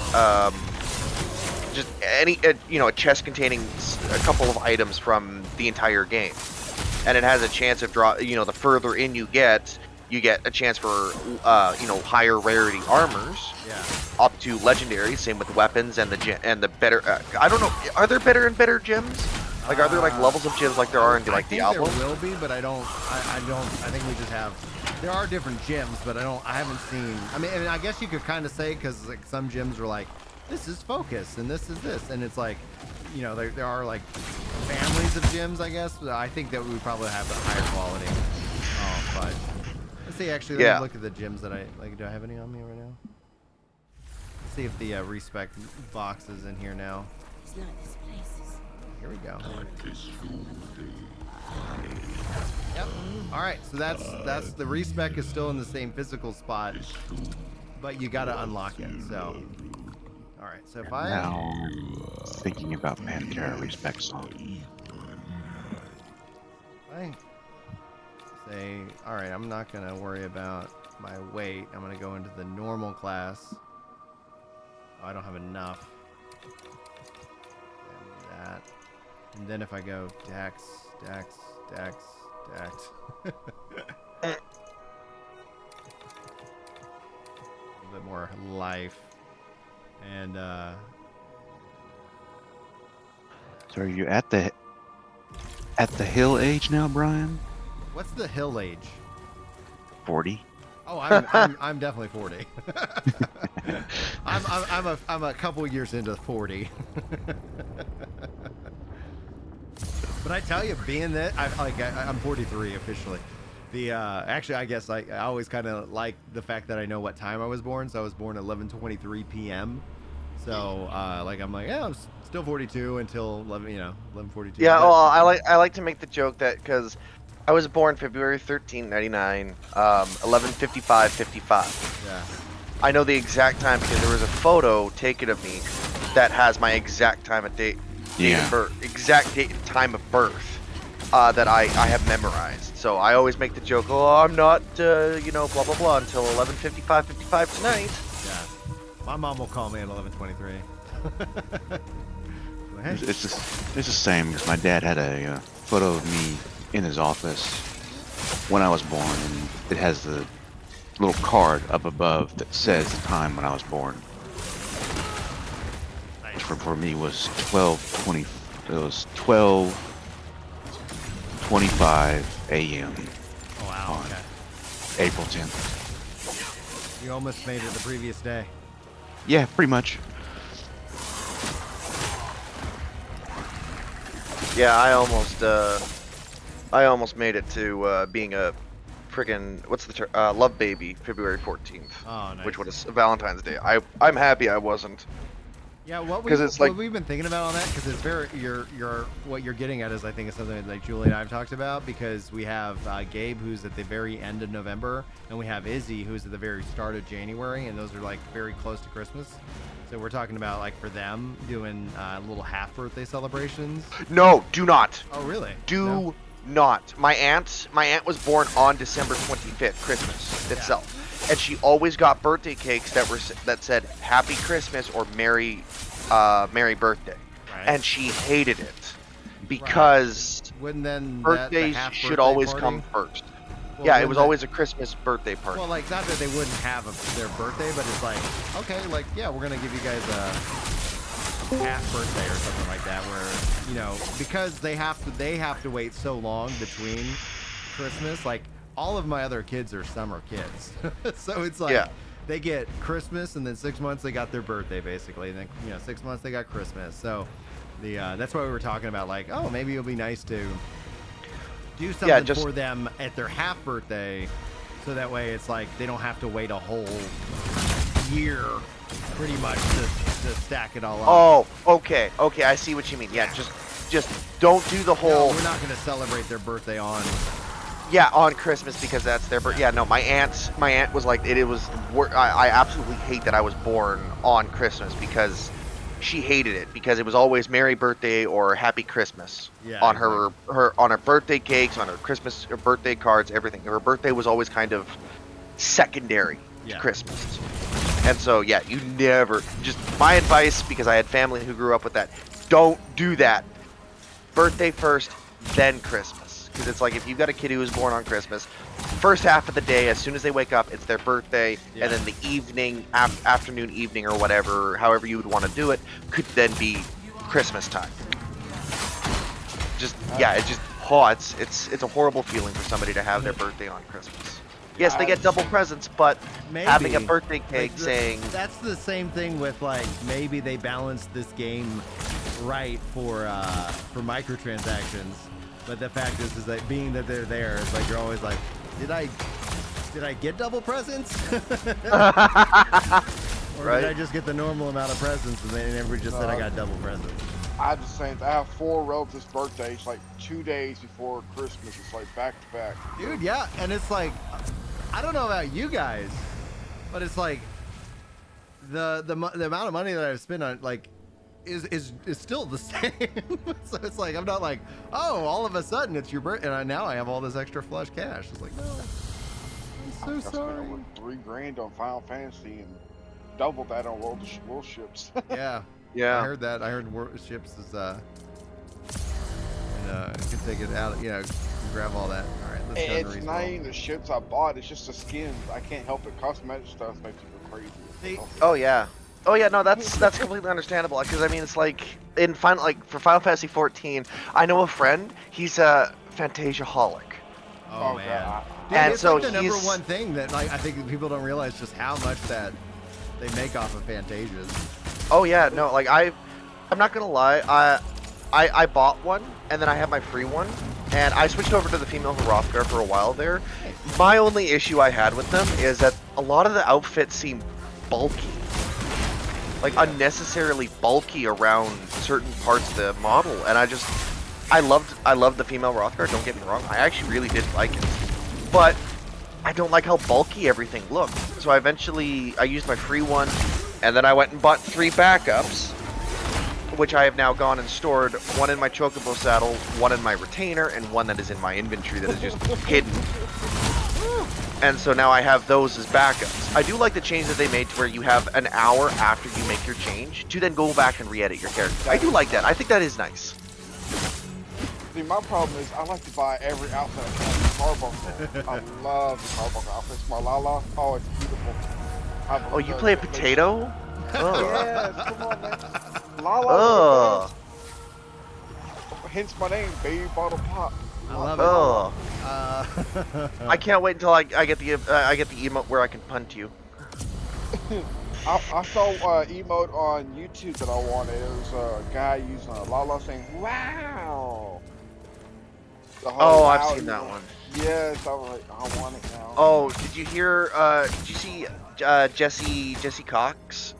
just any a chest containing a couple of items from the entire game, and it has a chance of the further in you get a chance for higher rarity armors, up to legendary. Same with weapons and the better. I don't know. Are there better and better gems? Like, are there like levels of gems like there are in like Diablo? There will be, but I don't. I think we just have. There are different gems, but I haven't seen. I mean, I guess you could kind of say because like some gems are like, this is focus and this is this, and it's like, there are like families of gems. I guess. But I think that we would probably have a higher quality. Oh, fudge. Let's see. Actually, let me look at the gems that I like. Do I have any on me right now? Let's see if the respec box is in here now. Here we go. Yep. All right. So that's the respec is still in the same physical spot, but you got to unlock it. So, all right. So if I now thinking about Pantera respec song. I say, all right. I'm not gonna worry about my weight. I'm gonna go into the normal class. Oh, I don't have enough. And that. And then if I go Dex. A little bit more life. And So are you at the hill age now, Brian? What's the hill age? 40. Oh, I'm definitely 40. I'm a couple years into 40. But I tell you, being that I'm 43 officially. Actually, I guess I always kind of like the fact that I know what time I was born. So I was born at 11:23 p.m. So I'm like, yeah, I'm still 42 until 11:42. Yeah, well, I like to make the joke that because I was born February 13, 99, 11:55:55. Yeah. I know the exact time because there was a photo taken of me that has my exact time of date. Exact date and time of birth that I have memorized. So I always make the joke, I'm not, blah, blah, blah, until 11:55:55 tonight. Yeah. My mom will call me at 11:23. It's the same because my dad had a photo of me in his office when I was born, and it has the little card up above that says the time when I was born. For me was 12:20. It was 12:25 a.m. Oh, wow. on Okay. April 10th. You almost made it the previous day. Yeah, pretty much. Yeah, I almost made it to being a friggin' love baby February 14th, Oh, nice. which was Valentine's Day. I'm happy I wasn't. Yeah, what it's like we've been thinking about on that, because it's very what you're getting at is I think is something like Julie and I have talked about, because we have Gabe, who's at the very end of November, and we have Izzy, who's at the very start of January, and those are like very close to Christmas. So we're talking about like for them doing little half birthday celebrations. No, do not. Oh, really? Do not. My aunt was born on December 25th, Christmas itself. And she always got birthday cakes that said Happy Christmas or Merry Birthday. Right. And she hated it because Wouldn't then birthdays should always come first. Well, yeah, it was always a Christmas birthday party. Well, like, not that they wouldn't have their birthday, but it's like, okay, like, yeah, we're gonna give you guys a half birthday or something like that, where, because they have to wait so long between Christmas. Like, all of my other kids are summer kids, so it's like they get Christmas, and then 6 months they got their birthday basically, and then 6 months they got Christmas. So that's why we were talking about, like, oh, maybe it'll be nice to do something for them at their half birthday, so that way it's like they don't have to wait a whole year pretty much to stack it all up. Oh, okay, I see what you mean. Yeah, just don't do the whole. No, we're not going to celebrate their birthday on. Yeah, on Christmas, because that's their birthday. Yeah, no, my aunt was like, I absolutely hate that I was born on Christmas, because she hated it, because it was always Merry Birthday or Happy Christmas on her birthday cakes, on her Christmas or birthday cards, everything. Her birthday was always kind of secondary to Christmas. And so, yeah, you never, just my advice, because I had family who grew up with that, don't do that. Birthday first, then Christmas. Because it's like, if you've got a kid who was born on Christmas, first half of the day, as soon as they wake up, it's their birthday, and then the evening, afternoon, evening, or whatever, however you would want to do it, could then be Christmas time. Just, yeah, it's a horrible feeling for somebody to have their birthday on Christmas. Yes, they get double presents, but having a birthday cake saying... That's the same thing with, like, maybe they balanced this game right for microtransactions, but the fact is that being that they're there, it's like you're always like, did I get double presents? Or did I just get the normal amount of presents and then everybody just said I got double presents? I just saying, I have 4 relatives' birthdays like 2 days before Christmas. It's like back to back. Dude, yeah, and it's like, I don't know about you guys, but it's like the amount of money that I've spent on like is still the same. So it's like I'm not like, oh, all of a sudden it's your birthday and now I have all this extra flush cash. It's like, no, I'm so sorry. I spent over $3,000 on Final Fantasy and double that on World Ships. Yeah. Yeah. I heard that. I heard Ships is you can take it out. You know, grab all that. All right, let's go. It's not even the ships I bought. It's just the skins. I can't help it. Cosmetic stuff makes me go crazy. Oh yeah. Oh yeah. No, that's completely understandable. Because I mean, it's like for Final Fantasy 14, I know a friend. He's a Fantasia-holic. Oh man. God. Dude, And it's so like the number one thing that like I think people don't realize just how much that they make off of Fantasias. Oh yeah, no, like I'm not gonna lie, I bought one and then I have my free one, and I switched over to the female Hrothgar for a while there. My only issue I had with them is that a lot of the outfits seem bulky, like unnecessarily bulky around certain parts of the model, and I loved the female Hrothgar. Don't get me wrong, I actually really did like it, but I don't like how bulky everything looked. So I used my free one. And then I went and bought 3 backups, which I have now gone and stored, one in my Chocobo saddle, one in my retainer, and one that is in my inventory that is just hidden. And so now I have those as backups. I do like the change that they made to where you have an hour after you make your change to then go back and re-edit your character. I do like that. I think that is nice. See, my problem is I like to buy every outfit I can. Carbuncle. I love the Carbuncle outfits. My Lala, oh, it's beautiful. Oh, you play a potato? Oh. Yes, come on, man. Lala. Hence my name, Baby Bottle Pop. I love it. I can't wait until I get the emote where I can punt you. I saw emote on YouTube that I wanted. It was a guy using a Lala saying, "Wow." Oh, I've seen that one. Yes, I was like, I want it now. Oh, did you hear? Did you see Jesse Cox?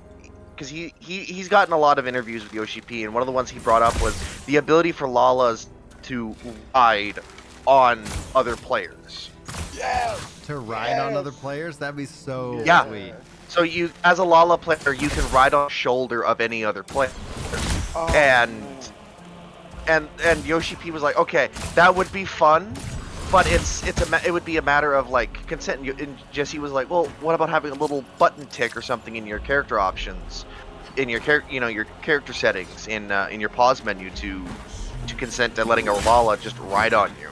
Because he's gotten a lot of interviews with Yoshi P, and one of the ones he brought up was the ability for Lalas to ride on other players. Yes. To ride on other players? That'd be so sweet. So you, as a Lala player, you can ride on the shoulder of any other player. Oh, and Yoshi P was like, okay, that would be fun, but it would be a matter of like consent. And Jesse was like, well, what about having a little button tick or something in your character options, in your your character settings in your pause menu to consent to letting a Lala just ride on you.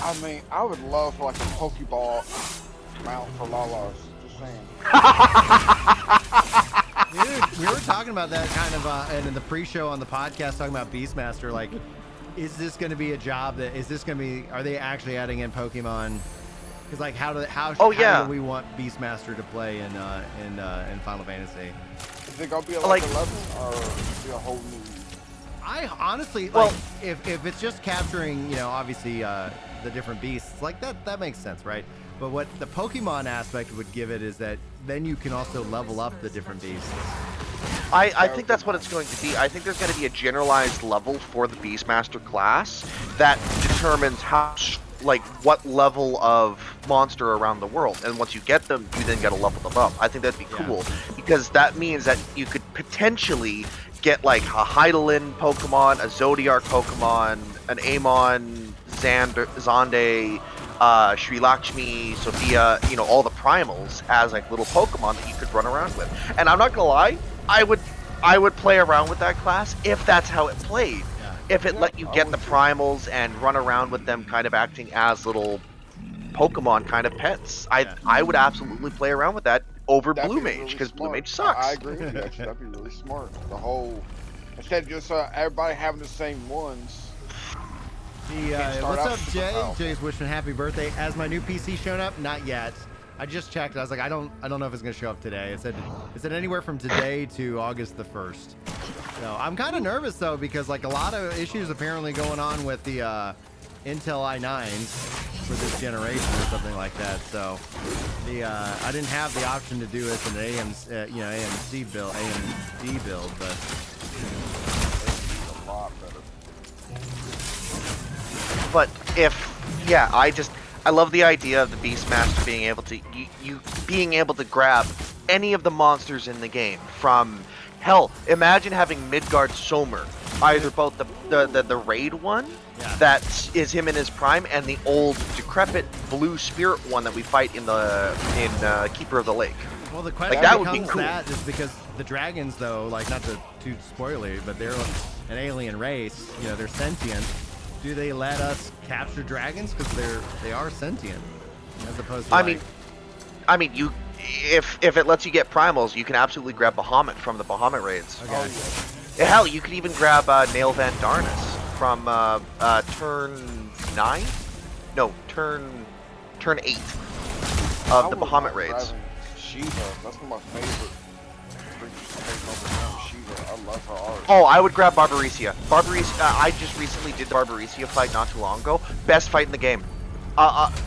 I mean, I would love like a Pokeball mount for Lalas. Just saying. Dude, we were talking about that kind of and in the pre-show on the podcast, talking about Beastmaster. Like, is this going to be a job that is this going to be? Are they actually adding in Pokemon? Because like, how do we want Beastmaster to play in Final Fantasy? Is it gonna be like 11 or be a whole new? I honestly like if it's just capturing, obviously the different beasts, like that makes sense, right? But what the Pokemon aspect would give it is that then you can also level up the different beasts. I think that's what it's going to be. I think there's going to be a generalized level for the Beastmaster class that determines what level of monster around the world. And once you get them, you then got to level them up. I think that'd be cool because that means that you could potentially get like a Hydaelyn Pokemon, a Zodiark Pokemon, an Amon, Zonde, Sri Lakshmi, Sophia, you know, all the primals as like little Pokemon that you could run around with. And I'm not gonna lie, I would play around with that class if that's how it played. If it let you get the primals and run around with them, kind of acting as little Pokemon kind of pets. I would absolutely play around with that over Blue Mage, because Blue Mage sucks. I agree with you, actually. That'd be really smart. The whole, instead of just everybody having the same ones. What's up, Jay? Jay's wishing happy birthday. Has my new PC shown up? Not yet. I just checked. I was like, I don't know if it's gonna show up today. It said anywhere from today to August the 1st. So I'm kind of nervous though, because like a lot of issues apparently going on with the Intel i9s for this generation or something like that. So I didn't have the option to do it in an AMD build, but A lot better. But I love the idea of the Beastmaster being able to being able to grab any of the monsters in the game. From hell, imagine having Midgard Somer, either both the raid one that is him in his prime and the old decrepit blue spirit one that we fight in Keeper of the Lake. Well, the question that would be becomes cool. that is because the dragons, though, like not to too spoilery, but they're an alien race. You know, they're sentient. Do they let us capture dragons because they are sentient, as opposed to? I mean, you if it lets you get primals, you can absolutely grab Bahamut from the Bahamut raids. Okay. Hell, you could even grab Nail Van Darnus from turn 9? No, turn 8 of the Bahamut raids. Shiva, that's one of my favorite creatures to take over now. Shiva, I love her art. Oh, I would grab Barbarecia. I just recently did the Barbarecia fight not too long ago. Best fight in the game.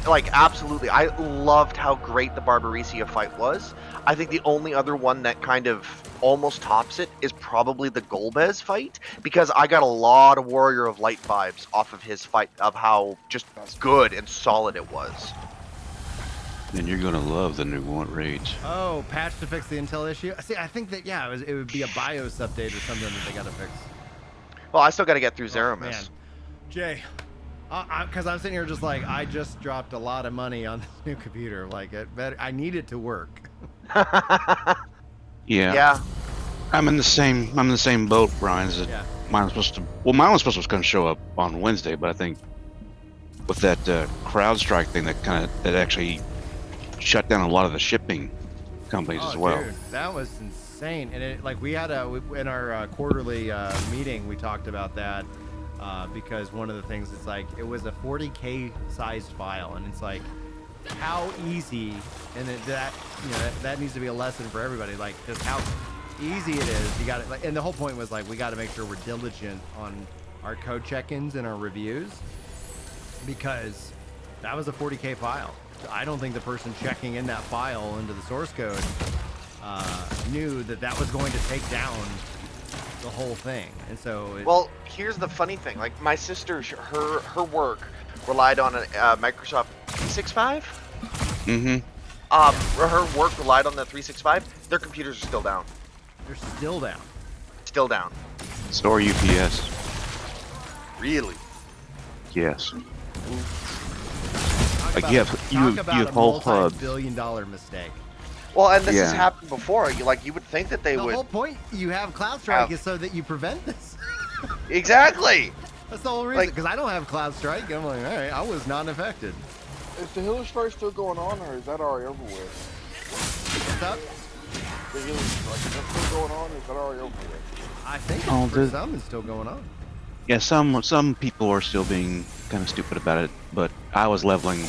Like, absolutely. I loved how great the Barbarecia fight was. I think the only other one that kind of almost tops it is probably the Golbez fight, because I got a lot of Warrior of Light vibes off of his fight, of how just good and solid it was. And you're gonna love the new one raids. Oh, patch to fix the Intel issue. See, I think that it would be a BIOS update or something that they gotta fix. Well, I still got to get through Zeramis. Man, Jay, because I'm sitting here just like I just dropped a lot of money on this new computer. Like I need it to work. Yeah. I'm in the same boat, Brian. Mine was supposed to come show up on Wednesday, but I think with that CrowdStrike thing that actually shut down a lot of the shipping companies as well. Dude, that was insane. And it, like we had in our quarterly meeting, we talked about that because one of the things is like it was a 40K sized file, and it's like how easy, and that needs to be a lesson for everybody, like just how easy it is. You got it, and the whole point was like we got to make sure we're diligent on our code check-ins and our reviews, because that was a 40K file. I don't think the person checking in that file into the source code knew that was going to take down the whole thing. And so well, here's the funny thing. Like my sister, her work relied on a Microsoft 365. Her work relied on the 365. Their computers are still down. They're still down. Still down. Store UPS. Really? Yes. Talk you about have a whole hubs. multi-billion-dollar mistake. Well, and this has happened before. You would think that they would. The whole point you have CloudStrike is so that you prevent this. Exactly. That's the whole reason. Because I don't have CloudStrike. I'm like, all right, I was not affected. Is the Healer Strike still going on, or is that already over with? What's up? The Healer Strike, is that still going on, or is that already over with? I think for some it's still going on. Yeah, some people are still being kind of stupid about it, but I was leveling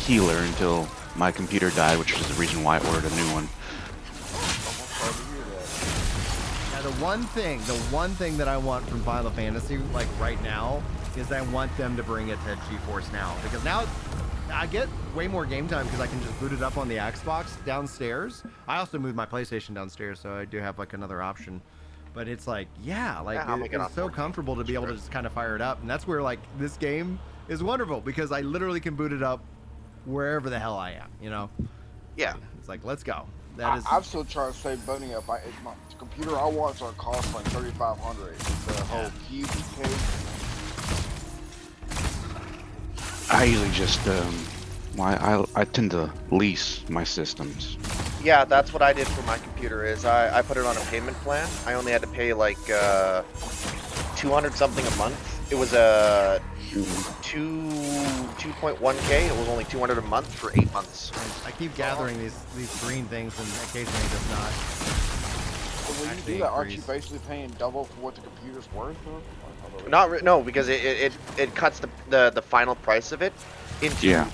healer until my computer died, which was the reason why I ordered a new one. Now the one thing that I want from Final Fantasy, like right now, is I want them to bring it to GeForce Now, because now I get way more game time because I can just boot it up on the Xbox downstairs. I also moved my PlayStation downstairs, so I do have like another option. But it's like, it's so comfortable to be able to just kind of fire it up. And that's where like this game is wonderful, because I literally can boot it up wherever the hell I am, you know? Yeah. It's like, let's go. I'm still trying to save money up. My computer I want to cost like $3,500. The whole cube case. I usually just Why I tend to lease my systems. Yeah, that's what I did for my computer. Is I put it on a payment plan. I only had to pay like 200 something a month. It was a 2.1k. It was only 200 a month for 8 months. I keep gathering these green things, and occasionally it does not. So when you do that, aren't you basically paying double for what the computer's worth? No, because it cuts the final price of it into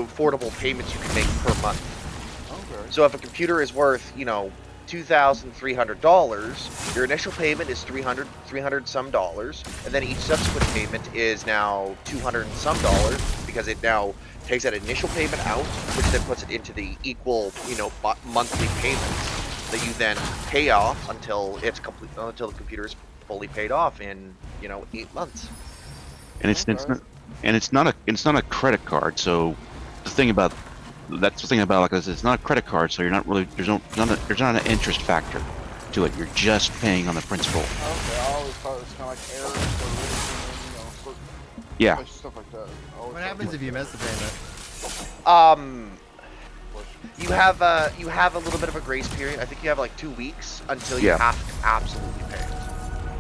affordable payments you can make per month. Okay. So if a computer is worth, $2,300, your initial payment is $300 some dollars, and then each subsequent payment is now $200 and some dollars, because it now takes that initial payment out, which then puts it into the equal, monthly payments that you then pay off until it's complete, until the computer is fully paid off in 8 months. And it's not a credit card. So the thing about like this, it's not a credit card. So you're not really there's not an interest factor to it. You're just paying on the principal. Okay, I always thought it was kind of like errors or Yeah. stuff like that. What happens if you miss the payment? You have a little bit of a grace period. I think you have like 2 weeks until you have to absolutely pay it.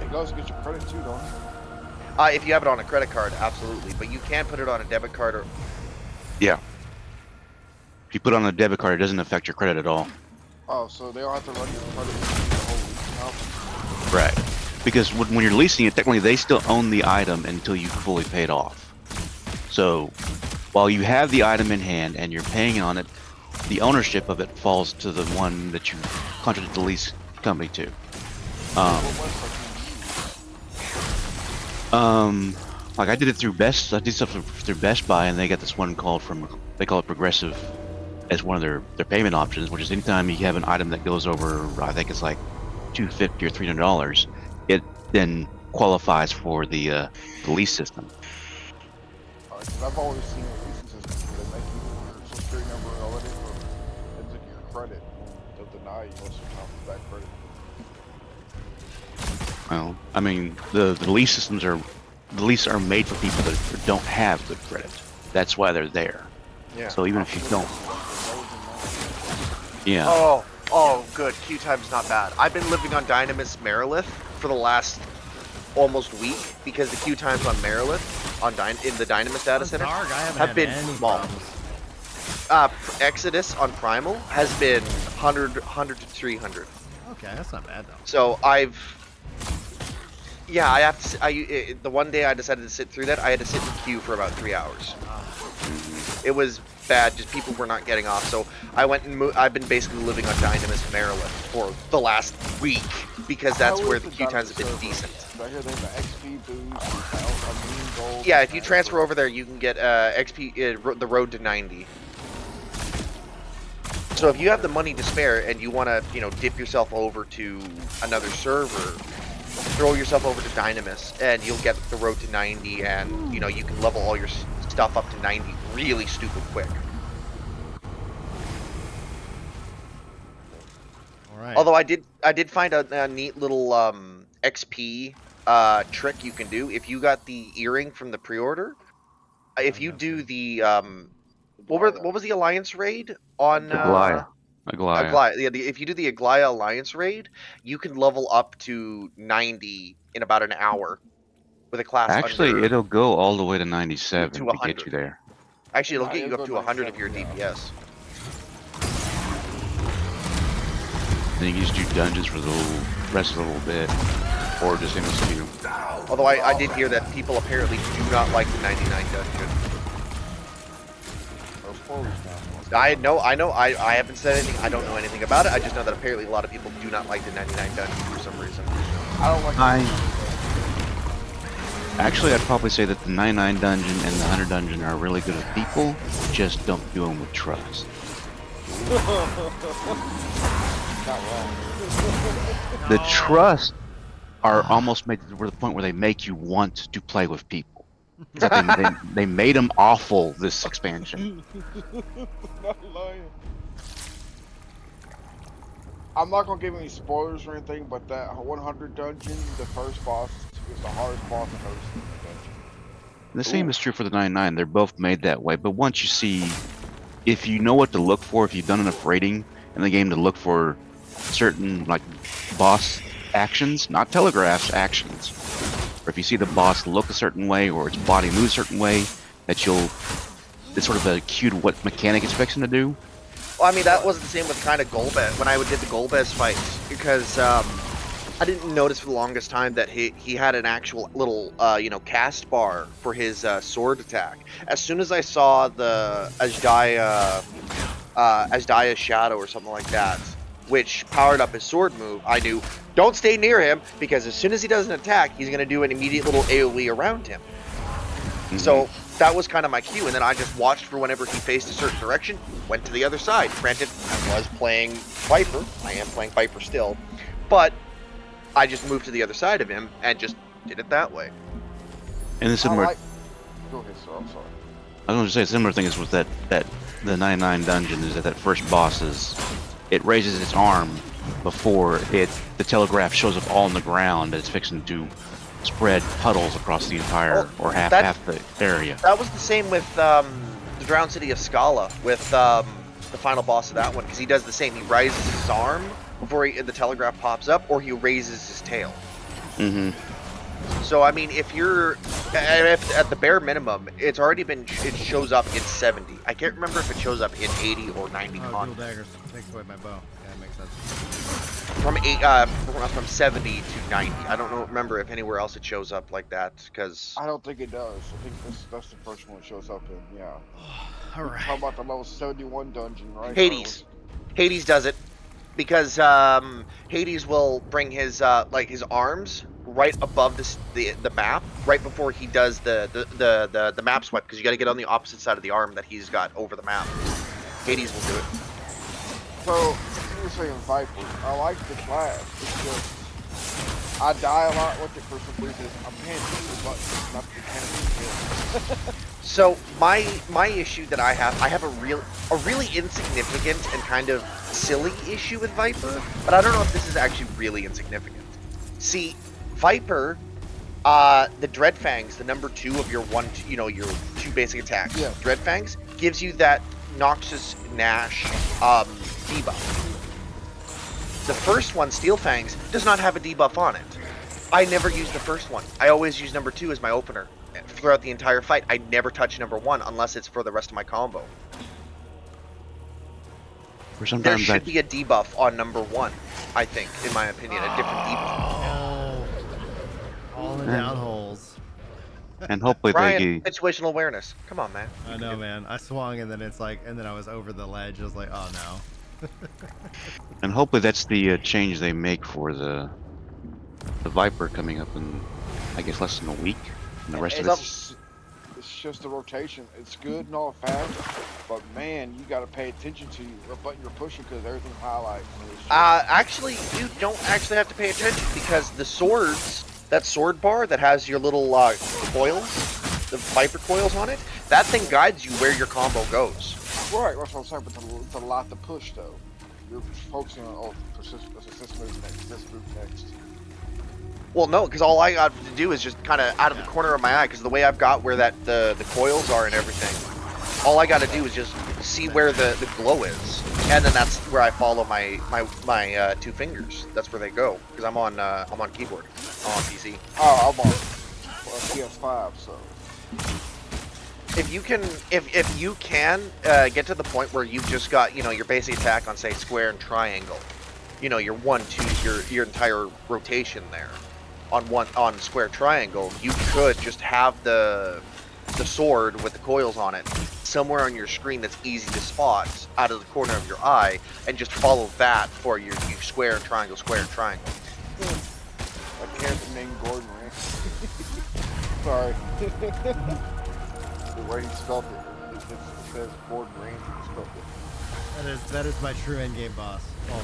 It goes against your credit too, don't it? If you have it on a credit card, absolutely. But you can put it on a debit card or... Yeah. If you put it on a debit card, it doesn't affect your credit at all. Oh, so they don't have to run your credit the whole week now? Right. Because when you're leasing it, technically they still own the item until you fully paid off. So while you have the item in hand and you're paying on it, the ownership of it falls to the one that you contracted the lease company to. Like I did it through I did stuff through Best Buy, and they got this one called they call it Progressive as one of their payment options, which is anytime you have an item that goes over, I think it's like $250 or $300, it then qualifies for the lease system. Because I've always seen a leasing system where they make you your social security number and all that info, and then your credit, they'll deny you most of the time for that credit. Well, I mean, the lease are made for people that don't have good credit. That's why they're there. Yeah. So even if you don't. Yeah. Oh, good. Queue time's not bad. I've been living on Dynamis Marilith for the last almost week because the queue times on Marilith in the Dynamis data center have been small. Exodus on Primal has been 100 to 300. Okay, that's not bad though. So the one day I decided to sit through that, I had to sit in queue for about 3 hours. It was bad, just people were not getting off. So I went and I've been basically living on Dynamis Maryland for the last week because that's where the queue times have been decent. I hear they have an XP boost, gold. Yeah, if you transfer over there, you can get XP, the road to 90. So if you have the money to spare and you want to, dip yourself over to another server, throw yourself over to Dynamis and you'll get the road to 90 and, you can level all your stuff up to 90 really stupid quick. All right. Although I did find a neat little XP trick you can do. If you got the earring from the pre-order, if you do the what was the Alliance raid on Aglaia. Yeah, if you do the Aglaia Alliance raid, you can level up to 90 in about an hour with a class. Actually, it'll go all the way to 97 to to 100. get you there. Actually, it'll get you up to 100 if you're a DPS. Then you can just do dungeons for the rest of a little bit, or just MSQ. Although I did hear that people apparently do not like the 99 dungeon. I know. I haven't said anything. I don't know anything about it. I just know that apparently a lot of people do not like the 99 dungeon for some reason. I don't like. Actually, I'd probably say that the 99 dungeon and the 100 dungeon are really good with people. Just don't do them with trust. Not wrong. The trust are almost made to the point where they make you want to play with people. They made them awful this expansion. Not lying. I'm not gonna give any spoilers or anything, but that 100 dungeon, the first boss is the hardest boss I've ever seen in And the same is true for the 99. They're both made that way. But once you see, if you know what to look for, if you've done enough raiding in the game to look for certain like boss actions, not telegraphs, actions. Or if you see the boss look a certain way or its body move a certain way, that it's sort of a cue to what mechanic it's fixing to do. Well, I mean, that was the same with kind of Golbez, when I did the Golbez fights, because I didn't notice for the longest time that he had an actual little, cast bar for his sword attack. As soon as I saw the Azdaia Shadow or something like that, which powered up his sword move, I knew, don't stay near him, because as soon as he does an attack, he's going to do an immediate little AoE around him. Mm-hmm. So that was kind of my cue, and then I just watched for whenever he faced a certain direction, went to the other side. Granted, I was playing Viper, I am playing Viper still, but I just moved to the other side of him and just did it that way. And the similar... Go ahead, sir, I'm sorry. I was going to say a similar thing is with that the 99 dungeon is that first boss is, it raises its arm before the telegraph shows up all on the ground and it's fixing to spread puddles across the entire, or half the area. That was the same with the Drowned City of Scala, with the final boss of that one, because he does the same. He raises his arm before the telegraph pops up, or he raises his tail. Mm-hmm. So, I mean, if at the bare minimum, it shows up in 70. I can't remember if it shows up in 80 or 90 dual daggers takes away my bow. Yeah, that makes sense. From 70 to 90. I don't remember if anywhere else it shows up like that, because... I don't think it does. I think that's the first one it shows up in, yeah. Alright. How about the level 71 dungeon, right? Hades. Hades does it, because Hades will bring his his arms right above the map, right before he does the map swipe, because you got to get on the opposite side of the arm that he's got over the map. Hades will do it. So, you were saying Viper. I like the class. It's just, I die a lot with it for some reason. I'm paying attention to buttons, not the mechanics. So my issue that I have a really insignificant and kind of silly issue with Viper, but I don't know if this is actually really insignificant. See, Viper, the Dreadfangs, the number 2 of your your 2 basic attacks. Yeah. Dreadfangs gives you that Noxus Nash debuff. The first one, Steel Fangs, does not have a debuff on it. I never use the first one. I always use number 2 as my opener. Throughout the entire fight, I never touch number 1 unless it's for the rest of my combo. There should be a debuff on number 1, I think, in my opinion, a different debuff. All the down holes. And hopefully Brian, situational awareness. Come on, man. I know, man. I swung and then I was over the ledge. I was like, oh no. And hopefully that's the change they make for the Viper coming up in, I guess, less than a week. And the rest of it's just a rotation. It's good and all fast, but man, you got to pay attention to what button you're pushing because everything's highlighted. Actually, you don't actually have to pay attention because the swords, that sword bar that has your little coils, the Viper coils on it, that thing guides you where your combo goes. Right, that's what I'm saying, but it's a lot to push though. You're focusing on, persist move next. Well, no, because all I got to do is just kind of out of the corner of my eye, because the way I've got where the coils are and everything, all I got to do is just see where the glow is, and then that's where I follow my 2 fingers. That's where they go, because I'm on keyboard, I'm on PC. Oh, I'm on PS5, so. If you can get to the point where you've just got your basic attack on, say, square and triangle, your 1-2, your entire rotation there. On square triangle, you could just have the sword with the coils on it somewhere on your screen that's easy to spot out of the corner of your eye, and just follow that for your square and triangle, square and triangle. A character named Gordon Ramsay. Sorry. The way he spelled it, it says Gordon Ramsay spelled it. That is my true endgame boss. Fall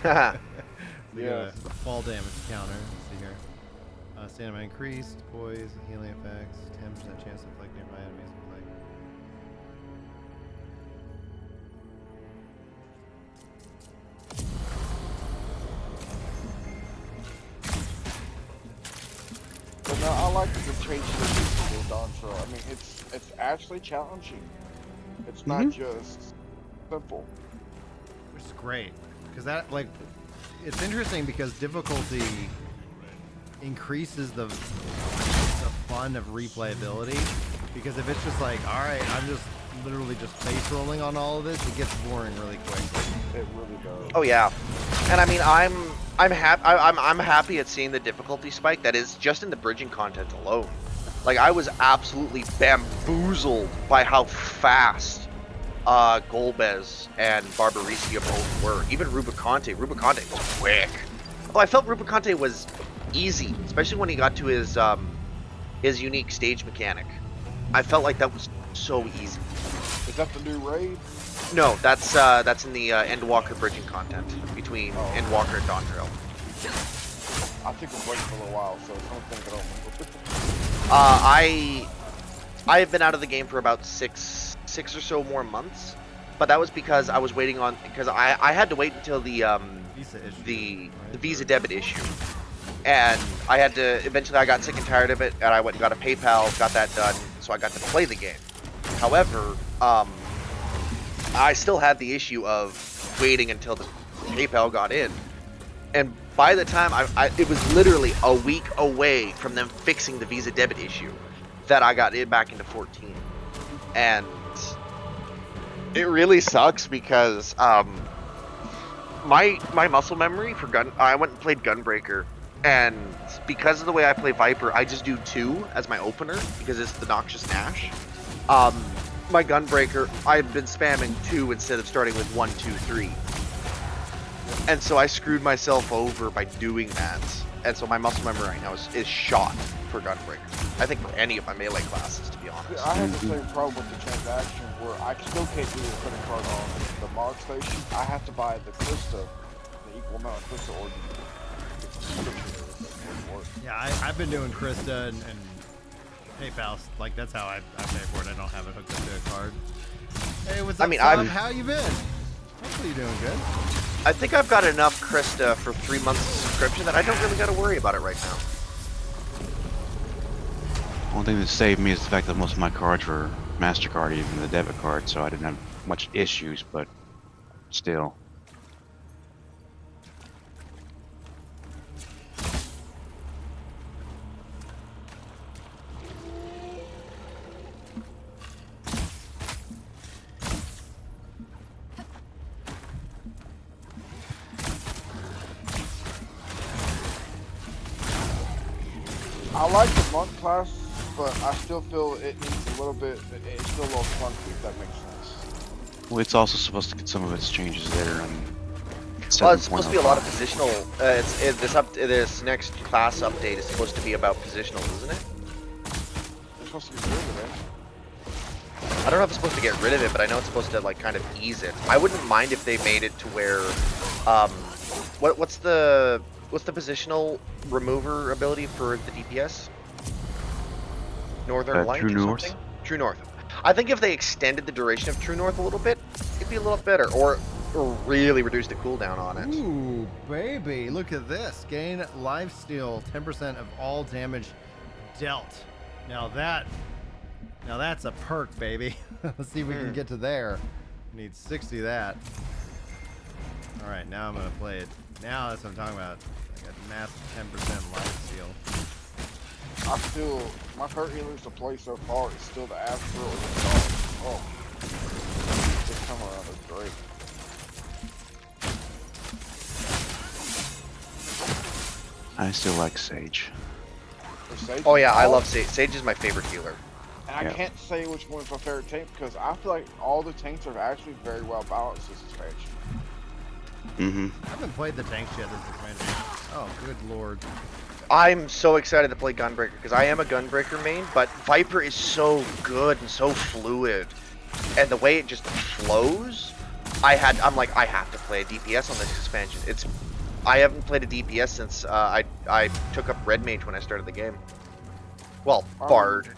damage. Yeah. Fall damage counter. Let's see here. Stamina increased, poise, healing effects, 10% chance to inflict nearby enemies But no, I like the change. Dawn Trail. I mean, it's actually challenging. It's not just simple. Which is great, because that like, it's interesting because difficulty increases the fun of replayability. Because if it's just like, all right, I'm just literally just face rolling on all of this, it gets boring really quick. It really does. Oh yeah, and I mean I'm happy at seeing the difficulty spike that is just in the bridging content alone. Like I was absolutely bamboozled by how fast Golbez and Barbaricia both were. Even Rubicante was quick. Although I felt Rubicante was easy, especially when he got to his unique stage mechanic. I felt like that was so easy. Is that the new raid? No, that's in the Endwalker bridging content between Endwalker and Dawn Trail. I think I'm waiting for a little while, so don't think I don't. I have been out of the game for about six or so more months, but that was because I was waiting on I had to wait until the Visa issue, the right? Visa debit issue, and I had to eventually I got sick and tired of it, and I went and got a PayPal, got that done, so I got to play the game. However, I still had the issue of waiting until the PayPal got in, and by the time it was literally a week away from them fixing the Visa debit issue that I got it back into 14, and it really sucks because my muscle memory for I went and played Gunbreaker, and because of the way I play Viper, I just do 2 as my opener because it's the Noxious Nash. My Gunbreaker, I've been spamming 2 instead of starting with 1, 2, 3. And so I screwed myself over by doing that. And so my muscle memory right now is shot for Gunbreaker. I think for any of my melee classes, to be honest. Yeah, I have the same problem with the transaction where I still can't do the credit card on the Mog station. I have to buy the Krista, the equal amount of Krista or it's a subscription. Yeah, I've been doing Krista and PayPal, like that's how I pay for it. I don't have it hooked up to a card. Hey, what's up, Sam? How you been? Hopefully you're doing good. I think I've got enough Krista for 3 months of subscription that I don't really got to worry about it right now. One thing that saved me is the fact that most of my cards were MasterCard, even the debit card, so I didn't have much issues, but still. I like the monk class, but I still feel it needs a little bit, it's still a little clunky, if that makes sense. Well, it's also supposed to get some of its changes there. Well, it's supposed to be a lot of positional. This next class update is supposed to be about positional, isn't it? It's supposed to get rid of it. I don't know if it's supposed to get rid of it, but I know it's supposed to like kind of ease it. I wouldn't mind if they made it to where, what's the positional remover ability for the DPS? Northern Light True or North? something? True North. I think if they extended the duration of True North a little bit, it'd be a little better, or really reduce the cooldown on it. Ooh, baby, look at this. Gain lifesteal, 10% of all damage dealt. Now that's a perk, baby. Let's see if we can get to there. Need 60 of that. All right, now I'm gonna play it. Now that's what I'm talking about. I got massive 10% lifesteal. My favorite healers to play so far is still the Astral or the Dog. Oh, this time around is great. I still like Sage. Oh yeah, I love Sage. Sage is my favorite healer. And I can't say which one's my favorite tank because I feel like all the tanks are actually very well balanced this expansion. Mm-hmm. I haven't played the tanks yet this expansion. Oh, good lord. I'm so excited to play Gunbreaker because I am a Gunbreaker main, but Viper is so good and so fluid, and the way it just flows, I'm like I have to play a DPS on this expansion. I haven't played a DPS since I took up Red Mage when I started the game. Well, Bard,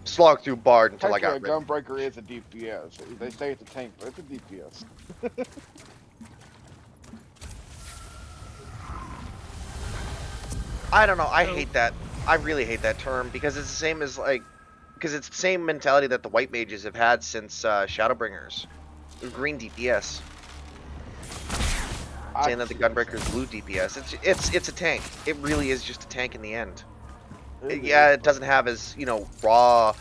slogged through Bard until I got Red. Gunbreaker is a DPS. They say it's a tank, but it's a DPS. I don't know. I hate that. I really hate that term because it's the same as like because it's the same mentality that the white mages have had since Shadowbringers. Green DPS. Saying that the Gunbreaker is blue DPS. It's a tank. It really is just a tank in the end. Yeah, it doesn't have as, you know, raw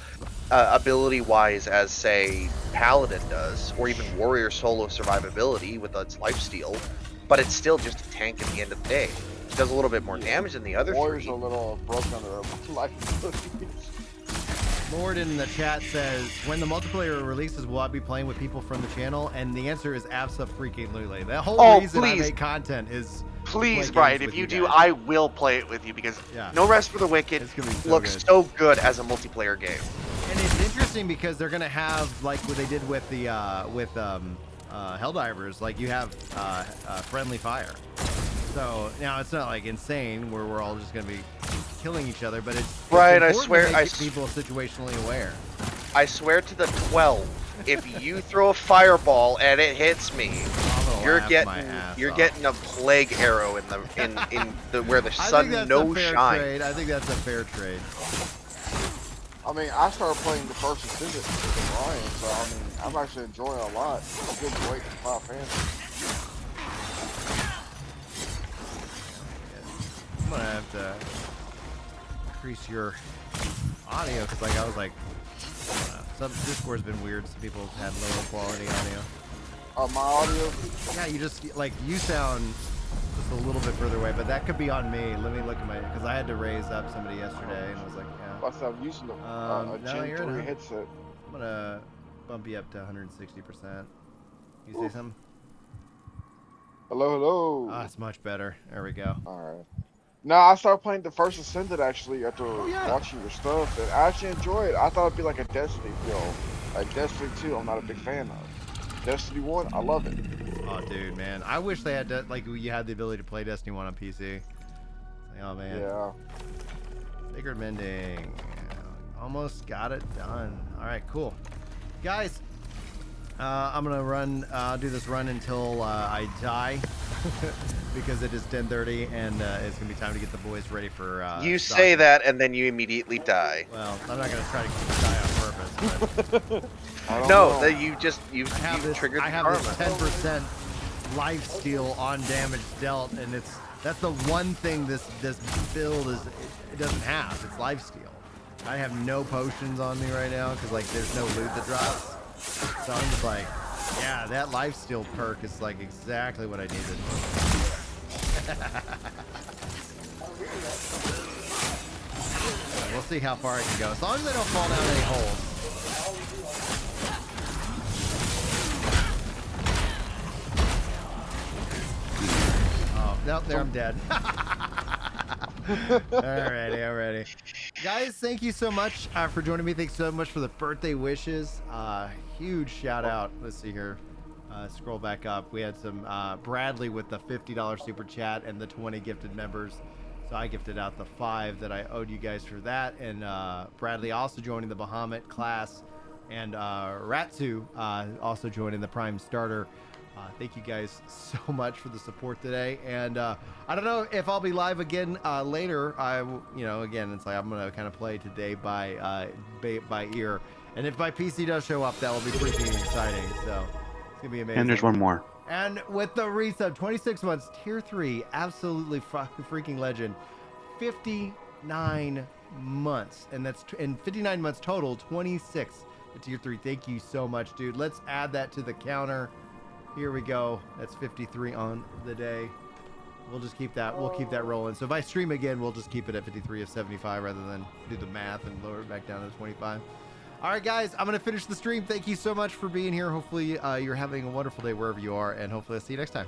ability-wise as, say, Paladin does, or even Warrior solo survivability with its lifesteal, but it's still just a tank at the end of the day. It does a little bit more damage than the other Warriors three. a little broken on their life. Lord in the chat says, when the multiplayer releases, will I be playing with people from the channel? And the answer is abso-freaking-lutely. The whole reason I make content is Please, Brian, if you do, guys. I will play it with you, because No Rest for the Wicked looks so good as a multiplayer game. And it's interesting because they're gonna have, like what they did with the Helldivers, like you have friendly fire. So now it's not like insane where we're all just gonna be killing each other, but it's Brian, I important swear, to make people situationally aware. I swear to the 12, if you throw a fireball and it hits me, you're getting a plague arrow in the where the sun no shines. I think that's a fair trade. I mean, I started playing the first Ascendant with Ryan, so I mean, I'm actually enjoying it a lot. It's a good break to Final Fantasy. I'm gonna have to increase your audio because, like, I was like, some Discord's been weird. Some people have had lower quality audio. My audio? Yeah, you just like you sound just a little bit further away, but that could be on me. Let me look at my because I had to raise up somebody yesterday, and I was like, yeah. I'm using a Gen 3 headset. I'm gonna bump you up to 160%. You say something? Hello, hello. Ah, it's much better. There we go. All right. No, I started playing the first Ascended actually after watching your stuff, and I actually enjoy it. I thought it'd be like a Destiny feel. Like Destiny 2, I'm not a big fan of. Destiny 1, I love it. Oh, dude, man. I wish they had, like, you had the ability to play Destiny 1 on PC. Like, oh, man. Yeah. Sacred Mending. Almost got it done. All right, cool. Guys, I'm going to do this run until I die. Because it is 10:30 and it's going to be time to get the boys ready for... you say that and then you immediately die. Well, I'm not going to try to die on purpose, but... No, you triggered I have this 10% life steal on damage dealt, and that's the one thing this build it doesn't have. It's life steal. I have no potions on me right now because like there's no loot that drops. So I'm just like, yeah, that life steal perk is like exactly what I needed. We'll see how far I can go. As long as I don't fall down any holes. Nope, there I'm dead. Alrighty. Guys, thank you so much for joining me. Thanks so much for the birthday wishes. Huge shout out. Let's see here. Scroll back up. We had some Bradley with the $50 super chat and the 20 gifted members. So I gifted out the 5 that I owed you guys for that. And Bradley also joining the Bahamut class. And Ratsu also joining the Prime Starter. Thank you guys so much for the support today, and I don't know if I'll be live again later. Again, it's like I'm gonna kind of play today by ear, and if my PC does show up, that will be freaking exciting. So it's gonna be amazing. And there's one more. And with the resub, 26 months, tier 3, absolutely freaking legend. 59 months, and that's in 59 months total. 26 at tier 3. Thank you so much, dude. Let's add that to the counter. Here we go. That's 53 on the day. We'll just keep that. We'll keep that rolling. So if I stream again, we'll just keep it at 53 of 75 rather than do the math and lower it back down to 25. All right, guys, I'm going to finish the stream. Thank you so much for being here. Hopefully you're having a wonderful day wherever you are, and hopefully I'll see you next time.